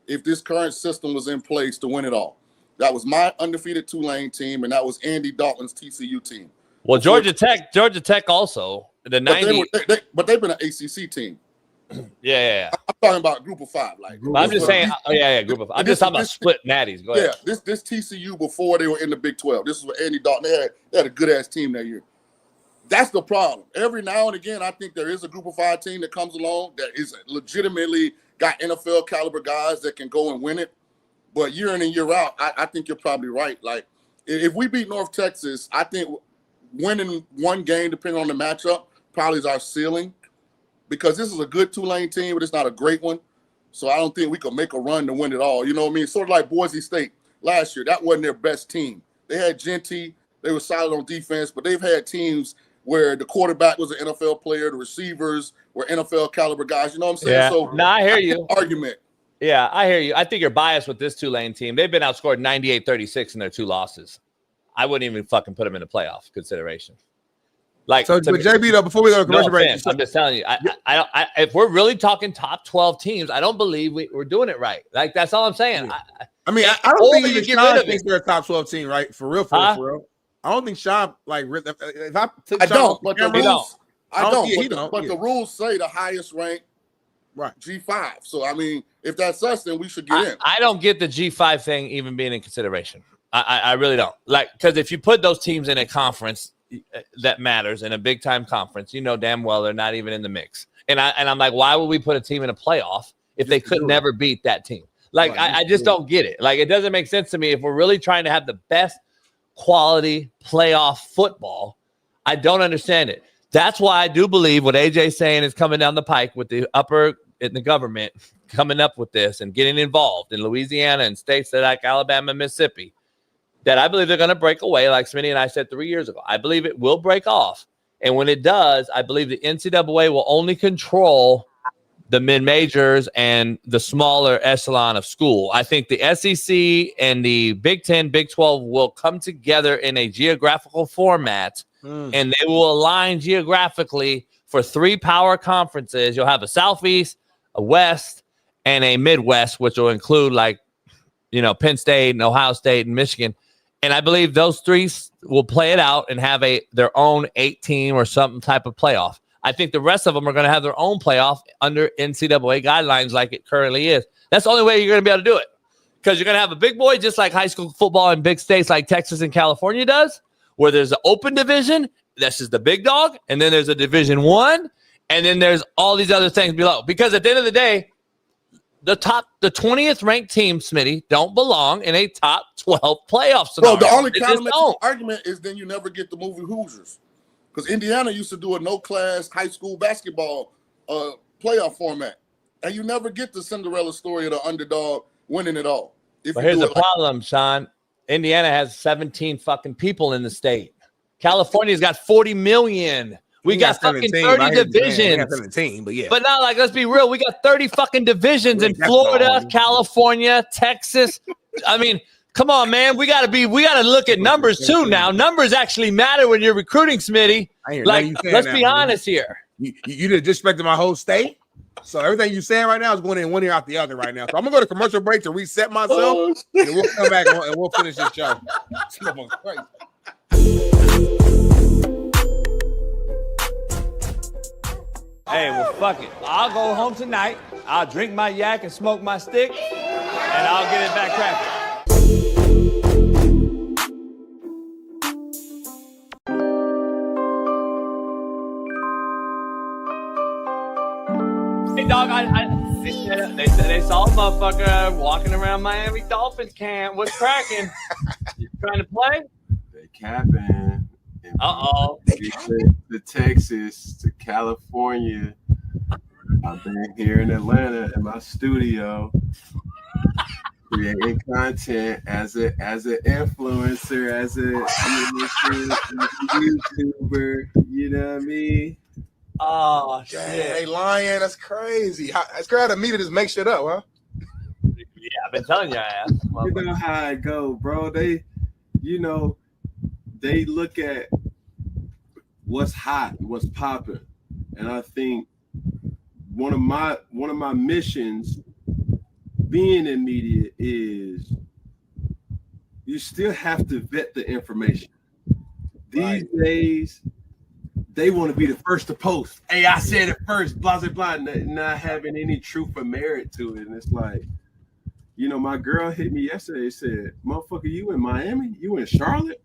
if this current system was in place to win it all. That was my undefeated Tulane team, and that was Andy Dalton's TCU team. Well, Georgia Tech also. The 90. But they've been an ACC team. Yeah. I'm talking about Group of 5. I'm just saying. Group of 5. I'm just talking about split natties. Go ahead. Yeah, this TCU before they were in the Big 12. This is what Andy Dalton. They had a good ass team that year. That's the problem. Every now and again, I think there is a Group of 5 team that comes along that is legitimately got NFL caliber guys that can go and win it. But year in and year out, I think you're probably right. Like if we beat North Texas, I think winning one game, depending on the matchup, probably is our ceiling. Because this is a good Tulane team, but it's not a great one. So I don't think we could make a run to win it all. You know what I mean? Sort of like Boise State last year. That wasn't their best team. They had Genty. They were solid on defense, but they've had teams where the quarterback was an NFL player, the receivers were NFL caliber guys. You know what I'm saying? Yeah. So no, I hear you. Argument. Yeah, I hear you. I think you're biased with this Tulane team. They've been outscored 98-36 in their 2 losses. I wouldn't even fucking put them in the playoff consideration. Like, so, but JB, though, before we go to commercial break, I'm just telling you, I if we're really talking top 12 teams, I don't believe we're doing it right. Like, that's all I'm saying. I mean, I don't think even Shaun thinks they're a top 12 team, right? For real, for real. I don't think Shaun, like, if I took I Shaun don't, but the rules, but the rules say the highest ranked G5. So, I mean, if that's us, then we should get in. I don't get the G5 thing even being in consideration. I really don't. Like, because if you put those teams in a conference that matters, in a big time conference, you know damn well they're not even in the mix. And I'm like, why would we put a team in a playoff if they could never beat that team? Like, I just don't get it. Like, it doesn't make sense to me. If we're really trying to have the best quality playoff football, I don't understand it. That's why I do believe what AJ's saying is coming down the pike with the upper in the government coming up with this and getting involved in Louisiana and states that like Alabama and Mississippi, that I believe they're going to break away, like Smitty and I said 3 years ago. I believe it will break off. And when it does, I believe the NCAA will only control the mid-majors and the smaller echelon of school. I think the SEC and the Big 10, Big 12 will come together in a geographical format, and they will align geographically for 3 power conferences. You'll have a Southeast, a West, and a Midwest, which will include, like, you know, Penn State and Ohio State and Michigan. And I believe those 3 will play it out and have their own 8-team or something type of playoff. I think the rest of them are going to have their own playoff under NCAA guidelines like it currently is. That's the only way you're going to be able to do it, because you're going to have a big boy just like high school football in big states like Texas and California does, where there's an open division. This is the big dog. And then there's a Division 1. And then there's all these other things below. Because at the end of the day, the 20th ranked team, Smitty, don't belong in a top 12 playoff scenario. Well, the only counter argument is then you never get the movie Hoosiers. Because Indiana used to do a no-class high school basketball playoff format. And you never get the Cinderella story of the underdog winning it all. But here's the problem, Shaun. Indiana has 17 fucking people in the state. California's got 40 million. We got fucking 30 divisions. 17, but yeah. But not like, let's be real. We got 30 fucking divisions in Florida, California, Texas. I mean, come on, man. We gotta look at numbers too now. Numbers actually matter when you're recruiting, Smitty. Like, let's be honest here. You just disrespected my whole state. So everything you're saying right now is going in one ear out the other right now. So I'm gonna go to commercial break to reset myself, and we'll come back and we'll finish this show. Hey, well, fuck it. I'll go home tonight. I'll drink my yak and smoke my stick, and I'll get it back cracking. Hey, dog, they saw a motherfucker walking around Miami Dolphins camp. What's cracking? You trying to play? They capping. Uh-oh. To Texas, to California. I've been here in Atlanta in my studio creating content as an influencer, as a YouTuber, you know what I mean? Oh, shit. Hey, Lion, that's crazy. It's great to meet to just make shit up, huh? Yeah, I've been telling you I am. You know how I go, bro. They look at what's hot, what's popping. And I think one of my missions being in media is you still have to vet the information. These days, they want to be the first to post. Hey, I said it first, blah, blah, blah, not having any truth or merit to it. And it's like, you know, my girl hit me yesterday and said, motherfucker, you in Miami? You in Charlotte?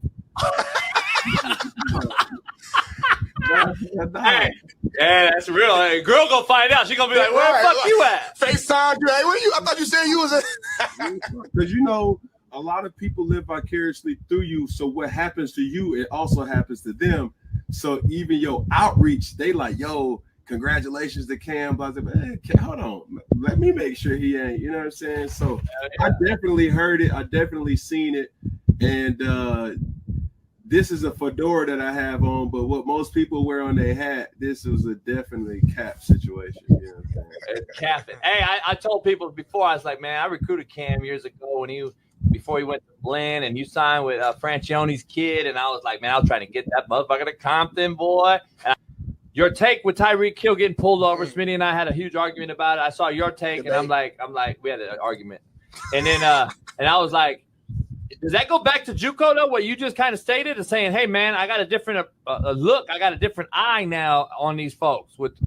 Hey, yeah, that's real. Hey, girl gonna find out. She gonna be like, "Where the fuck you at?" FaceTime you. Hey, where you? I thought you said you was at. Because you know, a lot of people live vicariously through you. So what happens to you, it also happens to them. So even your outreach, they like, "Yo, congratulations to Cam." Blah, blah, blah. Hey, hold on, let me make sure he ain't. You know what I'm saying? So I definitely heard it. I definitely seen it, and this is a fedora that I have on, but what most people wear on their hat, this was a definitely cap situation. You know what I'm saying? Capping. Hey, I told people before, I was like, man, I recruited Cam years ago before he went to Blinn, and you signed with Franchione's kid, and I was like, man, I was trying to get that motherfucker to Compton, boy. Your take with Tyreek Hill getting pulled over, Smitty and I had a huge argument about it. I saw your take, and I'm like, we had an argument, and then and I was like, does that go back to JUCO though? What you just kind of stated, and saying, hey man, I got a different look, I got a different eye now on these folks with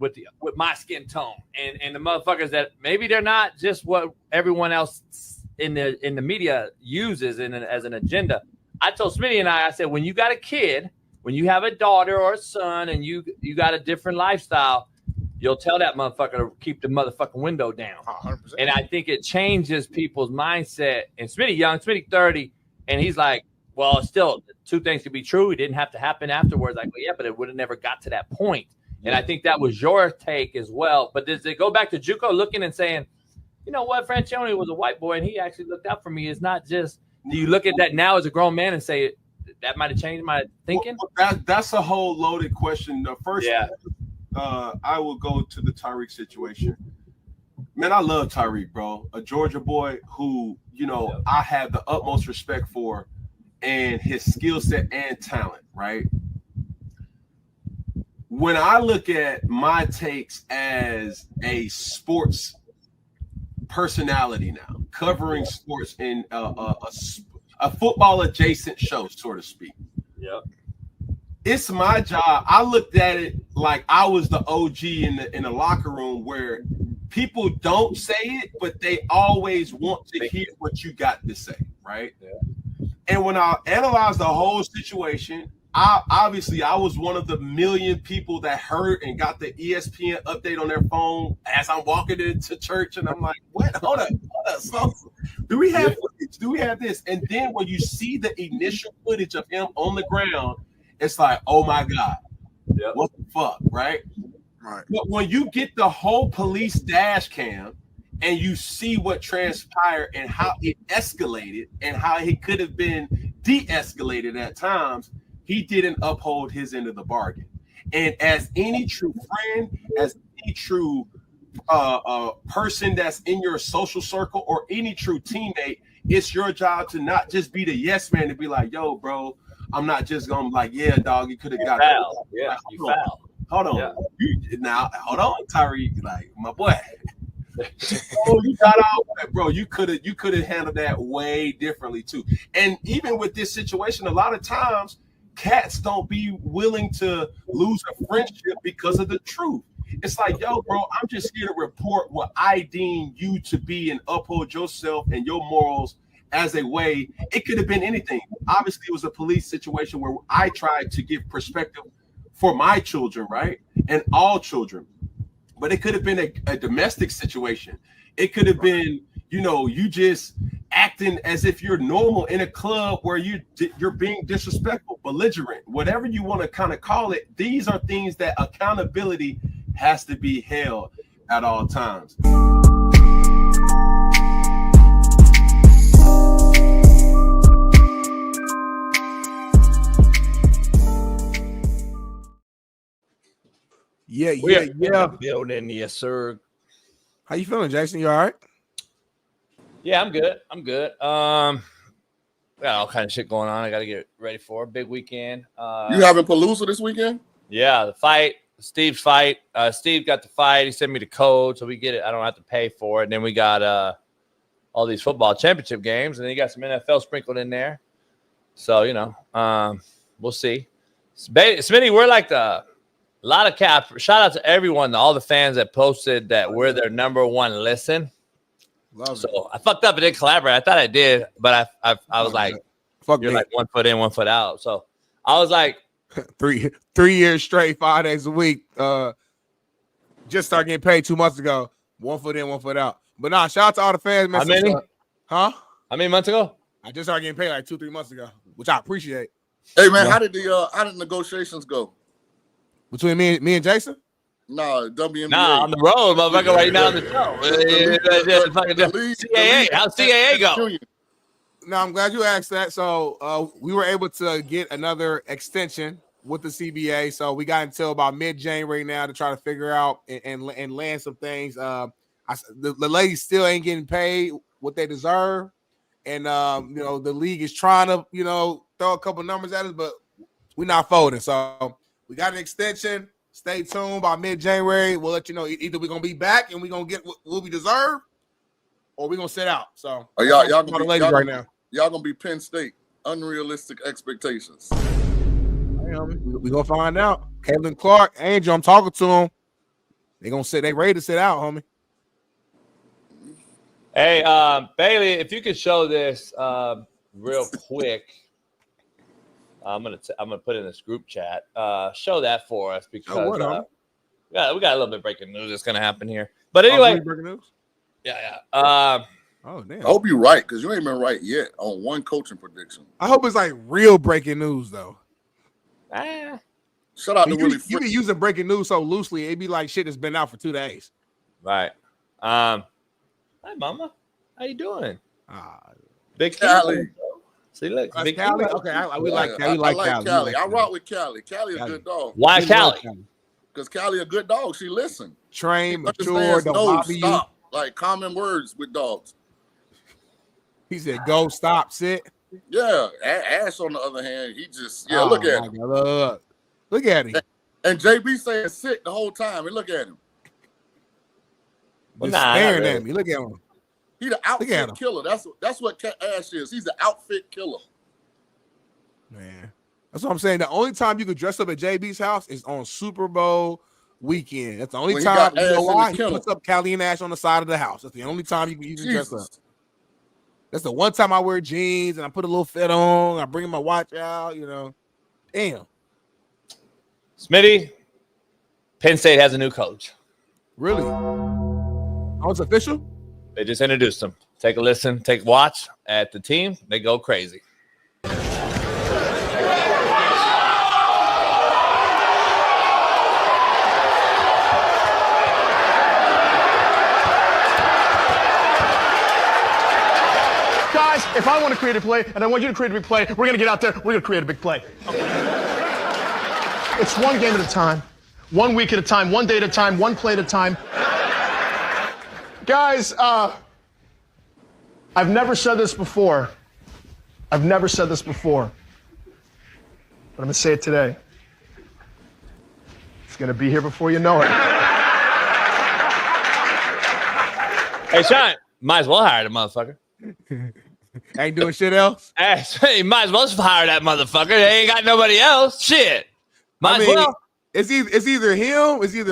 my skin tone, and the motherfuckers that maybe they're not just what everyone else in the media uses as an agenda. I told Smitty and I said, when you got a kid, when you have a daughter or a son, and you got a different lifestyle, you'll tell that motherfucker to keep the motherfucking window down. 100%. And I think it changes people's mindset. And Smitty young, Smitty 30, and he's like, well, still, two things could be true. It didn't have to happen afterwards. Like, well, yeah, but it would have never got to that point. And I think that was your take as well. But does it go back to JUCO looking and saying, you know what, Franchione was a white boy, and he actually looked out for me. It's not just, do you look at that now as a grown man and say, that might have changed my thinking? Well, that's a whole loaded question. The first, I will go to the Tyreek situation. Man, I love Tyreek, bro. A Georgia boy who, you know, I have the utmost respect for, and his skill set and talent, right? When I look at my takes as a sports personality now, covering sports in a football adjacent show, so to speak. Yeah. It's my job. I looked at it like I was the OG in the locker room, where people don't say it, but they always want to hear what you got to say, right? Yeah. And when I analyzed the whole situation, I was one of the million people that heard and got the ESPN update on their phone as I'm walking into church, and I'm like, what? Hold up. So, do we have footage? Do we have this? And then when you see the initial footage of him on the ground, it's like, oh my God, what the fuck, right? Right. But when you get the whole police dash cam and you see what transpired and how it escalated and how it could have been de-escalated at times, he didn't uphold his end of the bargain. And as any true friend, as any true person that's in your social circle or any true teammate, it's your job to not just be the yes man, to be like, yo, bro, I'm not just going to be like, yeah, dog, you could have got foul. Yeah, like, you foul. Hold on. Yeah. Hold on, Tyreek. Like, my boy. Oh, you got out, bro. You could have handled that way differently too. And even with this situation, a lot of times cats don't be willing to lose a friendship because of the truth. It's like, yo, bro, I'm just here to report what I deem you to be and uphold yourself and your morals as a way. It could have been anything. Obviously, it was a police situation where I tried to give perspective for my children, right? And all children. But it could have been a domestic situation. It could have been, you know, you just acting as if you're normal in a club where you're being disrespectful, belligerent, whatever you want to kind of call it. These are things that accountability has to be held at all times. Yeah. Building, yes, sir. How you feeling, Jason? You all right? Yeah, I'm good. Got all kind of shit going on. I got to get ready for a big weekend. You having Palooza this weekend? Yeah, the fight, Steve's fight. Steve got the fight. He sent me the code, so we get it. I don't have to pay for it. And then we got all these football championship games, and then you got some NFL sprinkled in there. So, you know, we'll see. Smitty, we're like a lot of cap. Shout out to everyone, all the fans that posted that we're their number one listen. So I fucked up and didn't collaborate. I thought I did, but I was like, fuck, you're like 1 foot in, 1 foot out. So I was like, 3 years straight, 5 days a week. Just started getting paid 2 months ago. 1 foot in, 1 foot out. But nah, shout out to all the fans. How many? Huh? How many months ago? I just started getting paid like 2-3 months ago, which I appreciate. Hey man, how did the negotiations go? Between me and Jason? No, WNBA. Nah, on the road, motherfucker, right now on the show. CAA. How's CAA go? No, I'm glad you asked that. So we were able to get another extension with the CBA. So we got until about mid-January now to try to figure out and land some things. The ladies still ain't getting paid what they deserve. And, the league is trying to, throw a couple numbers at us, but we're not folding. So we got an extension. Stay tuned. By mid-January, we'll let you know. Either we're going to be back and we're going to get what we deserve, or we're going to sit out. So y'all gonna be Penn State. Unrealistic expectations. We're going to find out. Caitlin Clark, Angel, I'm talking to them. They ready to sit out, homie. Hey, Bailey, if you could show this real quick, I'm gonna put it in this group chat. Show that for us because we got a little bit of breaking news that's gonna happen here. But anyway, breaking news. Yeah. Oh damn! I hope you're right because you ain't been right yet on one coaching prediction. I hope it's like real breaking news though. Shout out to Willie. You be using breaking news so loosely, it'd be like shit that's been out for 2 days. Right. Hi, Mama. How you doing? Big Cali. See, look, Big Cali. Okay, we like Cali. I like Cali. I rock with Cali. Cali a good dog. Why Cali? Because Cali a good dog. She listen. Train, mature, don't bother you. Stop. Like common words with dogs. He said, "Go, stop, sit." Yeah. Ash on the other hand, he just look at him. Look at him. And JB saying sit the whole time. And look at him. Staring at me. Look at him. He the outfit killer. That's what Ash is. He's the outfit killer. Man, that's what I'm saying. The only time you could dress up at JB's house is on Super Bowl weekend. That's the only time. You know why? He puts up Callie and Ash on the side of the house. That's the only time you can dress up. That's the one time I wear jeans and I put a little fit on. I bring my watch out. Damn. Smitty, Penn State has a new coach. Really? Oh, it's official? They just introduced him. Take a listen, take a watch at the team. They go crazy. Guys, if I want to create a play and I want you to create a big play, we're going to get out there. We're going to create a big play. It's one game at a time, 1 week at a time, 1 day at a time, 1 play at a time. Guys, I've never said this before. But I'm going to say it today. It's going to be here before you know it. Hey, Shaun, might as well hire the motherfucker. Ain't doing shit else? Hey, you might as well hire that motherfucker. They ain't got nobody else. Shit. Might as well. It's either him, what's his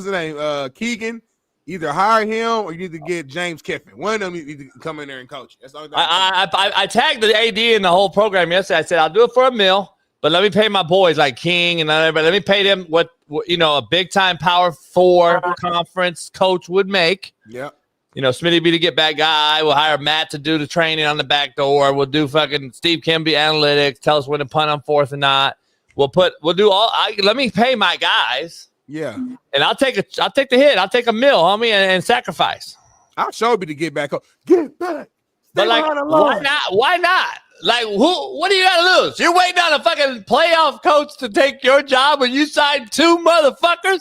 name? Keegan. Either hire him or you need to get James Kiffin. One of them need to come in there and coach. That's the only thing. I tagged the AD in the whole program yesterday. I said, I'll do it for a meal, but let me pay my boys like King and everybody. Let me pay them what a big-time Power 4 conference coach would make. Yeah. Smitty be the get-back guy. We'll hire Matt to do the training on the back door. We'll do fucking Steve Kimby analytics, tell us when to punt on fourth or not. Let me pay my guys. Yeah. And I'll take the hit. I'll take a meal, homie, and sacrifice. I'll show you to get back up. Get back. But why not? Why not? Like, what do you got to lose? You're waiting on a fucking playoff coach to take your job when you signed 2 motherfuckers?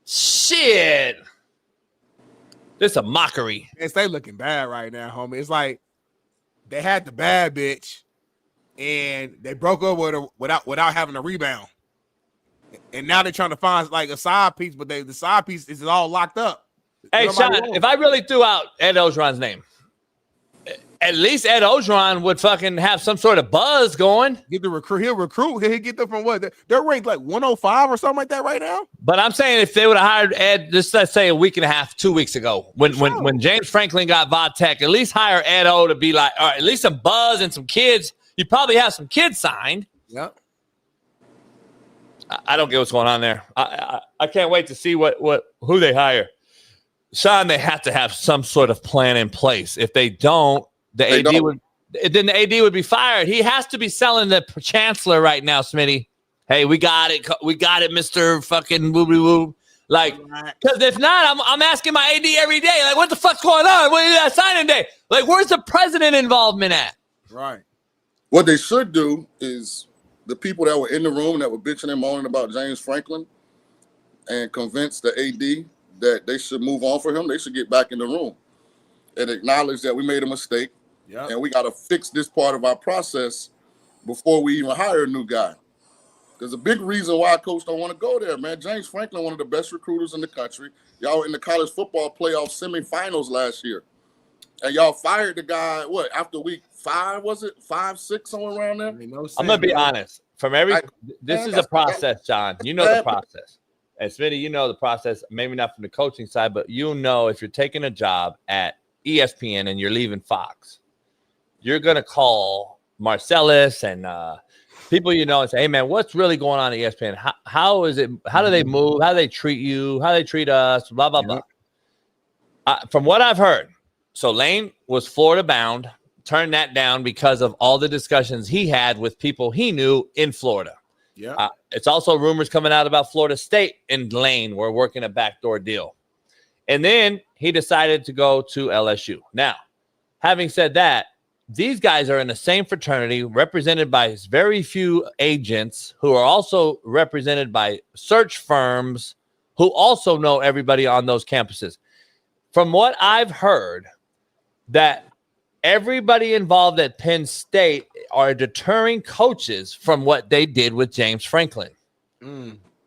Shit. This is a mockery. They looking bad right now, homie. It's like they had the bad bitch and they broke up with her without having a rebound. And now they're trying to find like a side piece, but the side piece is all locked up. Hey, Shaun, if I really threw out Ed Ogeron's name, at least Ed Ogeron would fucking have some sort of buzz going. Get the recruit. He'll recruit. He'll get them from what? They're ranked like 105 or something like that right now. But I'm saying if they would have hired Ed, just let's say a week and a half, 2 weeks ago, when James Franklin got Vodtech, at least hire Ed O to be like, all right, at least some buzz and some kids. You probably have some kids signed. Yep. I don't get what's going on there. I can't wait to see who they hire. Shaun, they have to have some sort of plan in place. If they don't, the AD would be fired. He has to be selling the chancellor right now, Smitty. Hey, we got it. We got it, Mr. fucking woo-woo-woo. Like, because if not, I'm asking my AD every day, like, what the fuck's going on? What is that signing day? Like, where's the president involvement at? Right. What they should do is the people that were in the room that were bitching and moaning about James Franklin and convince the AD that they should move on for him. They should get back in the room and acknowledge that we made a mistake. Yep. And we got to fix this part of our process before we even hire a new guy. There's a big reason why coach don't want to go there, man. James Franklin, one of the best recruiters in the country. Y'all were in the college football playoff semifinals last year. And y'all fired the guy, what, after week 5, was it? 5, 6, somewhere around there? I'm going to be honest. This is a process, John. You know the process. And Smitty, you know the process, maybe not from the coaching side, but you know if you're taking a job at ESPN and you're leaving Fox, you're going to call Marcellus and people you know and say, hey, man, what's really going on at ESPN? How is it? How do they move? How do they treat you? How do they treat us? Blah, blah, blah. From what I've heard, so Lane was Florida bound, turned that down because of all the discussions he had with people he knew in Florida. Yeah. It's also rumors coming out about Florida State and Lane were working a backdoor deal. And then he decided to go to LSU. Now, having said that, these guys are in the same fraternity, represented by very few agents who are also represented by search firms who also know everybody on those campuses. From what I've heard, that everybody involved at Penn State are deterring coaches from what they did with James Franklin.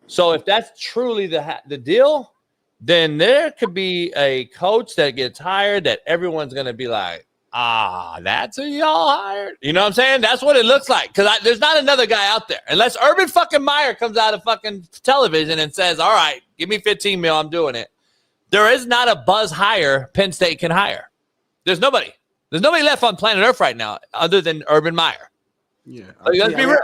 So if that's truly the deal, then there could be a coach that gets hired that everyone's going to be like, that's who y'all hired. You know what I'm saying? That's what it looks like. Because there's not another guy out there. Unless Urban fucking Meyer comes out of fucking television and says, all right, give me 15 mil, I'm doing it. There is not a buzz hire Penn State can hire. There's nobody. There's nobody left on planet Earth right now other than Urban Meyer. Yeah. Let's be real.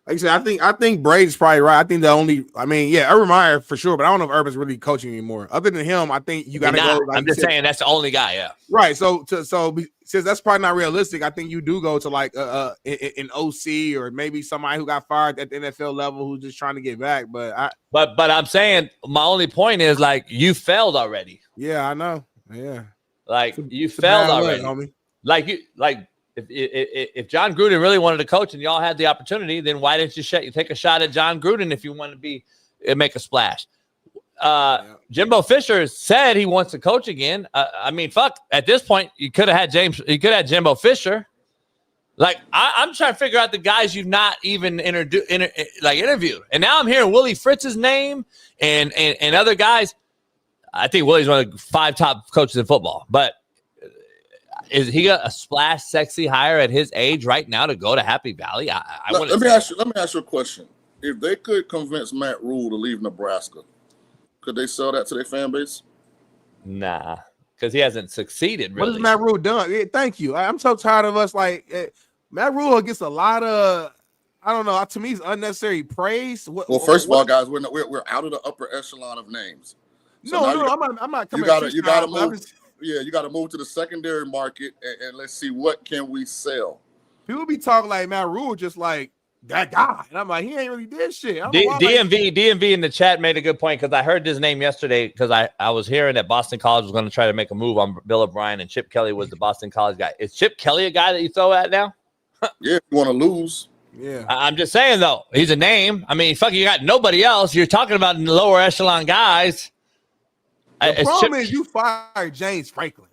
Like I said, I think Brady's probably right. I think Urban Meyer for sure, but I don't know if Urban's really coaching anymore. Other than him, I think you got to go. I'm just saying that's the only guy, yeah. Right. So since that's probably not realistic, I think you do go to like an OC or maybe somebody who got fired at the NFL level who's just trying to get back. But I'm saying my only point is like you failed already. Yeah, I know. Yeah. Like you failed already. Homie. If John Gruden really wanted to coach and y'all had the opportunity, then why didn't you take a shot at John Gruden if you want to make a splash? Jimbo Fisher said he wants to coach again. I mean, fuck. At this point, you could have had Jimbo Fisher. Like I'm trying to figure out the guys you've not even interviewed, and now I'm hearing Willie Fritz's name and other guys. I think Willie's one of the 5 top coaches in football, but is he a splash sexy hire at his age right now to go to Happy Valley? Let me ask you a question. If they could convince Matt Rule to leave Nebraska, could they sell that to their fan base? Nah, because he hasn't succeeded. Really. What has Matt Rule done? Yeah, thank you. I'm so tired of us. Matt Rule gets a lot of, I don't know. To me, it's unnecessary praise. First of all, guys, we're out of the upper echelon of names. So I'm not coming. You gotta move. Yeah, you got to move to the secondary market and let's see what can we sell. People be talking like Matt Rule, just like that guy, and I'm like, he ain't really did shit. DMV in the chat made a good point because I heard his name yesterday because I was hearing that Boston College was going to try to make a move on Bill O'Brien and Chip Kelly was the Boston College guy. Is Chip Kelly a guy that you throw at now? Yeah, if you want to lose. Yeah, I'm just saying though, he's a name. I mean, fuck, you got nobody else. You're talking about lower echelon guys. The problem is you fired James Franklin.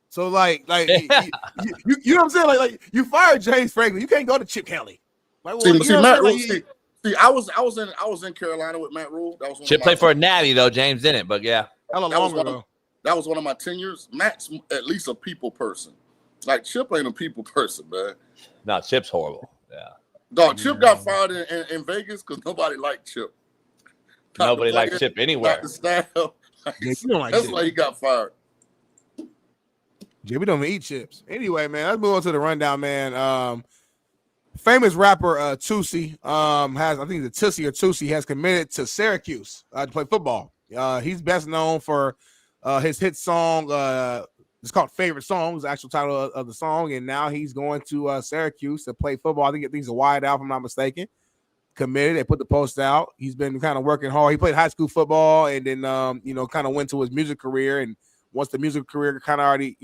So you know what I'm saying? Like you fired James Franklin. You can't go to Chip Kelly. Matt Rule. I was in Carolina with Matt Rule. That was Chip played for a Natty though. James didn't, but yeah. That was one of my tenures. Matt's at least a people person. Like Chip ain't a people person, man. No, Chip's horrible. Yeah. Dog, Chip got fired in Vegas because nobody liked Chip. Nobody liked Chip anywhere. That's why he got fired. Yeah, we don't even eat chips. Anyway, man, let's move on to the rundown, man. Famous rapper Tusi has, I think the Tusi has committed to Syracuse to play football. He's best known for his hit song. It's called Favorite Song, was the actual title of the song, and now he's going to Syracuse to play football. I think it's a wide out, if I'm not mistaken. committed. They put the post out. He's been kind of working hard. He played high school football and then, kind of went to his music career. And once the music career kind of already,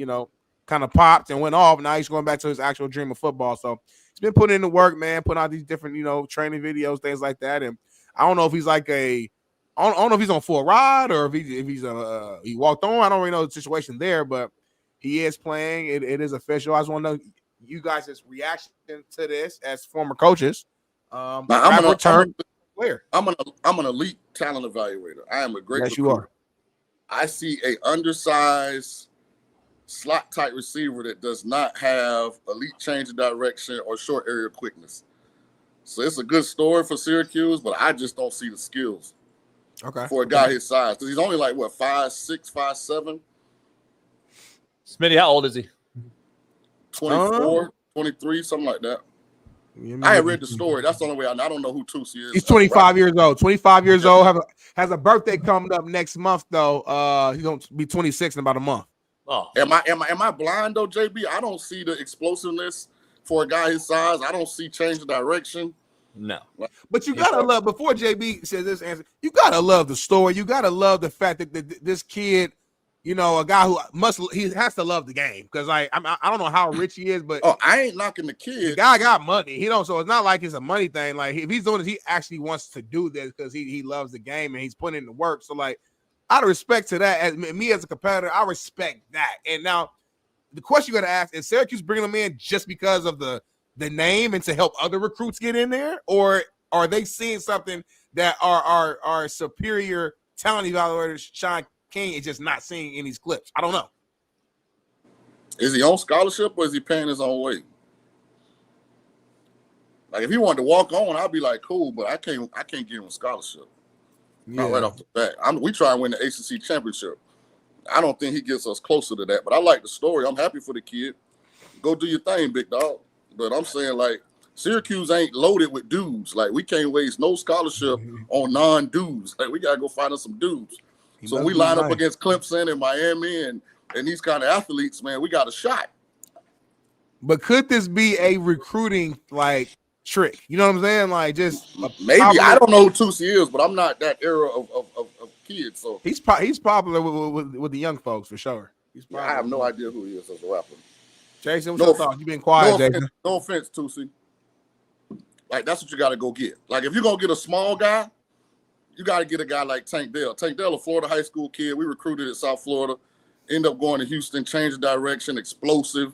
kind of popped and went off, now he's going back to his actual dream of football. So he's been putting in the work, man, putting out these different, training videos, things like that. And I don't know if he's I don't know if he's on full ride or if he walked on. I don't really know the situation there, but he is playing. It is official. I just want to know you guys' reaction to this as former coaches. I'm an elite talent evaluator. I am a great recruiter. You are. I see a undersized slot type receiver that does not have elite change of direction or short area quickness. So it's a good story for Syracuse, but I just don't see the skills. Okay. For a guy his size, because he's only 5'6", 5'7". Smitty, how old is he? 24, 23, something like that. I had read the story. That's the only way I don't know who Tusi is. He's 25 years old. 25 years old. Has a birthday coming up next month though. He's gonna be 26 in about a month. Oh, am I blind though, JB? I don't see the explosiveness for a guy his size. I don't see change of direction. No, but you gotta love. Before JB says this answer, you gotta love the story. You gotta love the fact that this kid, a guy who he has to love the game because I don't know how rich he is, but I ain't knocking the kid. The guy got money. He don't, so it's not like it's a money thing. Like if he's doing this, he actually wants to do this because he loves the game and he's putting in the work. So out of respect to that, as me as a competitor, I respect that. And now the question you got to ask is Syracuse bringing him in just because of the name and to help other recruits get in there, or are they seeing something that our superior talent evaluators, Shaun King, is just not seeing in these clips? I don't know. Is he on scholarship or is he paying his own way? Like if he wanted to walk on, I'd be like, cool, but I can't give him a scholarship. Yeah. Not right off the bat. We try and win the ACC championship. I don't think he gets us closer to that, but I like the story. I'm happy for the kid. Go do your thing, big dog. But I'm saying Syracuse ain't loaded with dudes. We can't waste no scholarship on non-dudes. We gotta go find us some dudes. So we line up against Clemson and Miami and these kind of athletes, man. We got a shot. But could this be a recruiting trick? You know what I'm saying? Just maybe. I don't know who Tusi is, but I'm not that era of kids. So he's popular with the young folks for sure. I have no idea who he is as a rapper. Jason, what's your thoughts? You've been quiet, Jason. No offense, Tusi. That's what you got to go get. If you're going to get a small guy, you got to get a guy like Tank Dell. Tank Dell, a Florida high school kid. We recruited at South Florida. Ended up going to Houston, changed the direction, explosive.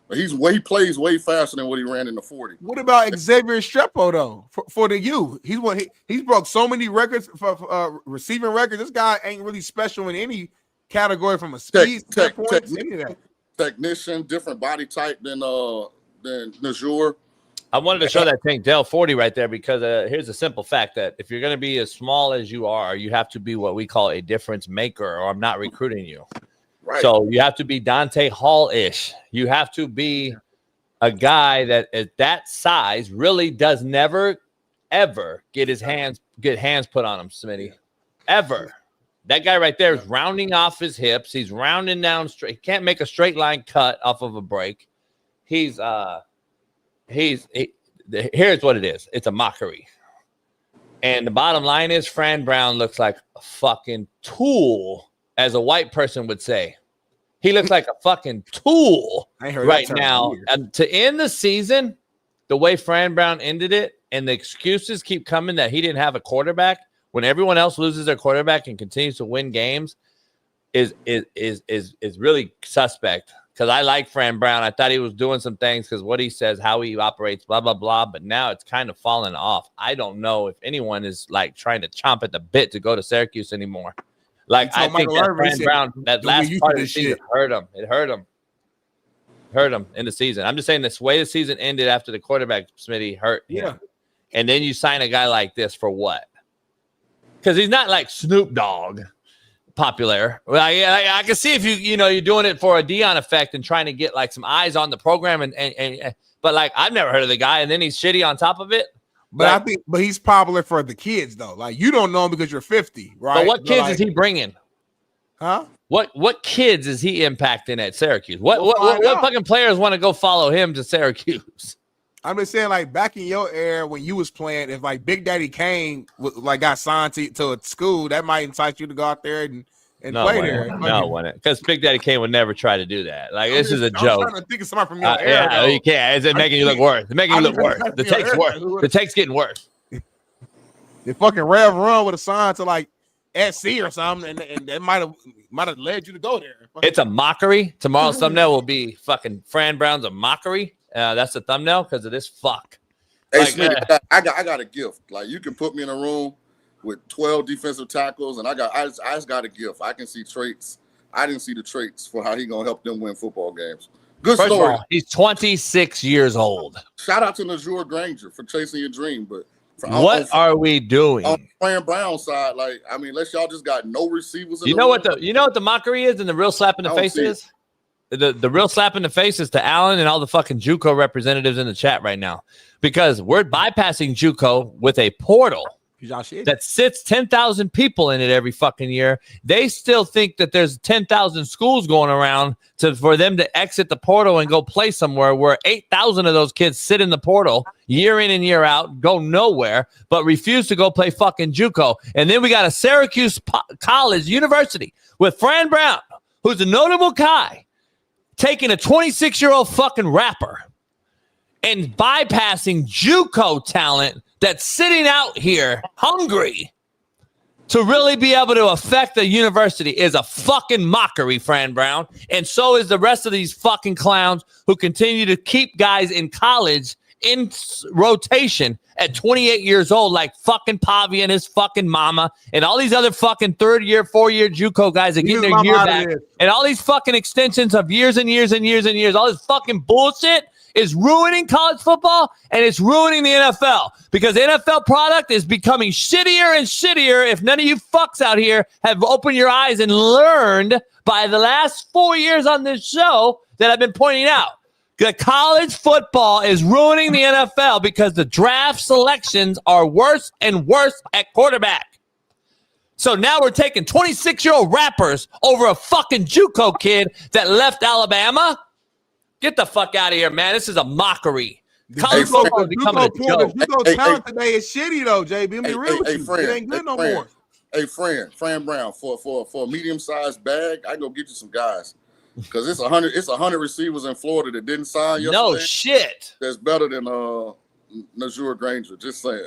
But he plays way faster than what he ran in the 40. What about Xavier Estrepo, though, for the U? He's broke so many records for receiving records. This guy ain't really special in any category from a speed standpoint. Technician, different body type than Najur. I wanted to show that Tank Dell 40 right there because here's a simple fact that if you're going to be as small as you are, you have to be what we call a difference maker, or I'm not recruiting you. Right. So you have to be Dante Hall-ish. You have to be a guy that at that size really does never, ever get hands put on him, Smitty. Ever. That guy right there is rounding off his hips. He's rounding down straight. He can't make a straight line cut off of a break. Here's what it is. It's a mockery. And the bottom line is Fran Brown looks like a fucking tool, as a white person would say. He looks like a fucking tool right now. And to end the season, the way Fran Brown ended it, and the excuses keep coming that he didn't have a quarterback when everyone else loses their quarterback and continues to win games is really suspect. Because I like Fran Brown. I thought he was doing some things because what he says, how he operates, blah, blah, blah. But now it's kind of fallen off. I don't know if anyone is trying to chomp at the bit to go to Syracuse anymore. I think that Fran Brown, that last part of the season hurt him. It hurt him. Hurt him in the season. I'm just saying this way the season ended after the quarterback, Smitty, hurt him. And then you sign a guy like this for what? Because he's not like Snoop Dogg popular. Well, I can see if you're doing it for a Dion effect and trying to get some eyes on the program but I've never heard of the guy and then he's shitty on top of it. But but he's popular for the kids though. You don't know him because you're 50, right? But what kids is he bringing? Huh? What kids is he impacting at Syracuse? What fucking players want to go follow him to Syracuse? I'm just saying, like back in your era when you was playing, if like Big Daddy Kane like got signed to a school, that might entice you to go out there and play there. No, wouldn't. Because Big Daddy Kane would never try to do that. Like this is a joke. I'm trying to think of somebody from your era. Yeah, you can't. It's making you look worse. It's making you look worse. The take's worse. The take's getting worse. They fucking Rev Run with a sign to like SC or something, and that might have led you to go there. It's a mockery. Tomorrow's thumbnail will be fucking Fran Brown's a mockery. That's the thumbnail because of this fuck. Hey, Like, Smitty, I got a gift. Like you can put me in a room with 12 defensive tackles, and I just got a gift. I can see traits. I didn't see the traits for how he gonna help them win football games. Good First story. of all, he's 26 years old. Shout out to Najur Granger for chasing your dream, but What are we doing? On Fran Brown side, like I mean, unless y'all just got no receivers. You know what the mockery is and the real slap in the face is? The real slap in the face is to Allen and all the fucking JUCO representatives in the chat right now, because we're bypassing JUCO with a portal that sits 10,000 people in it every fucking year. They still think that there's 10,000 schools going around for them to exit the portal and go play somewhere where 8,000 of those kids sit in the portal year in and year out, go nowhere, but refuse to go play fucking JUCO. And then we got a Syracuse college university with Fran Brown, who's a notable guy, taking a 26-year-old fucking rapper and bypassing JUCO talent that's sitting out here hungry to really be able to affect the university is a fucking mockery, Fran Brown. And so is the rest of these fucking clowns who continue to keep guys in college in rotation at 28 years old, like fucking Pavi and his fucking mama and all these other fucking 3rd-year, 4-year JUCO guys that get their year back, and all these fucking extensions of years and years and years and years. All this fucking bullshit is ruining college football, and it's ruining the NFL, because the NFL product is becoming shittier and shittier if none of you fucks out here have opened your eyes and learned by the last 4 years on this show that I've been pointing out. The college football is ruining the NFL because the draft selections are worse and worse at quarterback. So now we're taking 26-year-old rappers over a fucking JUCO kid that left Alabama. Get the fuck out of here, man. This is a mockery. College football is becoming a joke. JUCO talent today is shitty though, JB. Be real with you. It ain't good no more. Hey, Fran Brown, for a medium-sized bag, I go get you some guys. Because it's 100 receivers in Florida that didn't sign yesterday. No shit. That's better than Najur Granger. Just saying.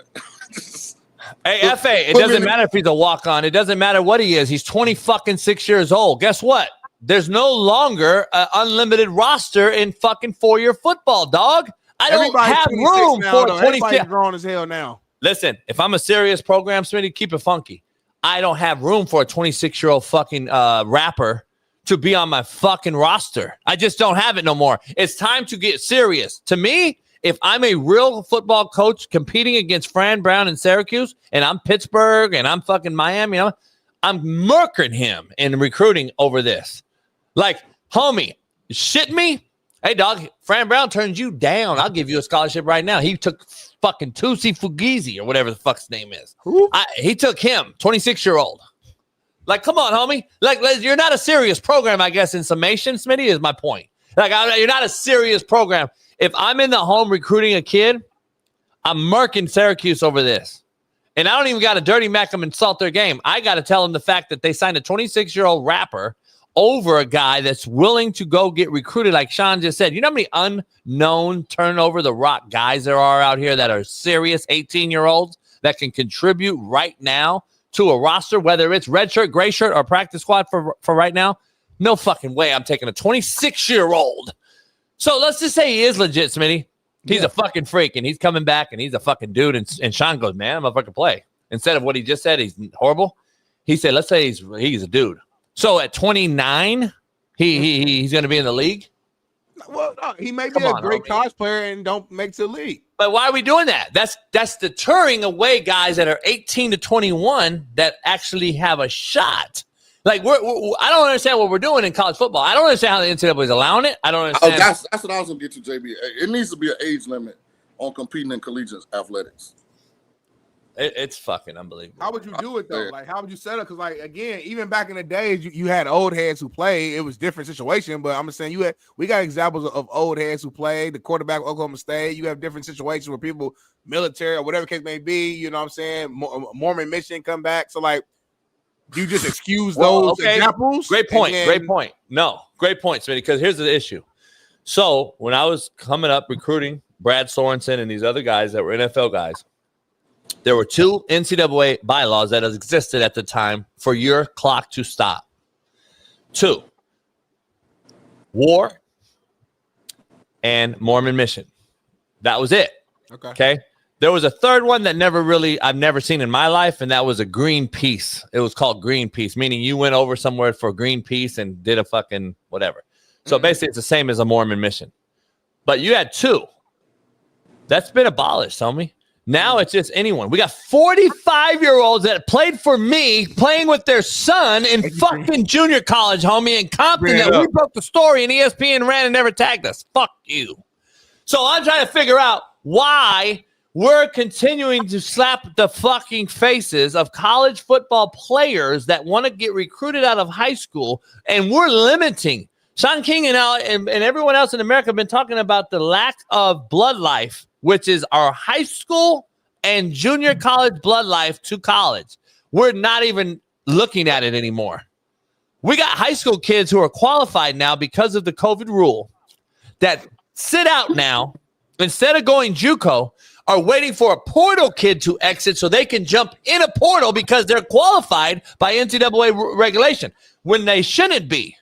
Hey, FA, it doesn't matter if he's a walk-on. It doesn't matter what he is. He's 26 years old. Guess what? There's no longer an unlimited roster in fucking 4-year football, dog. I don't have room for 26. Everybody's grown as hell now. Listen, if I'm a serious program, Smitty, keep it funky. I don't have room for a 26-year-old fucking rapper to be on my fucking roster. I just don't have it no more. It's time to get serious. To me, if I'm a real football coach competing against Fran Brown in Syracuse, and I'm Pittsburgh and I'm fucking Miami, I'm murking him in recruiting over this. Like, homie, you shitting me? Hey, dog, Fran Brown turns you down. I'll give you a scholarship right now. He took fucking Tusi Fugizi or whatever the fuck's name is. He took him, 26-year-old. Like, come on, homie. Like, you're not a serious program, I guess, in summation, Smitty, is my point. Like, you're not a serious program. If I'm in the home recruiting a kid, I'm murking Syracuse over this. And I don't even got to dirty mac them and insult their game. I got to tell them the fact that they signed a 26-year-old rapper over a guy that's willing to go get recruited, like Shaun just said. You know how many unknown turnover the rock guys there are out here that are serious 18-year-olds that can contribute right now to a roster, whether it's red shirt, gray shirt, or practice squad for right now? No fucking way I'm taking a 26-year-old. So let's just say he is legit, Smitty. He's a fucking freak, and he's coming back, and he's a fucking dude. And Shaun goes, man, I'm a fucking play. Instead of what he just said, he's horrible. He said, let's say he's a dude. So at 29, he's going to be in the league? Well, no, he may be a great college player and don't make the league. But why are we doing that? That's deterring away guys that are 18 to 21 that actually have a shot. Like, I don't understand what we're doing in college football. I don't understand how the NCAA is allowing it. I don't understand. Oh, that's what I was going to get to, JB. It needs to be an age limit on competing in collegiate athletics. It's fucking unbelievable. How would you do it though? Like, how would you set up? Because, like, again, even back in the days, you had old heads who played. It was different situation, but I'm just saying we got examples of old heads who played. The quarterback of Oklahoma State. You have different situations where people, military or whatever case may be. You know what I'm saying? Mormon mission come back. So, like, do you just excuse those examples? Great point. Great point. No, great point, Smitty. Because here's the issue. So when I was coming up recruiting Brad Sorensen and these other guys that were NFL guys, there were 2 NCAA bylaws that existed at the time for your clock to stop. 2, war and Mormon mission. That was it. Okay. There was a third one that I've never seen in my life, and that was a Greenpeace. It was called Greenpeace, meaning you went over somewhere for Greenpeace and did a fucking whatever. So basically, it's the same as a Mormon mission. But you had 2. That's been abolished, homie. Now it's just anyone. We got 45-year-olds that played for me, playing with their son in fucking junior college, homie, in Compton. That we broke the story, and ESPN ran and never tagged us. Fuck you. So I'm trying to figure out why we're continuing to slap the fucking faces of college football players that want to get recruited out of high school, and we're limiting. Shaun King and everyone else in America have been talking about the lack of blood life, which is our high school and junior college blood life to college. We're not even looking at it anymore. We got high school kids who are qualified now because of the COVID rule that sit out now, instead of going JUCO, are waiting for a portal kid to exit so they can jump in a portal because they're qualified by NCAA regulation when they shouldn't be.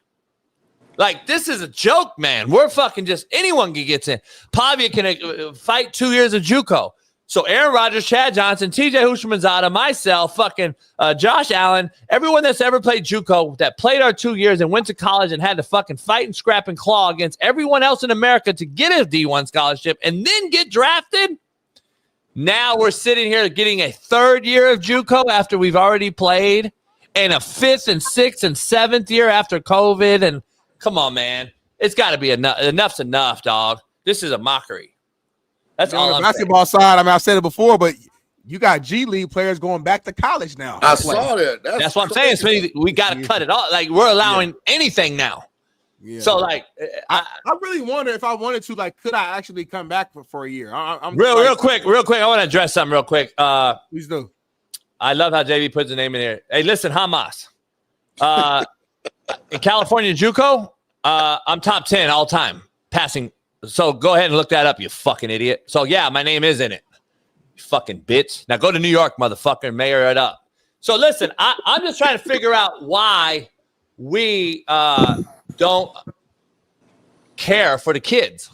Like, this is a joke, man. We're fucking just anyone can get in. Pavia can fight 2 years of JUCO. So Aaron Rodgers, Chad Johnson, TJ Houshmandzadeh, myself, fucking Josh Allen, everyone that's ever played JUCO that played our 2 years and went to college and had to fucking fight and scrap and claw against everyone else in America to get a D1 scholarship and then get drafted. Now we're sitting here getting a 3rd year of JUCO after we've already played, and a 5th and 6th and 7th year after COVID. And come on, man. It's got to be enough. Enough's enough, dog. This is a mockery. That's all on I'm the basketball side. I mean, I've said it before, but you got G League players going back to college now. I saw that. That's what I'm saying, Smitty. We got to cut it off. Like, we're allowing anything now. Yeah. So, like, I really wonder if I wanted to, like, could I actually come back for a year? I'm real quick. I want to address something real quick. Please do. I love how JB puts the name in here. Hey, listen, Hamas. In California JUCO, I'm top 10 all time passing. So go ahead and look that up, you fucking idiot. So yeah, my name is in it. You fucking bitch. Now go to New York, motherfucker, and mayor it up. So listen, I'm just trying to figure out why we don't care for the kids.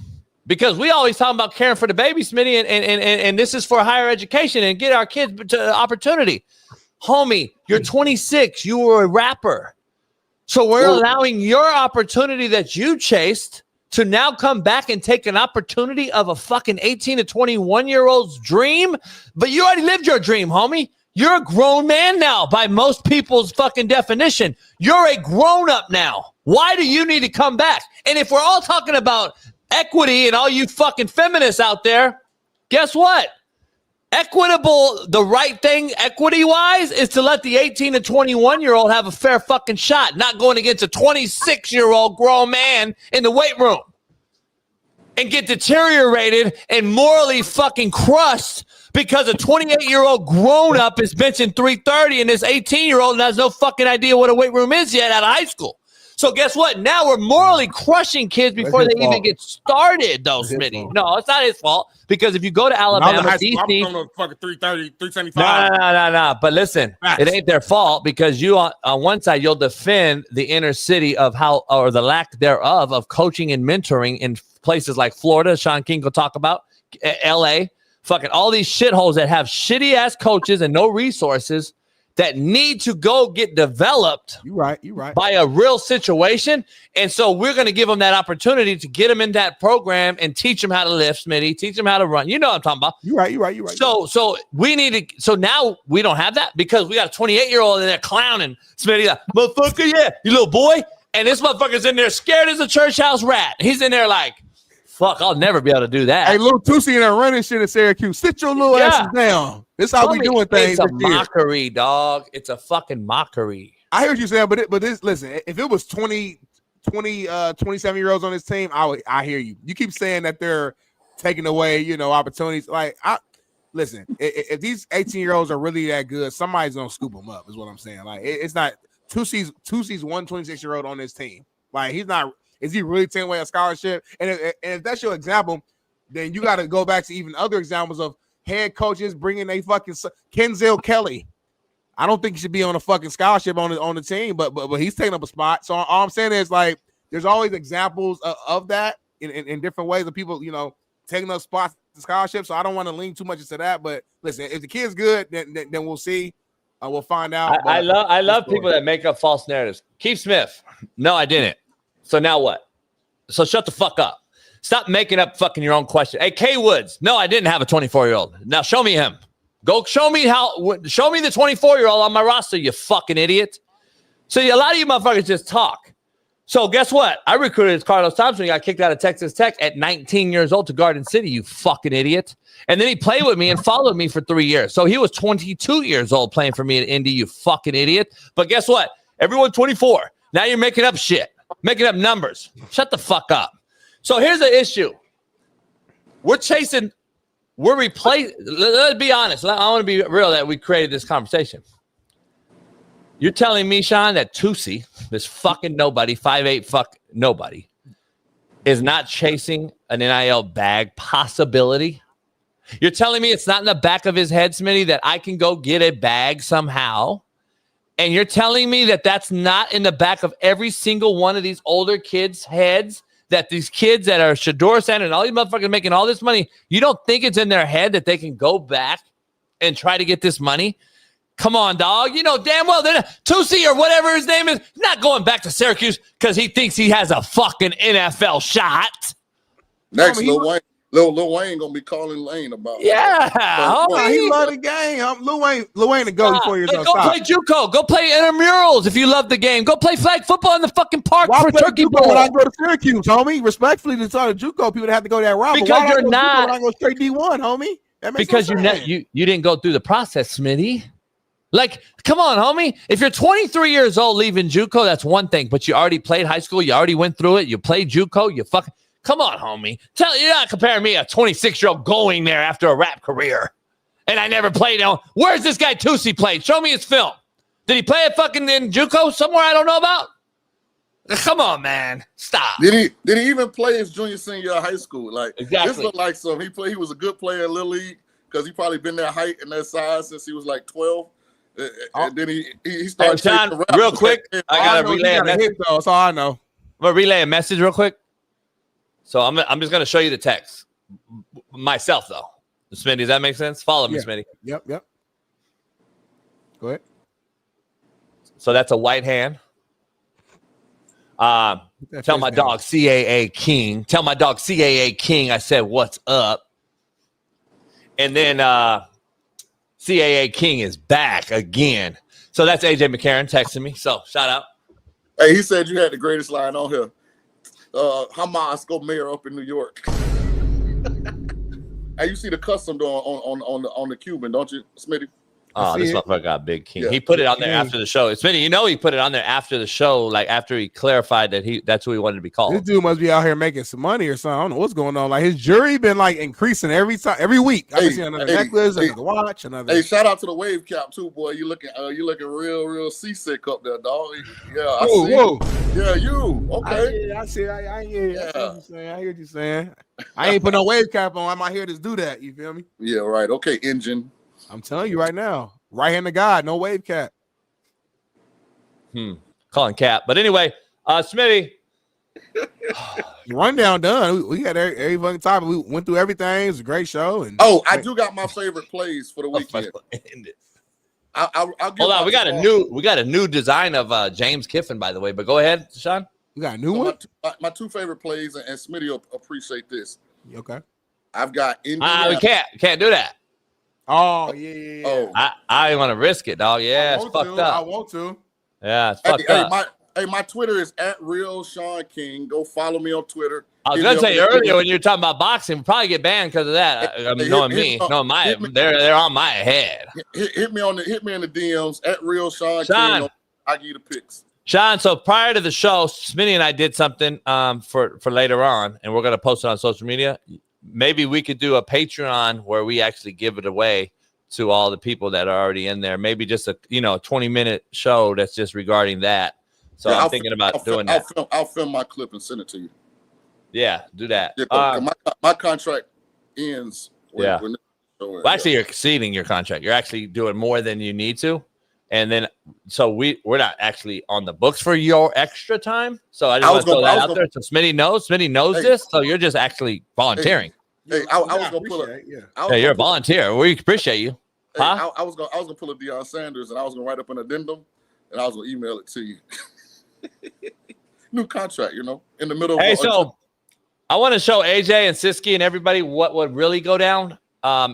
Because we always talk about caring for the baby, Smitty, and this is for higher education and get our kids to opportunity. Homie, you're 26. You were a rapper. So we're allowing your opportunity that you chased to now come back and take an opportunity of a fucking 18 to 21-year-old's dream. But you already lived your dream, homie. You're a grown man now by most people's fucking definition. You're a grown-up now. Why do you need to come back? And if we're all talking about equity and all you fucking feminists out there, guess what? Equitable, the right thing equity-wise is to let the 18 to 21-year-old have a fair fucking shot, not going against a 26-year-old grown man in the weight room and get deteriorated and morally fucking crushed because a 28-year-old grown-up is benching 330 and this 18-year-old has no fucking idea what a weight room is yet out of high school. So guess what? Now we're morally crushing kids before they even get started, though, Smitty. No, it's not his fault. Because if you go to Alabama, DC, I'm on fucking 330, 375. No. But listen, it ain't their fault because you on one side you'll defend the inner city of how or the lack thereof of coaching and mentoring in places like Florida. Shaun King will talk about LA, fucking all these shitholes that have shitty ass coaches and no resources that need to go get developed. You're right. By a real situation. And so we're going to give them that opportunity to get them in that program and teach them how to lift, Smitty, teach them how to run. You know what I'm talking about. You're right. So we need to, so now we don't have that because we got a 28-year-old in there clowning, Smitty, like, motherfucker, yeah, you little boy. And this motherfucker's in there scared as a church house rat. He's in there like, fuck, I'll never be able to do that. Hey, little Tusi and running shit in Syracuse. Sit your little asses down. This is how we doing things. It's a mockery, dog. It's a fucking mockery. I hear what you're saying, but this listen, if it was 27-year-olds on this team, I hear you. You keep saying that they're taking away, opportunities. Like, listen, if these 18-year-olds are really that good, somebody's gonna scoop them up, is what I'm saying. Like, it's not Tusi's one 26-year-old on this team. Like, he's not. Is he really taking away a scholarship? And if that's your example, then you got to go back to even other examples of head coaches bringing a fucking Kenzel Kelly. I don't think he should be on a fucking scholarship on the team, but he's taking up a spot. So all I'm saying is, like, there's always examples of that in different ways of people, taking up spots to scholarship. So I don't want to lean too much into that. But listen, if the kid's good, then we'll see. We'll find out. I love people that make up false narratives. Keith Smith. No, I didn't. So now what? So shut the fuck up. Stop making up fucking your own question. Hey, K Woods. No, I didn't have a 24-year-old. Now show me him. Go show me the 24-year-old on my roster, you fucking idiot. So a lot of you motherfuckers just talk. So guess what? I recruited Carlos Thompson. He got kicked out of Texas Tech at 19 years old to Garden City, you fucking idiot. And then he played with me and followed me for 3 years. So he was 22 years old playing for me at Indy, you fucking idiot. But guess what? Everyone 24. Now you're making up shit. Making up numbers. Shut the fuck up. So here's the issue. Let's be honest. I want to be real that we created this conversation. You're telling me, Shaun, that Tusi, this fucking nobody, 5'8" fuck nobody, is not chasing an NIL bag possibility? You're telling me it's not in the back of his head, Smitty, that I can go get a bag somehow? And you're telling me that that's not in the back of every single one of these older kids' heads, that these kids that are Shador Center and all these motherfuckers making all this money, you don't think it's in their head that they can go back and try to get this money? Come on, dog. You know damn well that Tusi or whatever his name is not going back to Syracuse because he thinks he has a fucking NFL shot. Next, Lil Wayne gonna be calling Lane about. Yeah, he love the game. Lil Wayne to go before you're done. Go play JUCO. Go play intramurals if you love the game. Go play flag football in the fucking park for Turkey Bowl. When I go to Syracuse, homie, respectfully to start a JUCO, people have to go that route. Because you're not. When I go straight D1, homie. Because you didn't go through the process, Smitty. Like, come on, homie. If you're 23 years old leaving JUCO, that's one thing. But you already played high school. You already went through it. You played JUCO. You fucking. Come on, homie. You're not comparing me a 26-year-old going there after a rap career. And I never played on. Where's this guy Tusi played? Show me his film. Did he play it fucking in JUCO somewhere I don't know about? Come on, man. Stop. Did he even play his junior senior high school? Like, exactly. This looked like some. He was a good player in Little League because he probably been that height and that size since he was like 12. And then he started. Shaun, real quick, I gotta relay a message. That's all I know. I'm gonna relay a message real quick. So I'm just gonna show you the text myself though. Smitty, does that make sense? Follow me, Smitty. Yep. Go ahead. So that's a white hand. Tell my dog CAA King. Tell my dog CAA King I said what's up. And then CAA King is back again. So that's AJ McCarron texting me. So shout out. Hey, he said you had the greatest line on here. Hamas go mayor up in New York. Hey, you see the custom on the Cuban, don't you, Smitty? Oh, this motherfucker got Big King. Yeah. He put it on there after the show. Smitty, he put it on there after the show, like after he clarified that that's who he wanted to be called. This dude must be out here making some money or something. I don't know what's going on. Like his jury been like increasing every week. I've been seeing another necklace, another watch, another. Hey, shout out to the wave cap too, boy. You looking real seasick up there, dog. Yeah, I see. Whoa. Yeah, you okay? I hear you. I hear what you're saying. I ain't put no wave cap on. I might hear this do that. You feel me? Yeah, right. Okay, engine. I'm telling you right now, right-handed guy, no wave cap. Calling cap. But anyway, Smitty. Rundown done. We got every fucking topic. We went through everything. It was a great show. And I do got my favorite plays for the weekend. I'll hold on. We got a new design of James Kiffin, by the way. But go ahead, Shaun. We got a new one. My two favorite plays, and Smitty will appreciate this. Okay. I've got Indiana. We can't do that. Oh yeah. Oh, I want to risk it, dog. Yeah, it's fucked up. I want to. Yeah, it's fucked up. Hey, my Twitter is @RealSeanKing. Go follow me on Twitter. I was gonna say earlier when you were talking about boxing, we'll probably get banned because of that. They're on my head. Hit me in the DMs @RealSeanKing. Shaun, I give you the picks. Shaun, so prior to the show, Smitty and I did something for later on, and we're gonna post it on social media. Maybe we could do a Patreon where we actually give it away to all the people that are already in there. Maybe just a 20-minute show that's just regarding that. So yeah, I'm thinking about doing that. I'll film my clip and send it to you. Yeah, do that. Yeah, my contract ends. Well, actually, you're exceeding your contract. You're actually doing more than you need to. And then, so we're not actually on the books for your extra time. So I just want to throw that out there. So Smitty knows this. So you're just actually volunteering. Hey, I was going to pull it. Yeah, you're a volunteer. We appreciate you. Huh? I was gonna pull a Deion Sanders, and I was going to write up an addendum, and I was going to email it to you. New contract, in the middle of so I want to show AJ and Siski and everybody what would really go down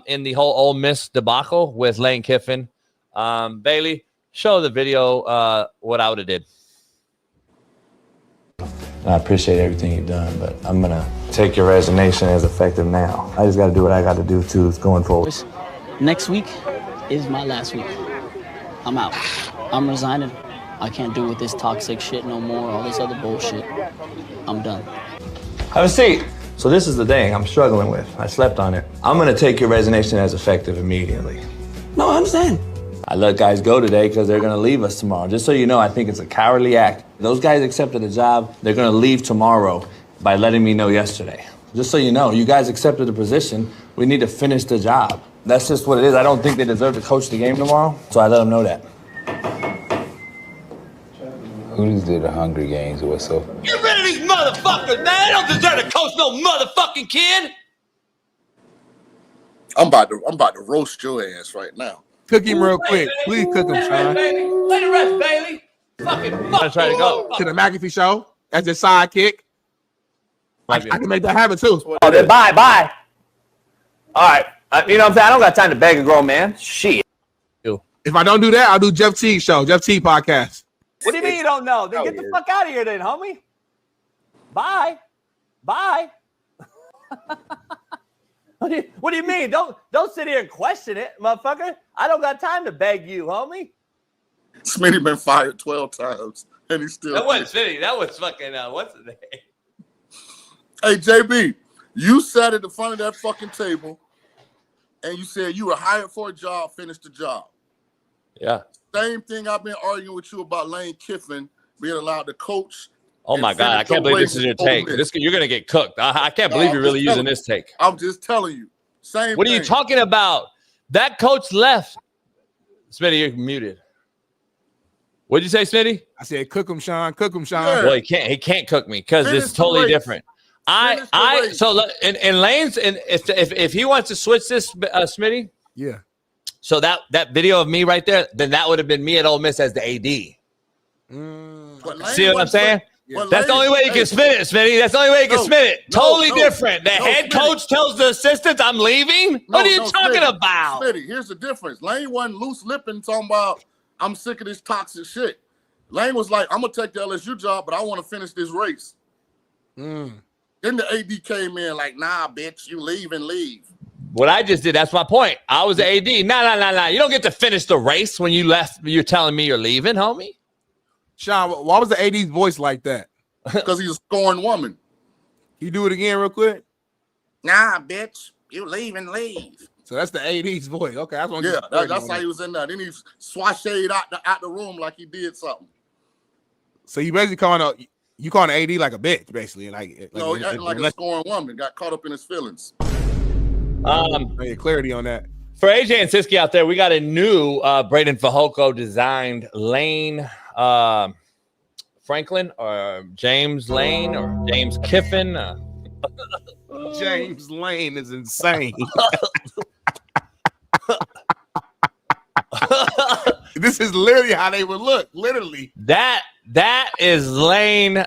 in the whole Ole Miss debacle with Lane Kiffin. Bailey, show the video what I would have did. I appreciate everything you've done, but I'm going to take your resignation as effective now. I just got to do what I got to do too going forward. Next week is my last week. I'm out. I'm resigning. I can't do with this toxic shit no more, all this other bullshit. I'm done. Have a seat. So this is the thing I'm struggling with. I slept on it. I'm going to take your resignation as effective immediately. No, I understand. I let guys go today because they're going to leave us tomorrow. Just so you know, I think it's a cowardly act. Those guys accepted the job. They're going to leave tomorrow by letting me know yesterday. Just so you know, you guys accepted the position. We need to finish the job. That's just what it is. I don't think they deserve to coach the game tomorrow, so I let them know that. Who just did the Hunger Games or so? Get rid of these motherfuckers, man. They don't deserve to coach no motherfucking kid. I'm about to roast your ass right now. Cook him real quick. Please cook him, Shaun. Let it rest, Bailey. Fucking try to go to the McAfee show as a sidekick. I can make that happen too. Oh, then bye. All right. You know what I'm saying? I don't got time to beg a grown man. Shit. If I don't do that, I'll do Jeff T show, Jeff T podcast. What do you mean you don't know? Then get the fuck out of here then, homie. Bye. What do you mean? Don't sit here and question it, motherfucker. I don't got time to beg you, homie. Smitty been fired 12 times, and he's still. That wasn't Smitty. That was fucking. What's the name? Hey, JB, you sat at the front of that fucking table, and you said you were hired for a job. Finish the job. Yeah. Same thing I've been arguing with you about Lane Kiffin being allowed to coach. Oh my God! I can't believe this is your take. You're gonna get cooked. I can't believe you're really using this take. I'm just telling you. Same. What are you talking about? That coach left. Smitty, you're muted. What'd you say, Smitty? I said, cook him, Shaun. Cook him, Shaun. Well, he can't cook me because it's totally different. So look, in Lane's, and if he wants to switch this, Smitty. Yeah. So that video of me right there, then that would have been me at Ole Miss as the AD. See what I'm saying? That's the only way you can spin it, Smitty. That's the only way you can spin it. Totally different. The head coach tells the assistants, I'm leaving? What are you talking about? Smitty, here's the difference. Lane wasn't loose lipping talking about, I'm sick of this toxic shit. Lane was like, I'm going to take the LSU job, but I want to finish this race. Then the AD came in like, nah, bitch, you leave and leave. What I just did, that's my point. I was the AD. Nah. You don't get to finish the race when you left. You're telling me you're leaving, homie? Shaun, why was the AD's voice like that? Because he's a scorned woman. You do it again real quick? Nah, bitch, you leave and leave. So that's the AD's voice. Okay, that's what. Yeah, that's how he was in there. Then he swashayed out the room like he did something. So you basically calling an AD like a bitch, basically, like a scorned woman got caught up in his feelings. Clarity on that. For AJ and Siski out there, we got a new Braden Fajoko designed Lane Franklin or James Lane or James Kiffin. James Lane is insane. This is literally how they would look. Literally. That is Lane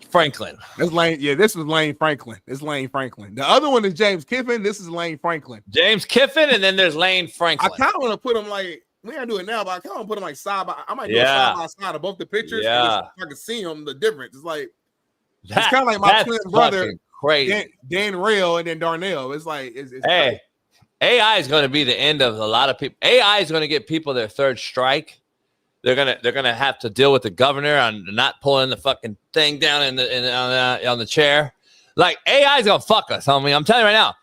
Franklin. That's Lane. Yeah, this was Lane Franklin. This is Lane Franklin. The other one is James Kiffin. This is Lane Franklin. James Kiffin, and then there's Lane Franklin. I kind of want to put him like we gotta do it now, but I kind of put them like side by. I might do a side by side of both the pictures. Yeah, and I can see them the difference. It's like it's That- kind of like my that's twin brother, fucking crazy. Dan Rail, and then Darnell. It's like it's Hey, AI is going to be the end of a lot of people. AI is going to get people their third strike. They're gonna have to deal with the governor on not pulling the fucking thing down on the chair. Like AI is gonna fuck us, homie. I'm telling you right now.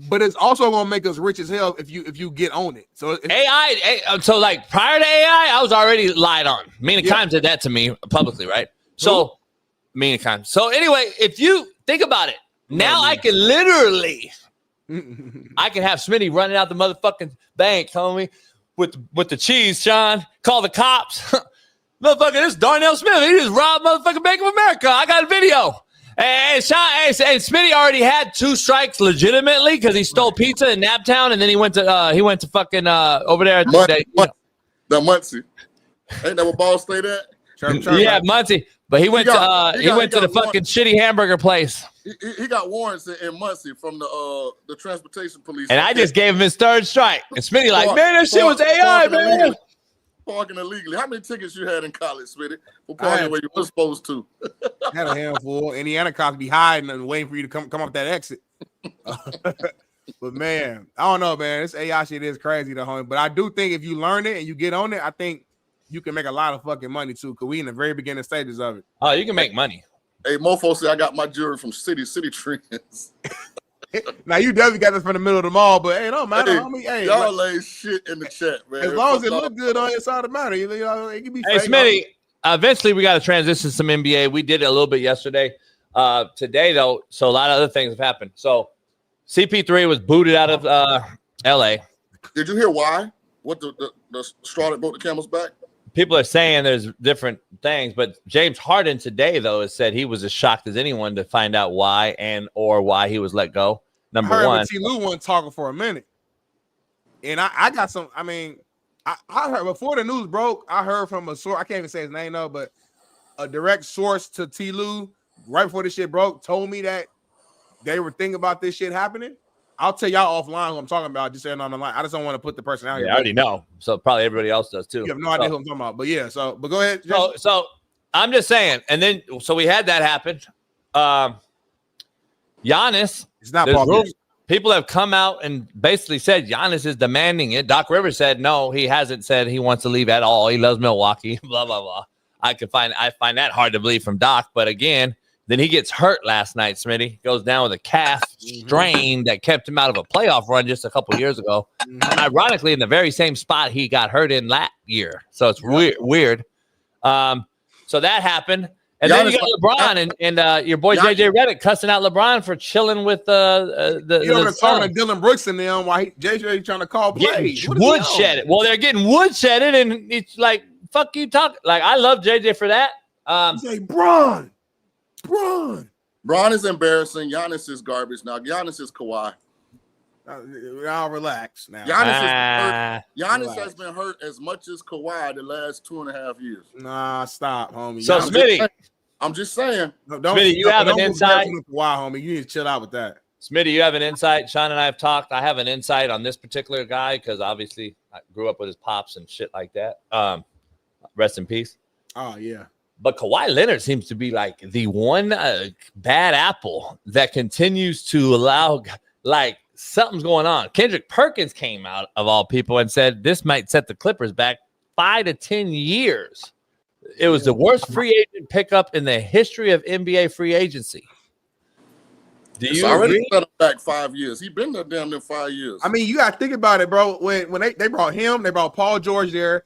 But it's also gonna make us rich as hell if you get on it. So AI. So like prior to AI, I was already lied on. Mina Kimes did that to me publicly, right? So Mina Kimes. So anyway, if you think about it, now I can literally, I can have Smitty running out the motherfucking bank, homie, with the cheese, Shaun. Call the cops. Motherfucker, this is Darnell Smith. He just robbed motherfucking Bank of America. I got a video. And Shaun and Smitty already had 2 strikes legitimately because he stole pizza in Naptown, and then he went to fucking over there. The Muncie. Ain't that what Ball State at? Yeah, Muncie. But he went to the fucking shitty hamburger place. He got warrants in Muncie from the transportation police. And I just gave him his 3rd strike. And Smitty like, man, that shit was AI, man. Parking illegally. How many tickets you had in college, Smitty? For parking where you were supposed to? I had a handful. Indiana cops be hiding and waiting for you to come up that exit. But man, I don't know, man. This AI shit is crazy, though, homie. But I do think if you learn it and you get on it, I think you can make a lot of fucking money too. Cause we in the very beginning stages of it. Oh, you can make money. Hey, mofo say I got my jewelry from City Trends. Now you definitely got this from the middle of the mall, but hey, don't matter, homie. Hey, y'all ain't shit in the chat, man. As long as it look good on inside the matter, you know, it can be. Hey, fake, Smitty. Eventually, we got to transition some NBA. We did it a little bit yesterday. Today, though, so a lot of other things have happened. So, CP3 was booted out of LA. Did you hear why? What the straw that broke the camel's back? People are saying there's different things, but James Harden today, though, has said he was as shocked as anyone to find out why or why he was let go. Number one. T. Lou wasn't talking for a minute. And I got some, I mean, I heard before the news broke, I heard from a source, I can't even say his name though, but a direct source to T. Lou right before this shit broke told me that they were thinking about this shit happening. I'll tell y'all offline who I'm talking about. Just saying on the line. I just don't want to put the person out here. I already know. So probably everybody else does too. You have no idea who I'm talking about. But yeah, but go ahead. So I'm just saying. And then so we had that happen. Giannis. It's not Paul. People have come out and basically said Giannis is demanding it. Doc Rivers said no, he hasn't said he wants to leave at all. He loves Milwaukee. Blah blah blah. I find that hard to believe from Doc. But again, then he gets hurt last night, Smitty. Goes down with a calf strain that kept him out of a playoff run just a couple years ago. Ironically, in the very same spot he got hurt in last year. So it's weird. So that happened. And then you got LeBron and your boy JJ Redick cussing out LeBron for chilling with the talking to Dylan Brooks and them while JJ trying to call plays. Woodshedded. Well, they're getting woodshedded, and it's like, fuck you talking. Like, I love JJ for that. Say, Bron is embarrassing. Giannis is garbage. Now Giannis is Kawhi. I'll relax now. Giannis has been hurt as much as Kawhi the last 2.5 years. Nah, stop, homie. So Smitty, I'm just saying. Smitty, you have an insight. Kawhi, homie, you need to chill out with that. Smitty, you have an insight. Shaun and I have talked. I have an insight on this particular guy because obviously I grew up with his pops and shit like that. Rest in peace. Oh yeah. But Kawhi Leonard seems to be like the one bad apple that continues to allow, like, something's going on. Kendrick Perkins came out of all people and said this might set the Clippers back 5 to 10 years. It was the worst free agent pickup in the history of NBA free agency. Do you already set him back 5 years? He's been there damn near 5 years. I mean, you got to think about it, bro. When they brought him, they brought Paul George there.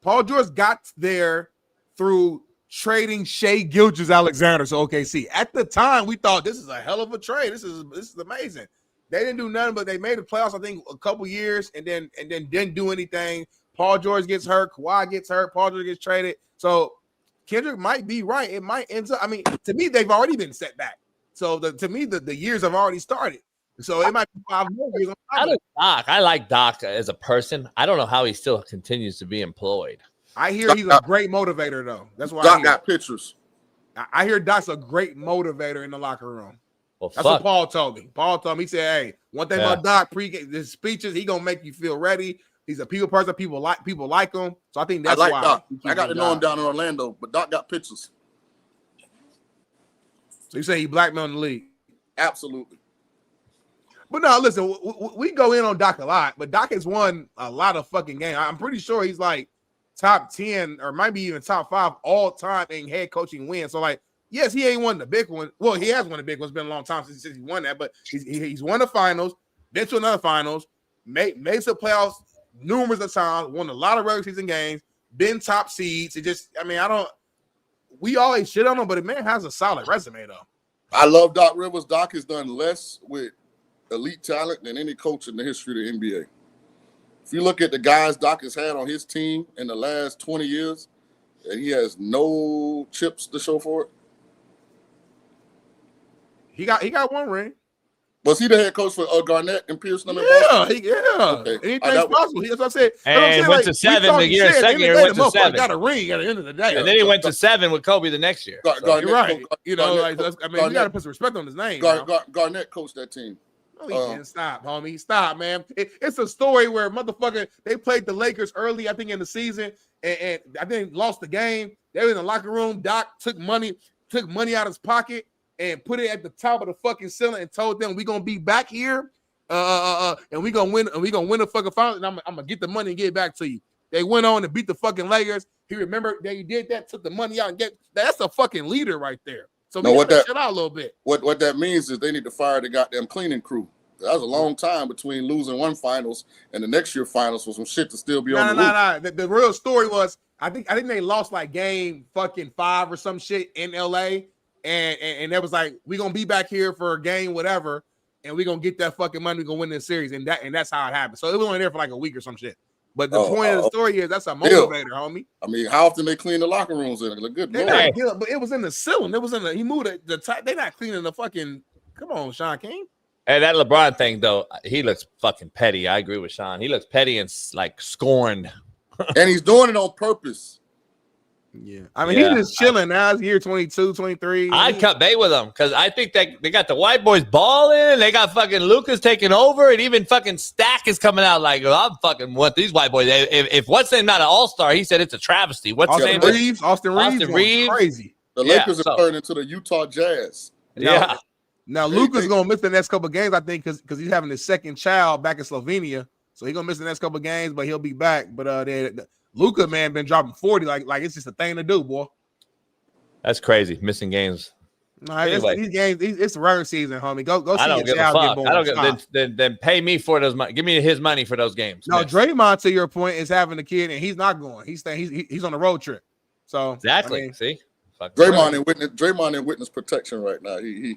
Paul George got there through trading Shai Gilgeous-Alexander to OKC. At the time, we thought this is a hell of a trade. This is amazing. They didn't do nothing, but they made the playoffs, I think, a couple years, and then didn't do anything. Paul George gets hurt, Kawhi gets hurt, Paul George gets traded. So Kendrick might be right. It might end up. I mean, to me, they've already been set back. So to me, the years have already started. So it might be 5 more years. I like Doc as a person. I don't know how he still continues to be employed. I hear he's a great motivator, though. That's why Doc got pictures. I hear Doc's a great motivator in the locker room. Well, that's what Paul told me. He said, hey, one thing about Doc, pre his speeches, he gonna make you feel ready. He's a people person. People like him. So I think that's I like why. Doc. I got to know him down in Orlando, but Doc got pictures. So you say he blackmailed the league? Absolutely. But no, listen, we go in on Doc a lot, but Doc has won a lot of fucking games. I'm pretty sure he's like top 10 or might be even top 5 all time in head coaching wins. So like, yes, he ain't won the big one. Well, he has won the big one. It's been a long time since he won that, but he's won the finals, been to another finals, made some playoffs numerous of times, won a lot of regular season games, been top seeds. It just, I mean, we always shit on him, but the man has a solid resume though. I love Doc Rivers. Doc has done less with elite talent than any coach in the history of the NBA. If you look at the guys Doc has had on his team in the last 20 years, and he has no chips to show for it. He got one ring. Was he the head coach for Garnett and Pearson? Yeah. Okay. Anything's possible. That's what I said. And went to 7 the year. Second year went to 7. Got a ring at the end of the day. And then he went to 7 with Kobe the next year. Garnett, you're right. You know, Garnett, I mean, we got to put some respect on his name. Garnett coached that team. No, he didn't. Stop, homie. Stop, man. It's a story where motherfucker, they played the Lakers early, I think, in the season, and I think lost the game. They were in the locker room. Doc took money out of his pocket and put it at the top of the fucking ceiling and told them, "We gonna be back here, and we gonna win the fucking finals, and I'm gonna get the money and get it back to you." They went on and beat the fucking Lakers. He remembered that he did that, took the money out, and that's a fucking leader right there. So we got to shut out a little bit. What that means is they need to fire the goddamn cleaning crew. That was a long time between losing one finals and the next year finals for some shit to still be on the roof. The real story was I think they lost like game fucking 5 or some shit in LA. And that was like, we gonna be back here for a game, whatever, and we gonna get that fucking money, we gonna win this series, and that's how it happened. So it was only there for like a week or some shit. But the point of the story is that's a motivator, homie. I mean, how often they clean the locker rooms in? Good Lord. But it was in the ceiling. It was in he moved the top. They're not cleaning the fucking. Come on, Shaun King. And that LeBron thing though, he looks fucking petty. I agree with Shaun. He looks petty and like scorned. And he's doing it on purpose. Yeah. I mean, he's just chilling now. It's year 22, 23. I'd cut bait with him because I think that they got the white boys balling. They got fucking Lucas taking over, and even fucking Stack is coming out like, I'm fucking want these white boys. If what's name not an all-star, he said it's a travesty. What's his name? Austin Reeves. Crazy. The Lakers have turned into the Utah Jazz. Now Luka's gonna miss the next couple of games, I think, because he's having his second child back in Slovenia. So he's gonna miss the next couple of games, but he'll be back. But Luka, man, been dropping 40 like it's just a thing to do, boy. That's crazy. Missing games. No, anyway. These games, it's the regular season, homie. Go see I don't give a fuck. I don't give. Then pay me for those money. Give me his money for those games. No, Draymond, to your point, is having a kid, and he's not going. He's staying. He's on a road trip. So exactly. I mean, see, Draymond in witness protection right now. He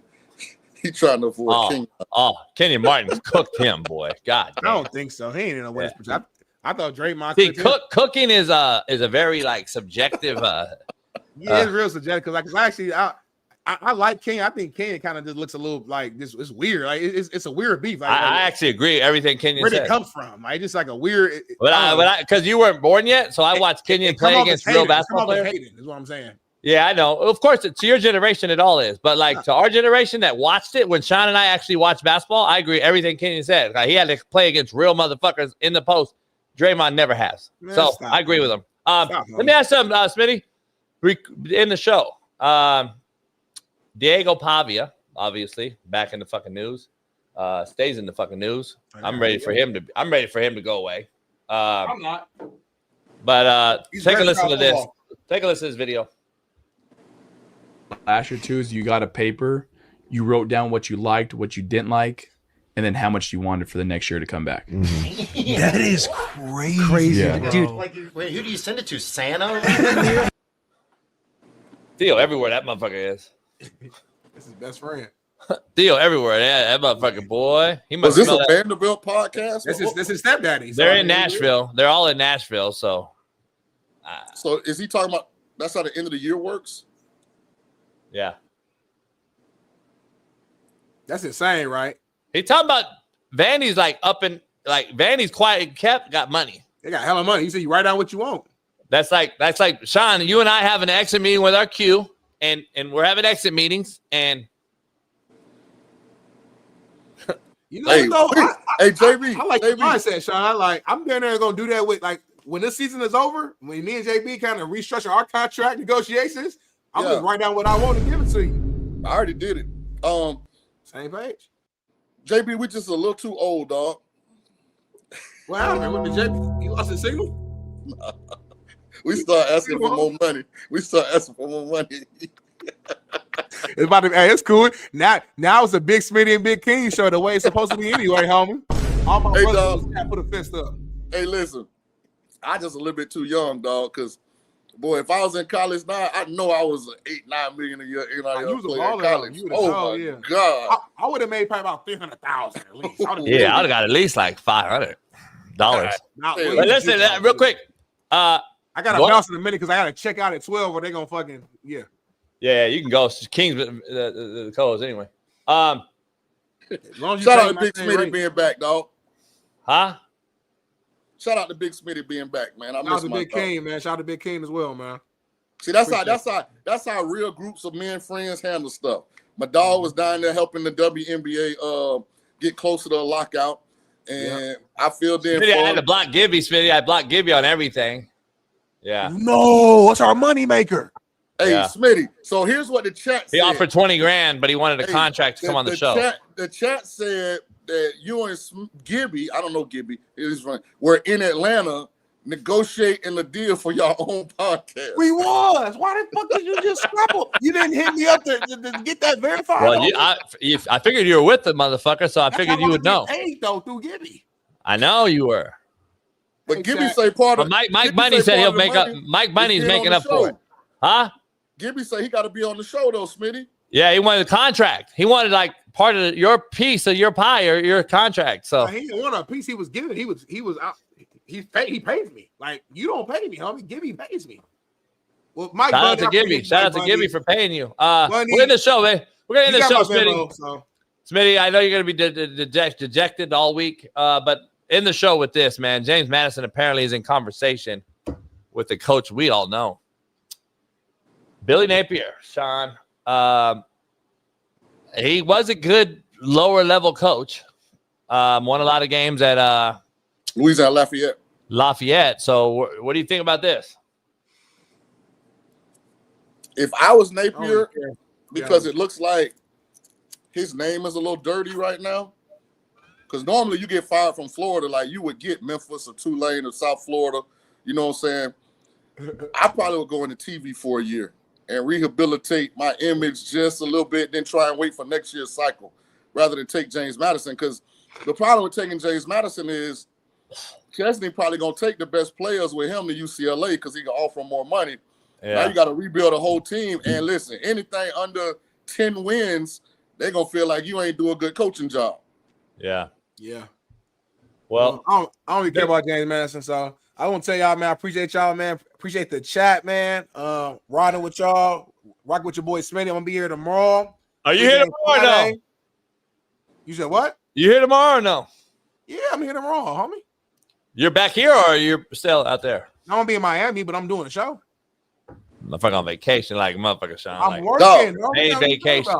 trying to avoid King. Kenyon Martin's cooked him, boy. God damn. I don't think so. He ain't in a witness protection. I thought Draymond. See, cooking is a very like subjective. It's real subjective because actually I like Kenyon. I think Kenyon kind of just looks a little like this. It's weird. Like it's a weird beef. Like, I actually agree. Everything Kenyon where said. did it come from? Like just like a weird. But because you weren't born yet, so I watched Kenyon play against real basketball players. Is what I'm saying. Yeah, I know. Of course, to your generation, it all is. But like to our generation that watched it, when Shaun and I actually watched basketball, I agree everything Kenyon said. Like, he had to play against real motherfuckers in the post. Draymond never has. So I agree with him. Let me ask some, Smitty, in the show. Diego Pavia, obviously, back in the fucking news. Stays in the fucking news. I'm ready for him to go away. I'm not. But take a listen to this. Take a listen to this video. Last year too is you got a paper, you wrote down what you liked, what you didn't like, and then how much you wanted for the next year to come back. Mm-hmm. That is crazy, dude. Like, wait, who do you send it to? Santa? Theo everywhere that motherfucker is. This is his best friend. Theo everywhere. Yeah, that motherfucking boy. He must. Was this a Vanderbilt podcast? This is stepdaddy. They're in Nashville. They're all in Nashville. So is he talking about that's how the end of the year works? Yeah. That's insane, right? He talking about Vandy's like up and like Vandy's quiet and kept got money. They got hella money. He said you write down what you want. That's like Shaun, you and I have an exit meeting with our Q, and we're having exit meetings, and You know, hey, JB. I like JB. the mindset, Shaun. I'm down there gonna do that with when this season is over. When me and JB kind of restructure our contract negotiations, I'm just write down what I want to give it to you. I already did it. Same page. JB, we just a little too old, dog. What happened with the JB? You lost the signal? We start asking for more money. It's about to. Hey, it's cool. Now it's a Big Smitty and Big King show the way it's supposed to be anyway, homie. All my brothers put a fist up. Hey, listen, I just a little bit too young, dog. Because boy, if I was in college now, I know I was 8-9 million a year NIL player in college. Oh my God, I would have made probably about 300,000 at least. I would have got at least like $500. Listen, real quick. I gotta bounce in a minute because I gotta check out at 12 or they gonna fucking Yeah, you can go. Kings the colors anyway. Shout out to Big Smitty being back, dog. Huh? Shout out to Big Smitty being back, man. Shout out to Big King, man. Shout out to Big King as well, man. See, that's how real groups of men friends handle stuff. My dog was down there helping the WNBA get closer to a lockout, and I feel then. Smitty, I had to block Gibby, Smitty. I blocked Gibby on everything. Yeah. No, what's our money maker? Hey, Smitty. So here's what the chat said. He offered $20,000, but he wanted a contract to come on the show. The chat said that you and Gibby, I don't know Gibby, were in Atlanta negotiating the deal for your own podcast. We was. Why the fuck did you just scrabble? You didn't hit me up to get that verified. Well, I figured you were with the motherfucker, so I figured you would know. Paid though through Gibby. I know you were. But Gibby say part of Mike Bunny said he'll make up. Mike Bunny's making up for it. Huh? Gibby said he got to be on the show though, Smitty. Yeah, he wanted a contract. He wanted like part of your piece of your pie or your contract. So he didn't want a piece. He was given. He was out. He pays me. Like you don't pay me, homie. Gibby pays me. Well, Mike. Shout out to Gibby. Shout out to Gibby for paying you. We're in the show, man. We're gonna end the show, Smitty. Smitty, I know you're gonna be dejected all week, but in the show with this, man, James Madison apparently is in conversation with the coach we all know. Billy Napier, Shaun. He was a good lower level coach. Won a lot of games at Louisiana Lafayette. So what do you think about this? If I was Napier, because it looks like his name is a little dirty right now. Because normally you get fired from Florida, like you would get Memphis or Tulane or South Florida. You know what I'm saying? I probably would go into TV for a year and rehabilitate my image just a little bit, then try and wait for next year's cycle rather than take James Madison. Because the problem with taking James Madison is McChesney probably going to take the best players with him to UCLA because he can offer more money. Yeah. Now you got to rebuild a whole team. And listen, anything under 10 wins, they're going to feel like you ain't do a good coaching job. Yeah. Yeah. Well, I don't even care about James Madison, so I want to tell y'all, man, I appreciate y'all, man. Appreciate the chat, man. Riding with y'all, rocking with your boy Smitty. I'm gonna be here tomorrow. Are you here tomorrow or no? You said what? You here tomorrow or no? Yeah, I'm here tomorrow, homie. You're back here or you're still out there? I'm gonna be in Miami, but I'm doing a show. Motherfucker on vacation, like motherfucker, Shaun. I'm working. Paid vacation.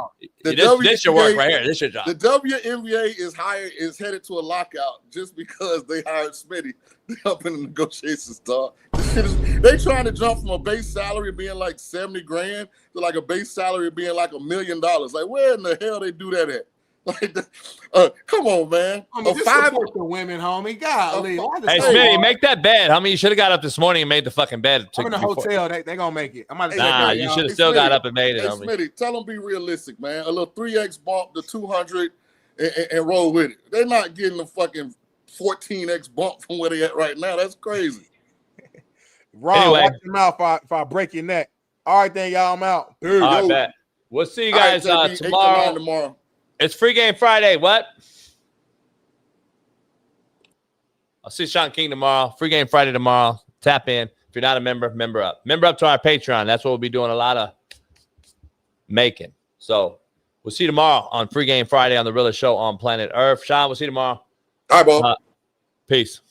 This your work right here. This your job. The WNBA is headed to a lockout just because they hired Smitty to help in the negotiations, dog. They trying to jump from a base salary being like $70,000 to like a base salary being like $1 million. Like, where in the hell they do that at? Like, come on, man. Just support the women, homie. Golly. Hey, Smitty, make that bed, homie. You should have got up this morning and made the fucking bed. I'm in the hotel. They gonna make it. Nah, you should have still got up and made it, homie. Smitty, tell them be realistic, man. A little 3X bump to 200 and roll with it. They're not getting a fucking 14X bump from where they at right now. That's crazy. Anyway. Watch your mouth if I break your neck. All right, then, y'all. I'm out. All right, bet. We'll see you guys tomorrow. It's Free Game Friday. What? I'll see Shaun King tomorrow. Free Game Friday tomorrow. Tap in. If you're not a member, member up. Member up to our Patreon. That's what we'll be doing a lot of making. So we'll see you tomorrow on Free Game Friday on the Realest Show on Planet ERF. Shaun, we'll see you tomorrow. All right, Bob. Peace.